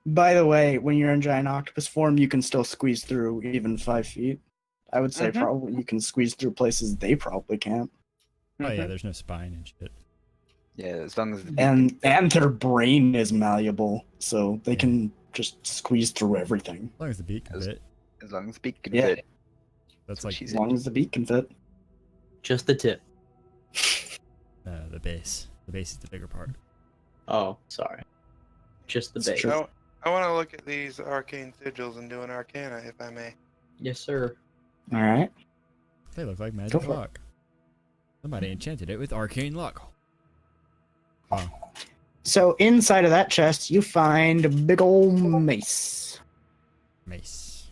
By the way, when you're in giant octopus form, you can still squeeze through even 5 feet. I would say probably you can squeeze through places they probably can't. Oh yeah, there's no spine and shit. Yeah, as long as the And their brain is malleable, so they can just squeeze through everything. As long as the beak can fit. as long as the beak can Yeah. fit. That's what like she As said. long as the beak can fit. Just the tip. the base. The base is the bigger part. Oh, sorry. Just the It's base. true. I want to look at these arcane sigils and do an arcana, if I may. Yes, sir. Alright. They look like Go magic for it. luck. Somebody enchanted it with arcane luck. Wow. So inside of that chest, you find a big old mace. Mace.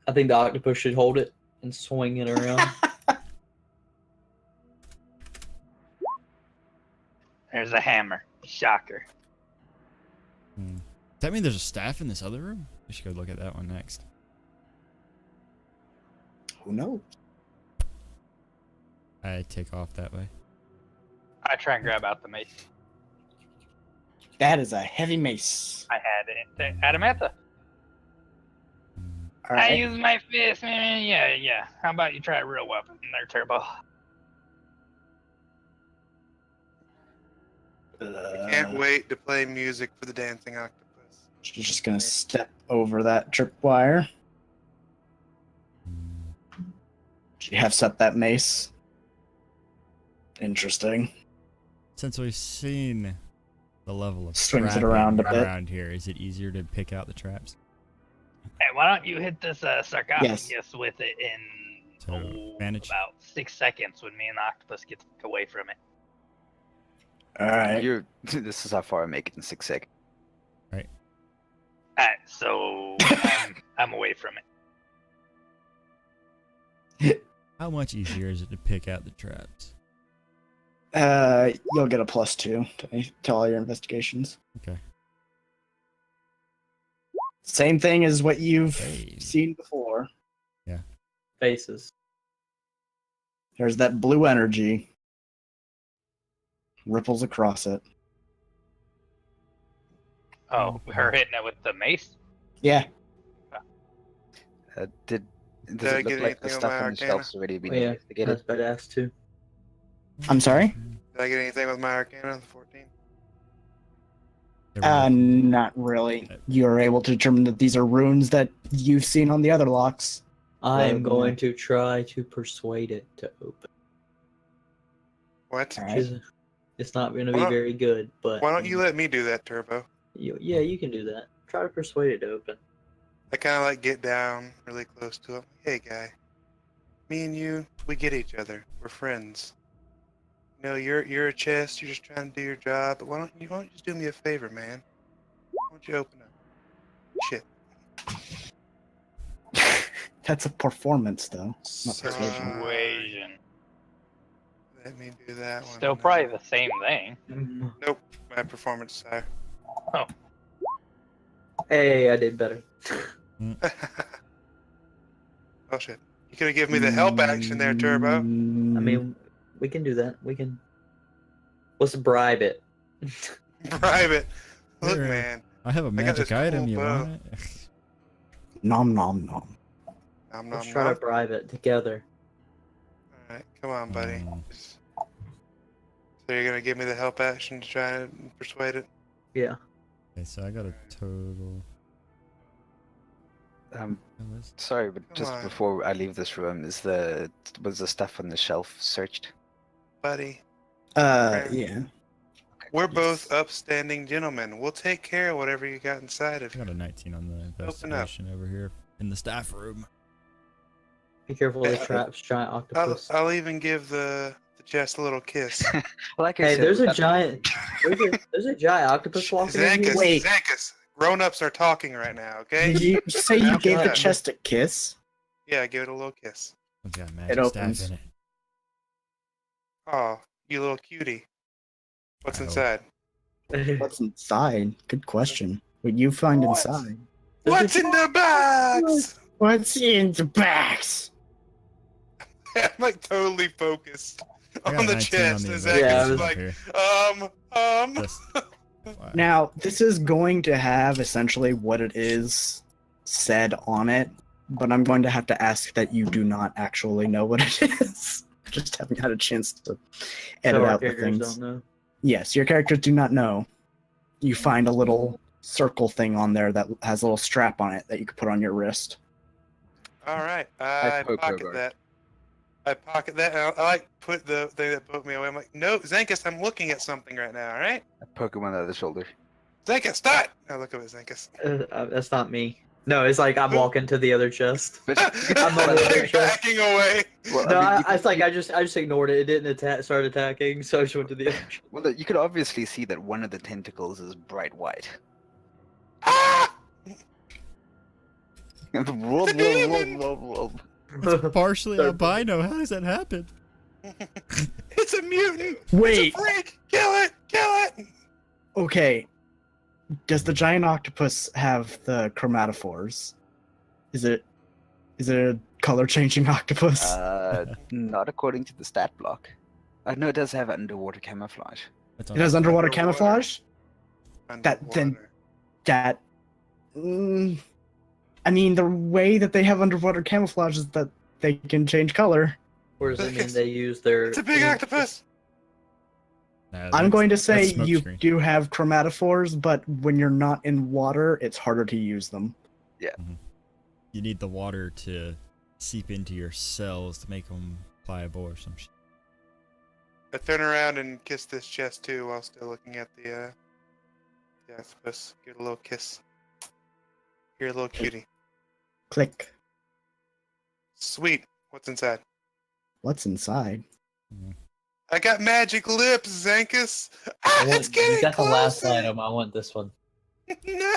I think the octopus should hold it and swing it around. There's a hammer. Shocker. Does that mean there's a staff in this other room? We should go look at that one next. Who knows? I take off that way. I try and grab out the mace. That is a heavy mace. I had it. Adamantha. I Alright. use my fist, man. Yeah. How about you try a real weapon? They're turbo. Can't wait to play music for the dancing octopus. She's just gonna step over that tripwire. She have set that mace. Interesting. Since we've seen the level of Swings it trapping around a bit. around here, is it easier to pick out the traps? Hey, why don't you hit this sarcophagus Yes. with it in So, advantage? about 6 seconds when me and the octopus get away from it? Alright. This is how far I make it in 6 seconds. Alright, so I'm away from it. How much easier is it to pick out the traps? You'll get a +2 to all your investigations. Okay. Same thing as what you've Hey. seen before. Faces. There's that blue energy. Ripples across it. Oh, her hitting it with the mace? Yeah. Does I it get look like the anything on stuff my on the arcana? shelves already been Oh, yeah. investigated? That's badass too. I'm sorry? Did I get anything with my arcana? The 14? Not really. You're able to determine that these are runes that you've seen on the other locks. I am Um, going to try to persuade it to open. What? Alright. It's not going to be Why don't- very good, but Why don't you let me do that, Turbo? Yeah, you can do that. Try to persuade it to open. I kind of like get down really close to him. Hey, guy. Me and you, we get each other. We're friends. You know, you're a chest. You're just trying to do your job. But why don't you just do me a favor, man? Why don't you open up? Shit. That's a performance, though. Not Sorry. persuasion. Persuasion. Let me do that one. Still probably the same thing. Nope. My performance sire. Hey, I did better. Oh shit. You could have given me the help action there, Turbo. I mean, we can do that. We can. Let's bribe it. Bribe it. Look, Here. man. I have a got magic this item. cool You bow. want it? nom nom nom. Nom, Let's nom, try to nom. bribe it together. Alright, come on, buddy. Mm. So you're gonna give me the help action to try and persuade it? Yeah. Okay, so I got a total. Sorry, but Come just on. before I leave this room, was the stuff on the shelf searched? Buddy. Yeah. We're both upstanding gentlemen. We'll take care of whatever you got inside of I you. got a 19 on the Open up. investigation over here in the staff room. Be careful of the Yeah. traps, giant octopus. I'll even give the chest a little kiss. Like I Hey, said, there's we a got- giant. There's a giant octopus walking in here. Zankus, Wait. Zankus. Grown-ups are talking right now, okay? Did you say you Now gave the shut. chest a kiss? Yeah, give it a little kiss. It's got magic staff opens. in it. Oh, you little cutie. What's inside? What's inside? Good question. What you find What? inside? What's in the box? What's in the box? I'm like totally focused I got on a the 19 on chest. the And Zach Yeah, I is was- like, here. um. Just, Now, this is going to have essentially what it is said on it, but I'm going to have to ask that you do not actually know what it is. Just haven't had a chance to edit So our out the characters things. don't know. Yes, your characters do not know. You find a little circle thing on there that has a little strap on it that you can put on your wrist. All right, I poke pocket Hogarth. that. I pocket that. And I like put the thing that poked me away. I'm like, no, Zankus, I'm looking at something right now. All right, I poke him on the other shoulder. Zankus, stop! I look up at Zankus. That's not me. No, it's like I'm walking to the other chest. But I'm on the other chest. backing away. well, No, I mean, it's like I just ignored it. It didn't start attacking, so I just went to the other chest. well, you could obviously see that one of the tentacles is bright white. Ah! Roll, The roll, roll, demon! roll, roll. partially Third albino. How does that happen? It's a mutant. Wait, It's a freak. Kill it. Kill it. okay. Does the giant octopus have the chromatophores? Is it a color changing octopus? Not according to the stat block. No, it does have underwater camouflage. That's It has underwater Underwater. camouflage? That then- Underwater. That. I mean, the way that they have underwater camouflage is that they can change color. Or does it mean they use their? It's a big octopus. Nah, I'm going to that's say smoke you screen. do have chromatophores, but when you're not in water, it's harder to use them. You need the water to seep into your cells to make them pliable or some shit. I turn around and kiss this chest too while still looking at the octopus. Give it a little kiss. You're a little cutie. Click. Sweet. What's inside? What's inside? I got magic lips, Zankus. I Ah, want, it's getting you got the last closer. item. I want this one. No.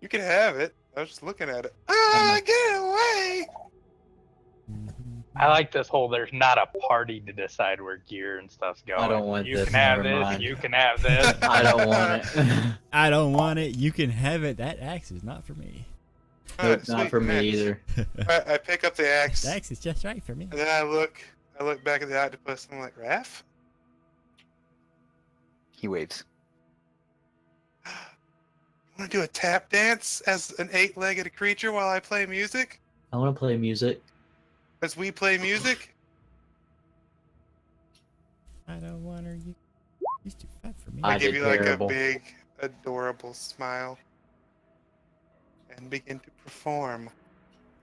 You can have it. I was just looking at it. Ah, get away. I like this whole there's not a party to decide where gear and stuff's going. I don't want you this, can have never this, mind. you can have this. I don't want it. I don't want it. You can have it. That axe is not for me. Alright, Nope, not sweet, for me next. either. I pick up the axe. The axe is just right for me. And then I look back at the octopus and I'm like, Raph? He waves. You want to do a tap dance as an 8-legged creature while I play music? I want to play music. As we play music? I don't want her. He's too fat for me. I I give did you like terrible. a big, adorable smile. And begin to perform.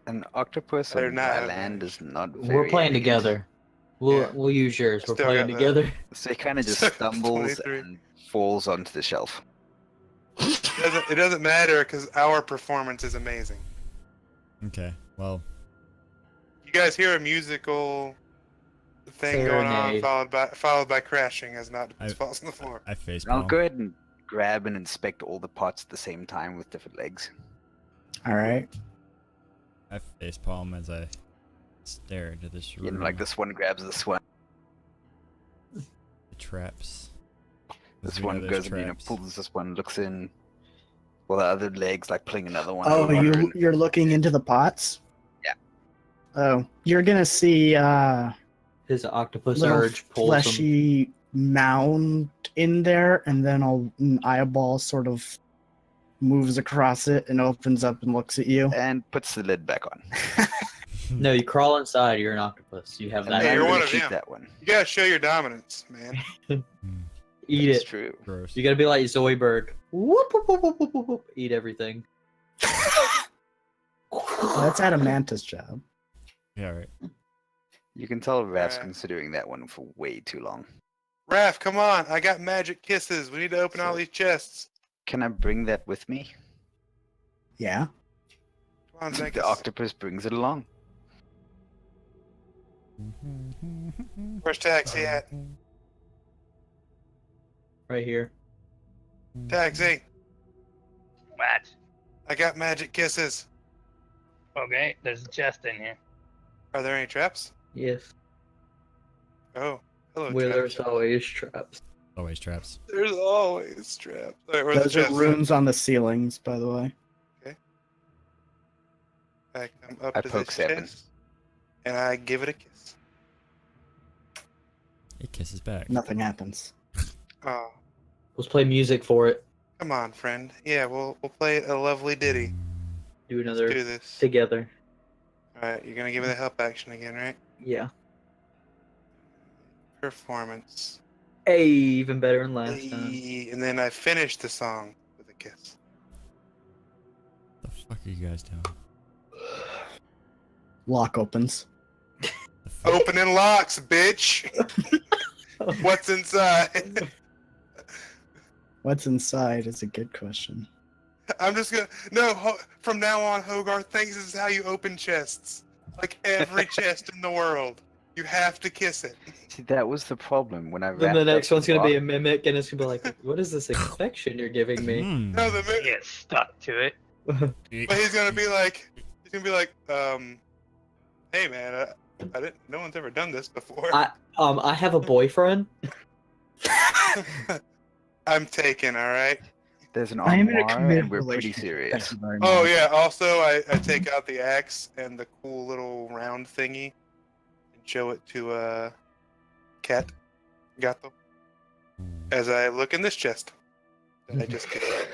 An octopus They're on not dry having land it. is not very We're playing elegant. together. Yeah. We'll use yours. We're Still playing got the- together. So he kind of just 23. stumbles and falls onto the shelf. It doesn't matter because our performance is amazing. Okay. Well, You guys hear a musical thing going on, Serenade. followed by crashing as not I- falls on the floor. I face I'll palm. go ahead and grab and inspect all the pots at the same time with different legs. All right. I face palm as I stare into this room. You know, like this one grabs this one. The traps. This We know one there's goes and traps. pulls this one, looks in. While the other leg's like pulling another one. Oh, over and- you're looking into the pots? Yeah. Oh, you're gonna see His octopus little urge pulls him. fleshy mound in there, and then an eyeball sort of moves across it and opens up and looks at you. and puts the lid back on. No, you crawl inside. You're an octopus. You have And that. Hey, then you're I'm one gonna of keep them. that one. You gotta show your dominance, man. Eat It's it. true. Gross. You gotta be like Zoidberg. Whoop, whoop, whoop, whoop, whoop, whoop, whoop. Eat everything. That's Adamanta's job. Yeah, right. You can tell Raph's Alright. considering that one for way too long. Raph, come on! I got magic kisses. We need to open all these chests. Can I bring that with me? Yeah. Come on, Zankus. The octopus brings it along. Where's Taxi at? Right here. Taxi, What? I got magic kisses. Okay, there's a chest in here. Are there any traps? Yes. Oh, hello, Where traps. there's always traps. Always traps. There's always traps. All right, where's Those the are chest? runes on the ceilings, by the way. I come up I to poke this 7. chest, and I give it a kiss. It kisses back. Nothing happens. Oh, Let's play music for it. come on, friend. Yeah, we'll play a lovely ditty. Do Let's another do this. together. All right, you're gonna give me the help action again, right? Yeah. Performance. Hey, even better than last time. Hey, and then I finish the song with a kiss. The fuck are you guys doing? Lock opens. The fuck? Opening locks, bitch. What's inside? What's inside is a good question. I'm just gonna from now on, Hogarth thinks this is how you open chests. Like every chest in the world, you have to kiss it. See, that was the problem when I Then wrapped the next up one's gonna the be a mimic, and it's gonna be like, what is this infection you're giving me? Hmm. No, the You get stuck to it. but he's gonna be like, hey man, I didn't. No one's ever done this before. I have a boyfriend. I'm taken. All right. There's an I am in a armoire, committed and we're pretty relationship. serious. Thank you very Oh much. yeah. Also, I take out the axe and the cool little round thingy, and show it to Cat Gato as I look in this chest that I just kissed.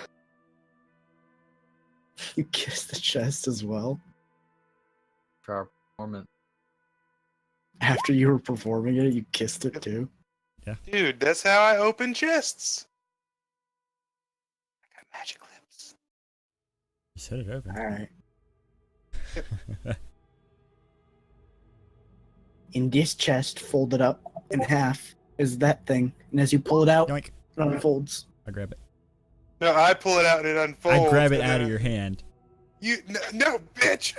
You kiss the chest as well For our performance. after you were performing it. You kissed it too. Dude, that's how I open chests. I got magic lips. You said it open. All right. In this chest, folded up in half, is that thing, and as you pull it out, Yoink. it unfolds. I grab it. No, I pull it out and it unfolds. I grab it and out then of your hand. You no, bitch.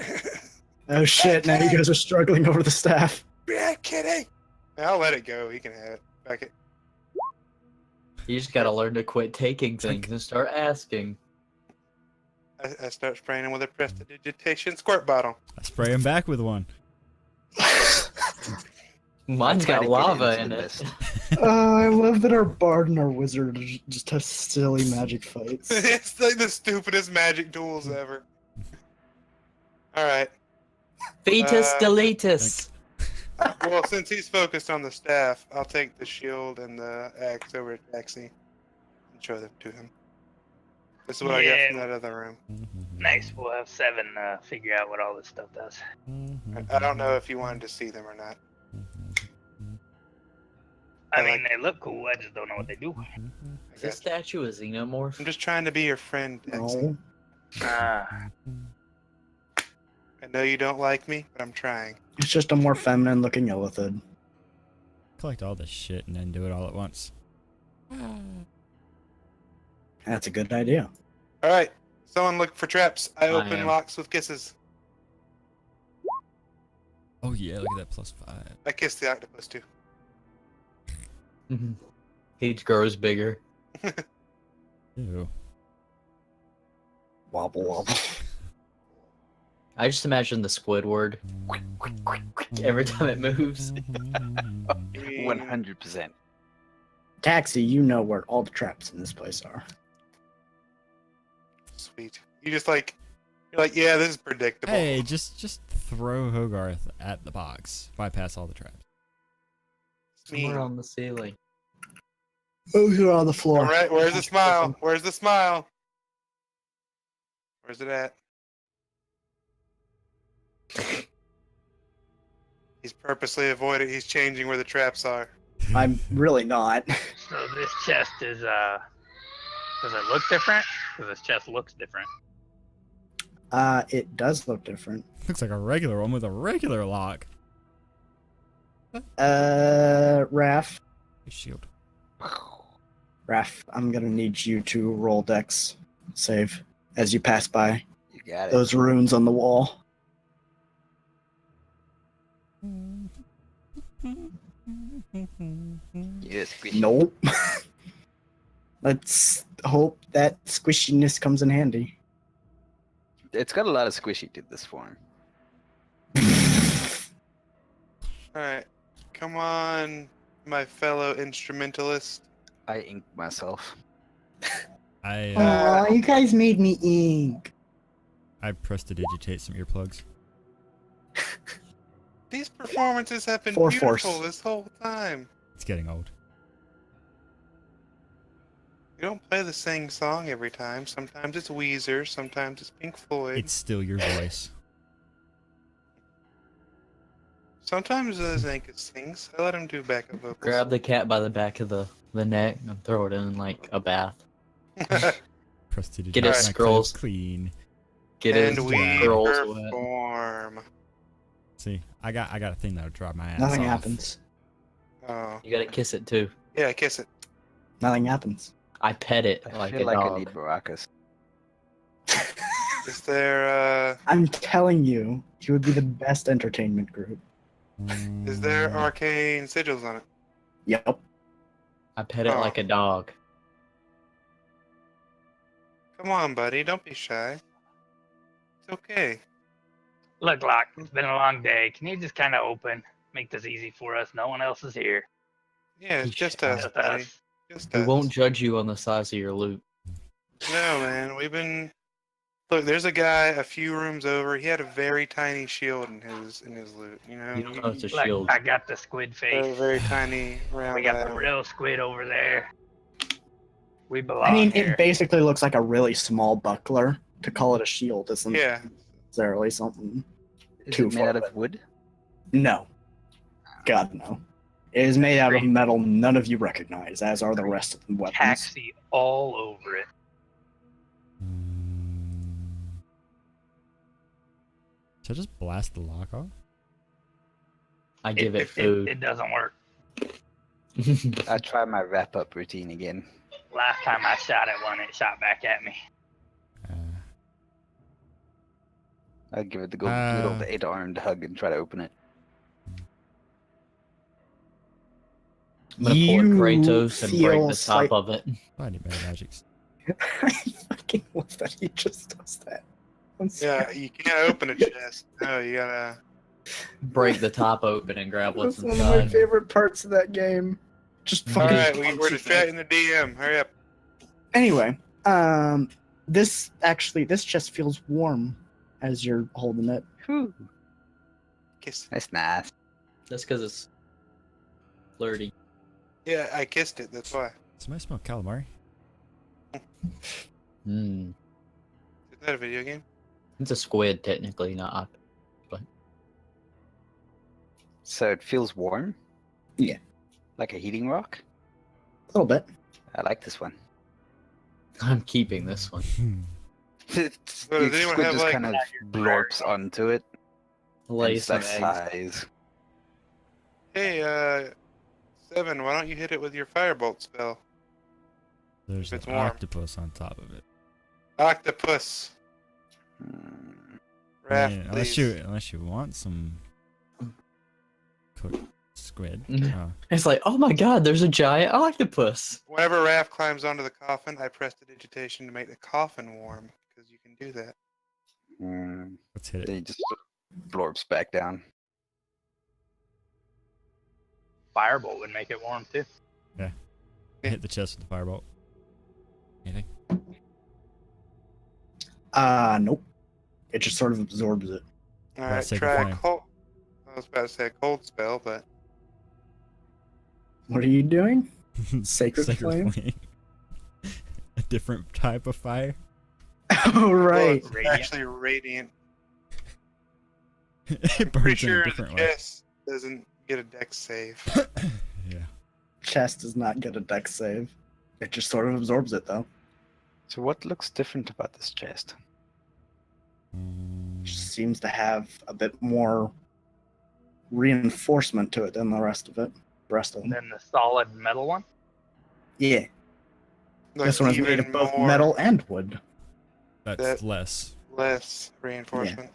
Oh shit! Now you guys are struggling over the staff. Yeah, kidding. I'll let it go. He can have it. Fuck it. You just gotta learn to quit taking things and start asking. I start spraying him with a prestidigitation squirt bottle. I spray him back with one. Mine's Try got to get lava into in the it. mist. I love that our bard and our wizard just have silly magic fights. It's like the stupidest magic tools ever. All right. Fetus Uh, deletus. Well, since he's focused on the staff, I'll take the shield and the axe over to Taxi and show them to him. This is what I got from that other room. Nice. We'll have 7 figure out what all this stuff does. I don't know if you wanted to see them or not. I I mean, they look cool. I just don't know what they do. I Is this got you. statue a xenomorph? I'm just trying to be your friend, Taxi. No. Ah, I know you don't like me, but I'm trying. It's just a more feminine-looking Illithid. Collect all this shit and then do it all at once. That's a good idea. All right. Someone look for traps. I open am. locks with kisses. Oh yeah, look at that +5. I kissed the octopus too. He grows bigger. Ew. Wobble wobble. I just imagine the Squidward every time it moves. 100%. Taxi, you know where all the traps in this place are. Sweet. You're like, yeah, this is predictable. Hey, just throw Hogarth at the box. Bypass all the traps. Somewhere on the ceiling. Oh, you're on the floor. All right, where's the smile? Where's the smile? Where's it at? He's purposely avoiding. He's changing where the traps are. I'm really not. so this chest is does it look different? Because this chest looks different. It does look different. Looks like a regular one with a regular lock. Raph, Shield. I'm gonna need you to roll Dex save as you pass by You got it. those runes on the wall. Yes, Nope. Let's hope that squishiness comes in handy. It's got a lot of squishy to this form. Alright. Come on, my fellow instrumentalist. I inked myself. I Uh, Oh, you guys made me ink. I prestidigitate some earplugs. These performances have been For beautiful force. this whole time. It's getting old. You don't play the same song every time. Sometimes it's Weezer, sometimes it's Pink Floyd. It's still your voice. Sometimes Zankus sings. I let him do backup vocals. Grab the cat by the back of the neck and throw it in like a bath. Prestidigitate Get his my scrolls. clothes clean. Get and his we scrolls wet. perform. See, I got a thing that'll drop my ass Nothing off. happens. Oh. You gotta kiss it too. Yeah, kiss it. Nothing happens. I pet it I like feel a like dog. I need maracas. Is there, I'm telling you, you would be the best entertainment group. is there Mm, arcane sigils on it? Yep. I pet it Oh. like a dog. Come on, buddy. Don't be shy. It's okay. Look, Locke, it's been a long day. Can you just kind of make this easy for us? No one else is here. Yeah, it's just us, Just buddy. us. Just We us. won't judge you on the size of your loot. No, man. We've been... Look, there's a guy a few rooms over. He had a very tiny shield in his loot. You know, You don't know it's a Look, shield. I got the squid face. very, very tiny round We got the item. real squid over there. We belong I mean, here. it basically looks like a really small buckler. To call it a shield isn't Yeah. necessarily something. Is Too it made far, out of but- wood? No. God, no. It is made out of metal none of you recognize, as are the rest of the weapons. Taxi all over it. Should I just blast the lock off? I give it food. It doesn't work. I try my wrap up routine again. Last time I shot at one, it shot back at me. I'd give it the good old 8-armed hug and try to open it. I'm gonna pull a You Kratos and break feel the top of it. Body magics. I fucking love that he just does that. I'm Yeah, sorry. you can't open a chest. No, you gotta... Break the top open and grab what's That's one of my inside. favorite parts of that game. Just fucking. Alright, we're punch it. distracting the DM. Hurry up. Anyway, this just feels warm as you're holding it. Whew. Kiss. That's nice. That's because it's flirty. Yeah, I kissed it. That's why. Somebody smell calamari? Hmm. Is that a video game? It's a squid, technically, not octopus. So it feels warm? Yeah. Like a heating rock? A little bit. I like this one. I'm keeping this one. It's, Well, the does anyone squid have, just like- kind of blorps onto it. Lay It's some like eggs. size. Hey, Seven, why don't you hit it with your firebolt spell? There's an It's warm. octopus on top of it. Octopus. Hmm. I Raft, mean, please. unless you want some cooked squid. Mhm. Oh. It's like, oh my god, there's a giant octopus. Whenever Raph climbs onto the coffin, I press the digitation to make the coffin warm, because you can do that. Hmm. Let's hit Then it. he just blorps back down. Firebolt would make it warm too. Hit the chest with the firebolt. Anything? Nope. It just sort of absorbs it. Alright, Sacred try a Flame. cold... I was about to say a cold spell, but... What are you doing? Sacred Flame? A different type of fire. Oh, Well, right. it's Radiant. actually radiant. It Pretty burns in a sure the different way. chest doesn't get a dex save. Yeah. Chest does not get a dex save. It just sort of absorbs it, though. So what looks different about this chest? Mm, Just seems to have a bit more reinforcement to it than the rest of it. The rest of them. Then the solid metal one. Yeah. Like, This one is made even of both more- metal and wood. that's that- less. Less reinforcement.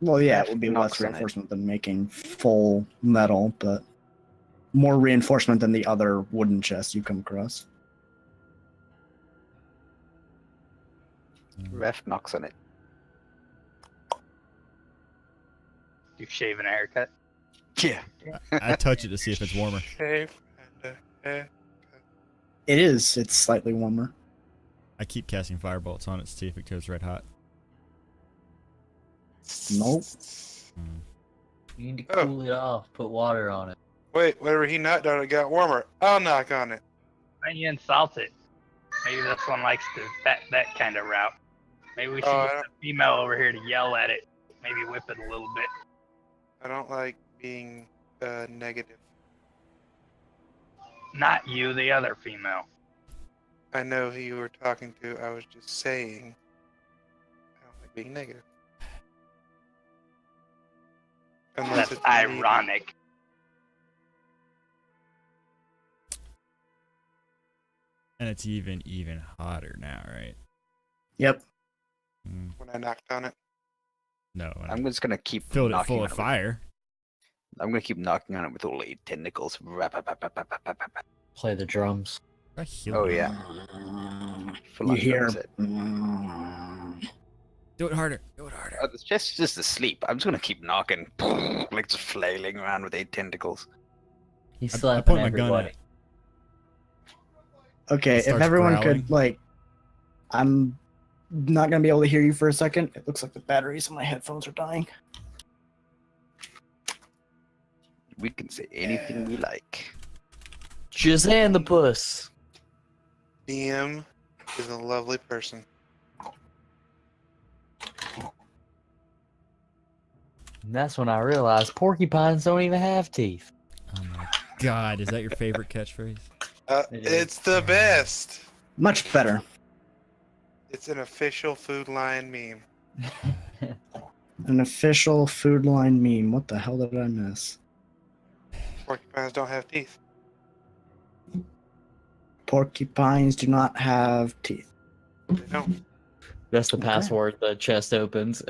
Well, yeah, Have it would be knocks less on it. reinforcement than making full metal, but more reinforcement than the other wooden chests you come across. Ref knocks on it. You shaving a haircut. Yeah. I touch it to see if it's warmer. Hey, friend, It is. It's slightly warmer. I keep casting firebolts on it to see if it goes red hot. Nope. Hmm. You need to Oh. cool it off. Put water on it. Wait, whatever he knocked on it got warmer. I'll knock on it. Then you insult it. Maybe this one likes to that kind of route. Maybe we should Oh, I get don't- the female over here to yell at it. Maybe whip it a little bit. I don't like being negative. Not you, the other female. I know who you were talking to. I was just saying. I don't like being negative. Unless That's it's immediate. ironic. And it's even hotter now, right? Yep. Hmm. When I knocked on it. No, when I'm just gonna keep filled it knocking full on of it. fire. I'm gonna keep knocking on it with all 8 tentacles. Rap, rap, rap, rap, rap, rap, rap, rap. Play the drums. I heal Oh it. yeah. Full You on hear. drum set. Do it harder. Do it harder. Oh, the chest's just asleep. I'm just gonna keep knocking, like just flailing around with 8 tentacles. He's I slapping point my gun everybody. at it. Okay, It if starts everyone growling. could, like, I'm not gonna be able to hear you for a second. It looks like the batteries in my headphones are dying. We can say anything we like. Shazam the puss. DM is a lovely person. And that's when I realized porcupines don't even have teeth. Oh my god, is that your favorite catchphrase? It is. It's the best. Much better. It's an official Food Lion meme. An official Food Line meme. What the hell did I miss? Porcupines don't have teeth. Porcupines do not have teeth. They don't. That's the Okay. password the chest opens.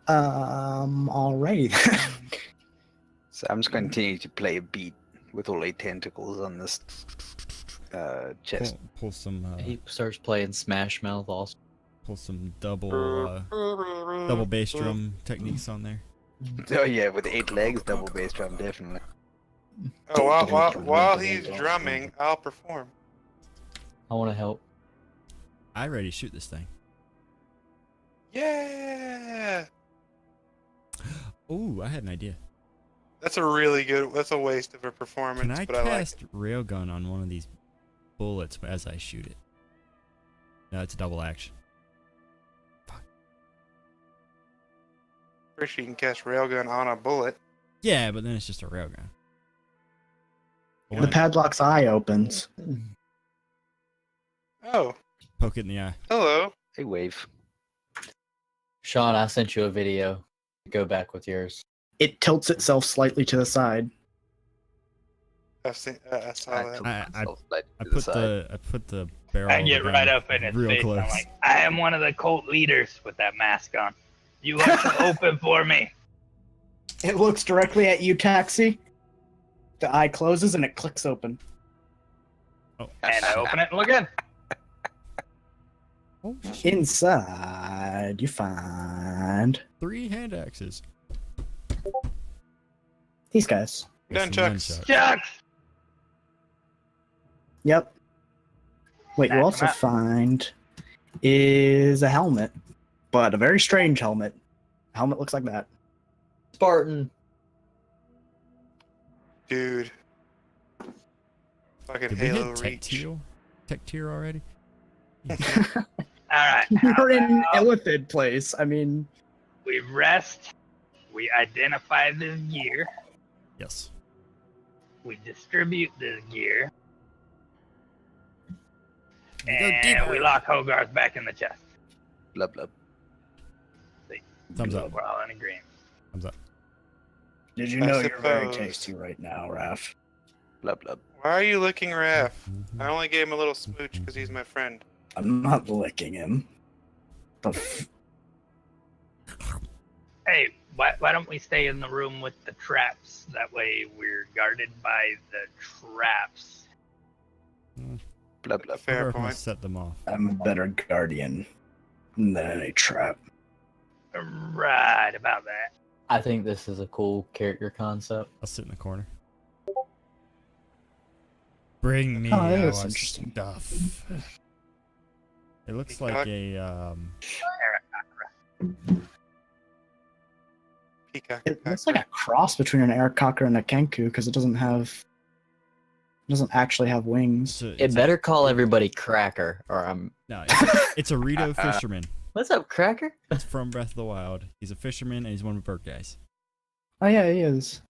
Alrighty then. So I'm just gonna continue to play a beat with all 8 tentacles on this chest. Pull some He starts playing Smash Mouth also. double bass drum techniques on there. Oh yeah, with 8 legs, double bass drum, definitely. Oh, while he's drumming, I'll perform. I want to help. I ready to shoot this thing. Yeah! Ooh, I had an idea. That's a really good. That's a waste of a performance, Can I but I like. cast railgun on one of these bullets as I shoot it? No, it's a double action. First, you can cast railgun on a bullet. Yeah, but then it's just a railgun. The padlock's eye opens. Oh, Poke it in the eye. hello. Hey, wave. Sean, I sent you a video. Go back with yours. It tilts itself slightly to the side. I saw that. I I put the barrel. I of the get gun right up in his real face. close. I'm like, I am one of the cult leaders with that mask on. You have to open for me. It looks directly at you, Taxi. The eye closes and it clicks open. Oh, And I open it and look in. oh shit. Inside, you find 3 hand axes. these guys. with some Nunchucks. nunchucks. Chucks! Yep. What you Back also them up. find is a helmet, but a very strange helmet. Helmet looks like that. Spartan. Dude. Fucking Did we Halo hit Reach. tech tier already? All right. You're in now Illithid place. I mean, we rest. We identify this gear. Yes. We distribute this gear. We go And deeper. we lock Hogarth back in the chest. Blub blub. Thumbs up. We're all in agreement. Thumbs up. did you I know you're very suppose. tasty right now, Raph? Blub blub. Why are you licking Raph? Mhm. I only gave him a little smooch because he's my friend. I'm not licking him. The f- Hey, why don't we stay in the room with the traps? That way we're guarded by the traps. Blub blub. I Fair wonder if I'm gonna point. set them off. I'm a better guardian than any trap. Right about that. I think this is a cool character concept. I'll sit in the corner. Bring me Oh, that our is interesting. stuff. It looks like a Peacock. It looks like a cross between an Aarakocra and a Kenku because it doesn't actually have wings. It better call everybody Cracker, or I'm. No, it's a Rito fisherman. What's up, Cracker? It's from Breath of the Wild. He's a fisherman and he's one of the bird guys. Oh yeah, he is.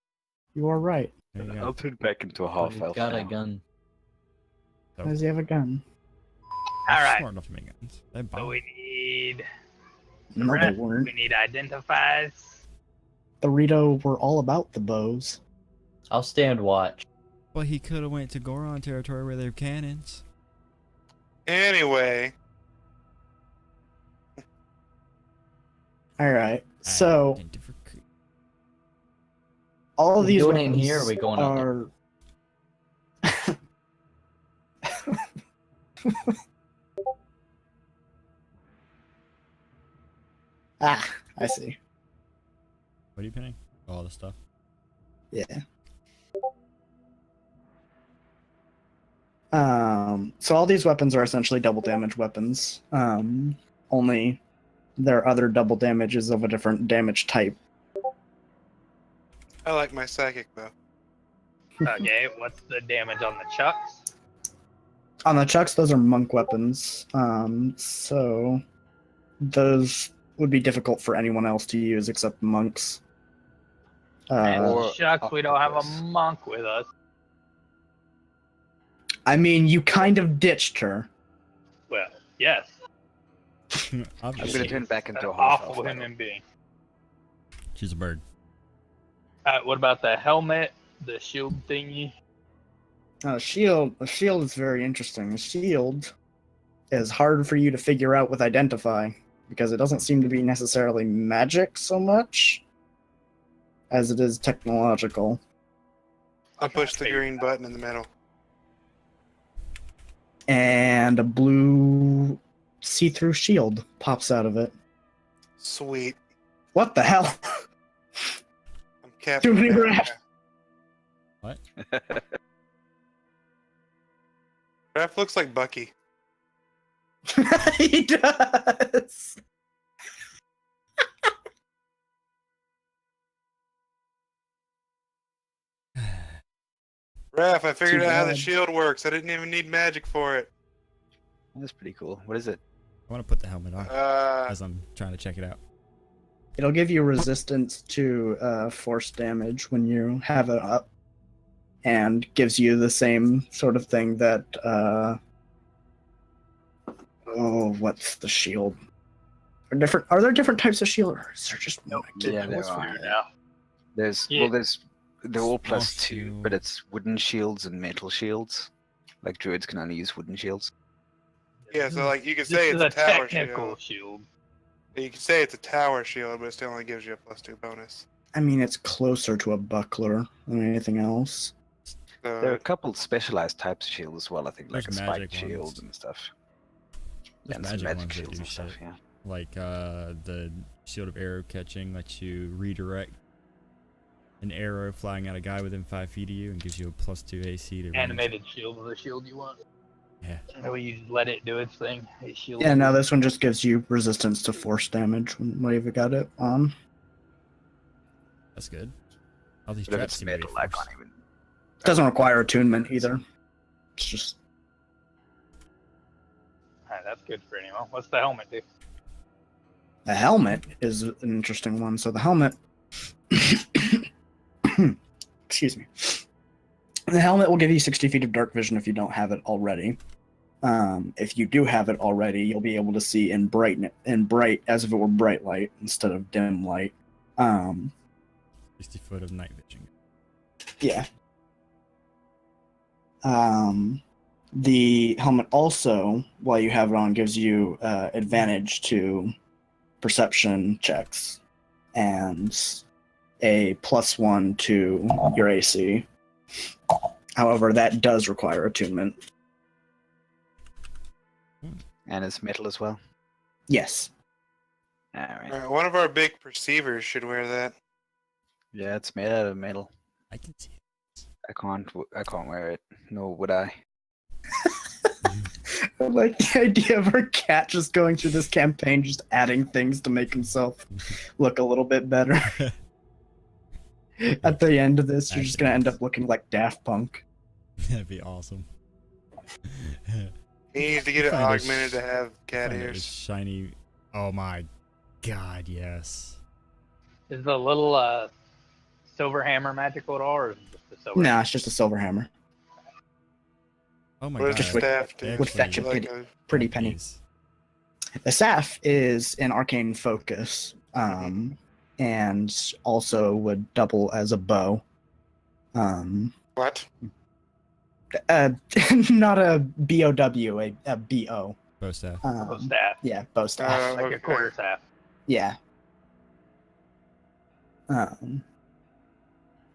You are right. There you I'll go. turn back into a half He's elf. got a now. gun. So, Does he have a gun? they're All right. Smart enough to make guns. They So bomb. we need No, they rest, weren't. we need identifies. The Rito were all about the bows. I'll stand watch. Well, he could have went to Goron territory where they have cannons. Anyway, All right. So Identify- all of We these doing it in weapons here, or we going out there? are. I see. What are you pinning? All the stuff. Yeah. So all these weapons are essentially double damage weapons. Only there are other double damages of a different damage type. I like my psychic bow. Okay, what's the damage on the chucks? On the chucks, those are monk weapons. So those would be difficult for anyone else to use except monks. And Or chucks, we don't have a octopus. monk with us. I mean, you kind of ditched her. Well, yes. I'm Obviously, gonna turn back An into a half awful elf. human being. she's a bird. What about the helmet, the shield thingy? A shield is very interesting. A shield is hard for you to figure out with identify because it doesn't seem to be necessarily magic so much as it is technological. I push the green button in the middle. And a blue see-through shield pops out of it. Sweet. What the hell? I'm Captain Too many America. What? Raph looks like Bucky. He does. Raph, I figured Too out how the bad. shield works. I didn't even need magic for it. That's pretty cool. What is it? I want to put the helmet on Uh, as I'm trying to check it out. It'll give you resistance to force damage when you have it up, and gives you the same sort of thing that. What's the shield? Are there different types of shield? Or is there just one? Yeah, there Let's are. figure it out. There's Yeah. they're all plus Small 2, shield. but it's wooden shields and metal shields. Like druids can only use wooden shields. yeah, so like you could This say is it's a a tower technical shield. shield. You could say it's a tower shield, but it still only gives you a +2 bonus. I mean, it's closer to a buckler than anything else. There are a So couple specialized types of shield as well. I think like a There's spiked magic shield ones. and stuff. There's And some magic ones that shields do and stuff. shit. Yeah. Like the shield of arrow catching lets you redirect an arrow flying at a guy within 5 feet of you and gives you a +2 AC to range. Animated shield is the shield you want. Yeah. And we just let it do its thing. It shields Yeah, you. no, this one just gives you resistance to force damage when you've got it on. That's good. All these But if traps it's seem to be metal, I force. can't even. It doesn't require attunement either. It's just Alright, that's good for anyone. What's the helmet do? the helmet is an interesting one. So the helmet, excuse me, the helmet will give you 60 feet of dark vision if you don't have it already. If you do have it already, you'll be able to see in bright as if it were bright light instead of dim light. 60 foot of night vision. Yeah. The helmet also, while you have it on, gives you advantage to perception checks and a +1 to your AC. However, that does require attunement. And it's metal as well. Yes. All right. Alright, one of our big perceivers should wear that. Yeah, it's made out of metal. I can see it. I can't wear it. Nor would I. I like the idea of our cat just going through this campaign, just adding things to make himself look a little bit better. At the end of this, you're just gonna end up looking like Daft Punk. That'd be awesome. He needs to get it Find a augmented to have cat Find a ears. shiny. Oh my god, yes. Is the little silver hammer magical at all, or is it just the silver? No, it's just a silver hammer. Oh my What god. does the staff do? Would fetch a Like pretty penny. The staff is an arcane focus, and also would double as a bow. what? Not a BOW, a BO. Bow staff. Bow staff. Yeah, bow staff. Like Okay. a quarter staff. Yeah.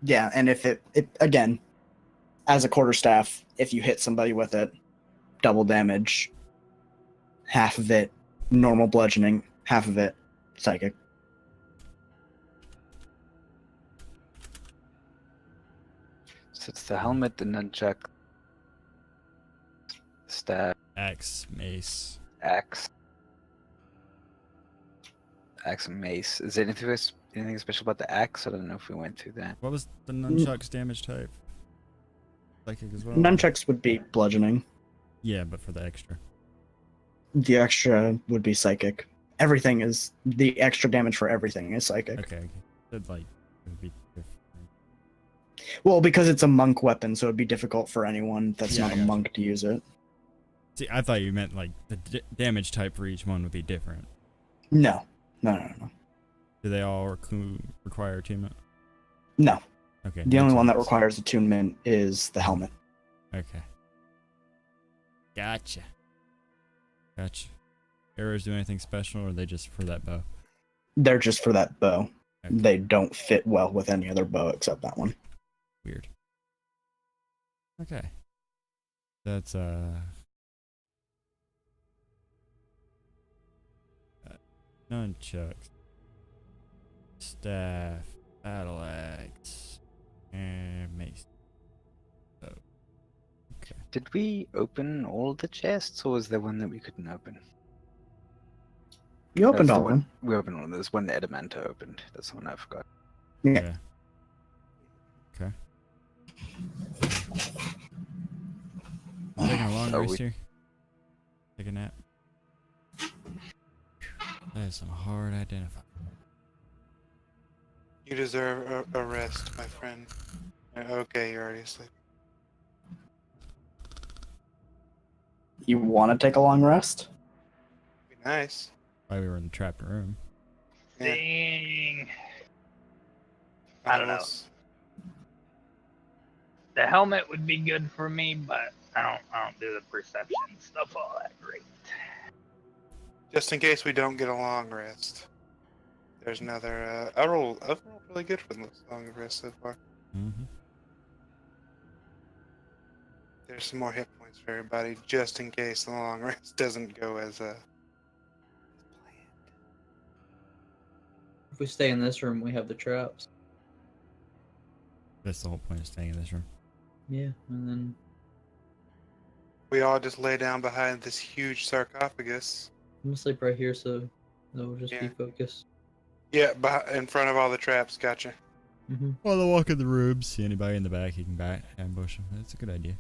Yeah, and if it again, as a quarterstaff, if you hit somebody with it, double damage, half of it normal bludgeoning, half of it psychic. So it's the helmet, the nunchuck, staff, Axe, mace. axe, and mace. Is there anything special about the axe? I don't know if we went through that. What was the nunchuck's damage type? Psychic as well? Nunchucks would be bludgeoning. Yeah, but for the extra. The extra would be psychic. Everything is the extra damage for everything is psychic. Okay. Said like it would be different. Well, because it's a monk weapon, so it'd be difficult for anyone that's Yeah, not I a gotcha. monk to use it. See, I thought you meant like the damage type for each one would be different. No. Do they all require attunement? No. Okay. The only makes one that sense. requires attunement is the helmet. Okay. Gotcha. Arrows do anything special, or are they just for that bow? They're just for that bow. Okay. They don't fit well with any other bow except that one. Weird. Okay. That's nunchucks, staff, battle axe, and mace. Oh. Okay. Did we open all the chests, or was there one that we couldn't open? You opened That's the all of them. We opened one. There's one that Edamanta opened. That's the one I forgot. Yeah. Okay. Taking a long Oh, rest we- here. Take a nap. That is some hard identifying. You deserve a rest, my friend. Okay, you're already asleep. You want to take a long rest? Be nice. Why we were in the trapped room. Yeah. Dang. I don't know. Else- The helmet would be good for me, but I don't do the perception stuff all that great. Just in case we don't get a long rest. There's another. I've rolled really good for the long rest so far. Mm-hmm. There's some more hit points for everybody, just in case the long rest doesn't go as planned. If we stay in this room, we have the traps. That's the whole point of staying in this room. Yeah, and then We all just lay down behind this huge sarcophagus. I'm gonna sleep right here, so they'll just be Yeah. focused. Yeah, in front of all the traps. Gotcha. Mm-hmm. While they walk in the room, see anybody in the back, you can ambush them. That's a good idea.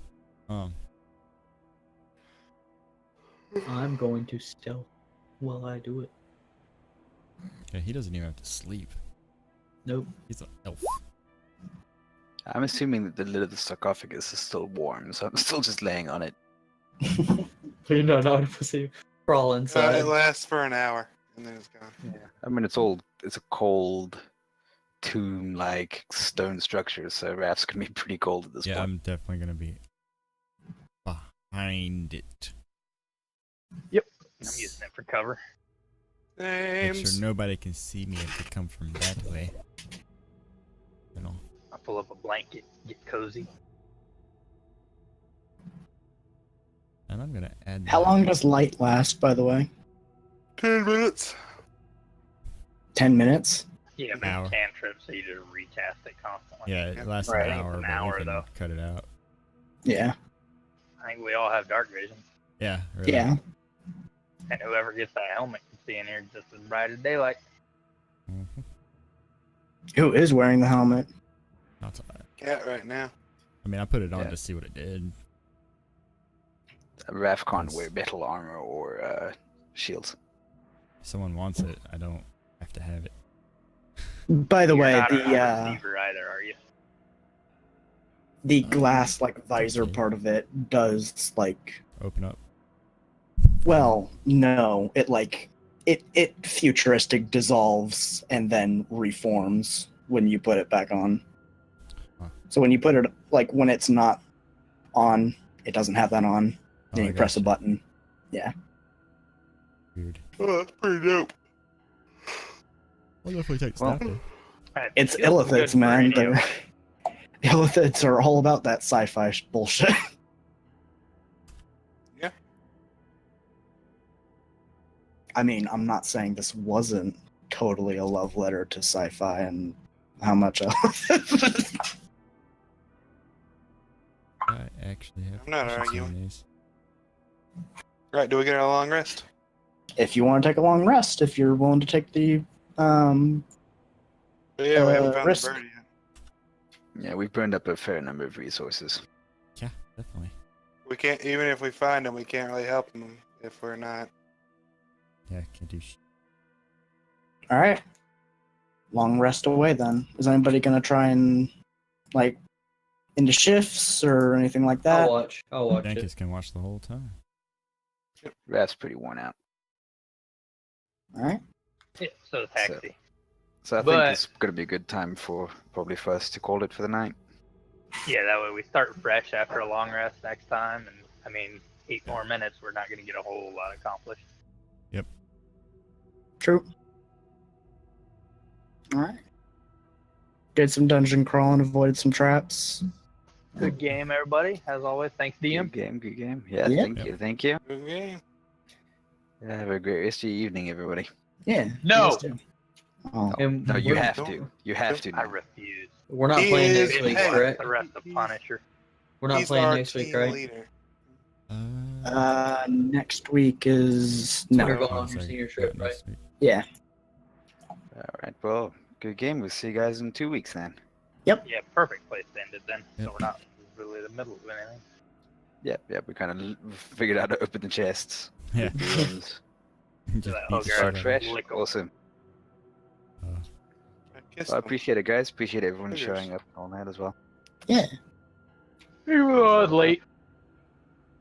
I'm going to stealth while I do it. Yeah, he doesn't even have to sleep. Nope. He's an elf. I'm assuming that the lid of the sarcophagus is still warm, so I'm still just laying on it. You know, not to see crawl inside. It lasts for an hour, and then it's gone. Yeah. I mean, it's a cold, tomb-like stone structure, so rafts can be pretty cold at this Yeah, point. I'm definitely gonna be behind it. I'm using it for cover. Make Names. sure nobody can see me if they come from that way. You know. I'll pull up a blanket, get cozy. And I'm gonna add. How that. long does light last, by the way? 10 minutes. 10 minutes? Yeah, An but hour. cantrip, so you just recast it constantly. Yeah, it lasts Right. an I think hour, it's an but hour, we can though. cut it out. Yeah. I think we all have dark vision. Yeah, really. Yeah. And whoever gets that helmet can see in here just as bright as daylight. Mhm. Who is wearing the helmet? Not Cat right now. I mean, I put it on Yeah. to see what it did. Raph can't Yes. wear metal armor or shields. If someone wants it, I don't have to have it. By the You're way, not a the receiver either, are you? glass like visor Okay. part of it does like, Open up. well, no, it like it futuristic dissolves and then reforms when you put it back on. Huh. So when you put it like when it's not on, it doesn't have that on. Oh, Then I you press a gotcha. button. Weird. Oh, that's pretty dope. I'll definitely take Well, snap then. It It's feels good illithids, for man. radio. Illithids are all about that sci-fi bullshit. Yeah. I mean, I'm not saying this wasn't totally a love letter to sci-fi and how much I I actually have I'm not proficiency arguing. on these. Right, do we get our long rest? If you want to take a long rest, if you're willing to take the But yeah, we haven't found risk. the bird yet. Yeah, we've burned up a fair number of resources. Yeah, definitely. We can't, even if we find them, we can't really help them if we're not. Yeah, can't do all right, long rest away then. Is anybody gonna try and like into shifts or anything like that? I'll watch. I'll watch it. Jenkins can watch the whole time. Raph's pretty worn out. All right. Yeah, so taxi. So I think But- it's going to be a good time for probably for us to call it for the night. Yeah, that way we start fresh after a long rest next time. And I mean, 8 more minutes, we're not going to get a whole lot accomplished. True. All right. Did some dungeon crawling, avoided some traps. Good game, everybody. As always, thanks, DM. Good game, good game. Yeah, Yeah. thank you. Good game. Yeah, have a great rest of your evening, everybody. Yeah. No! you guys do. Oh. And No, you we're, have to. You have to I now. refuse. we're not He playing is- next week, hey. correct? The rest of Punisher. We're not He's playing our next week, team right? leader. Next week is You're no. going on your senior trip, right? next week. Yeah. All right, well, good game. We'll see you guys in 2 weeks then. Yeah, perfect place to end it then. Yep. So we're not really the middle of anything. Yeah, we kind of figured out how to open the chests. Yeah. The rooms. Just that beat the hooker. shit Start out of fresh. Lick 'em. Awesome. I guess Well, I appreciate it, guys. Appreciate everyone Figures. showing up all night as well. Yeah. It was late.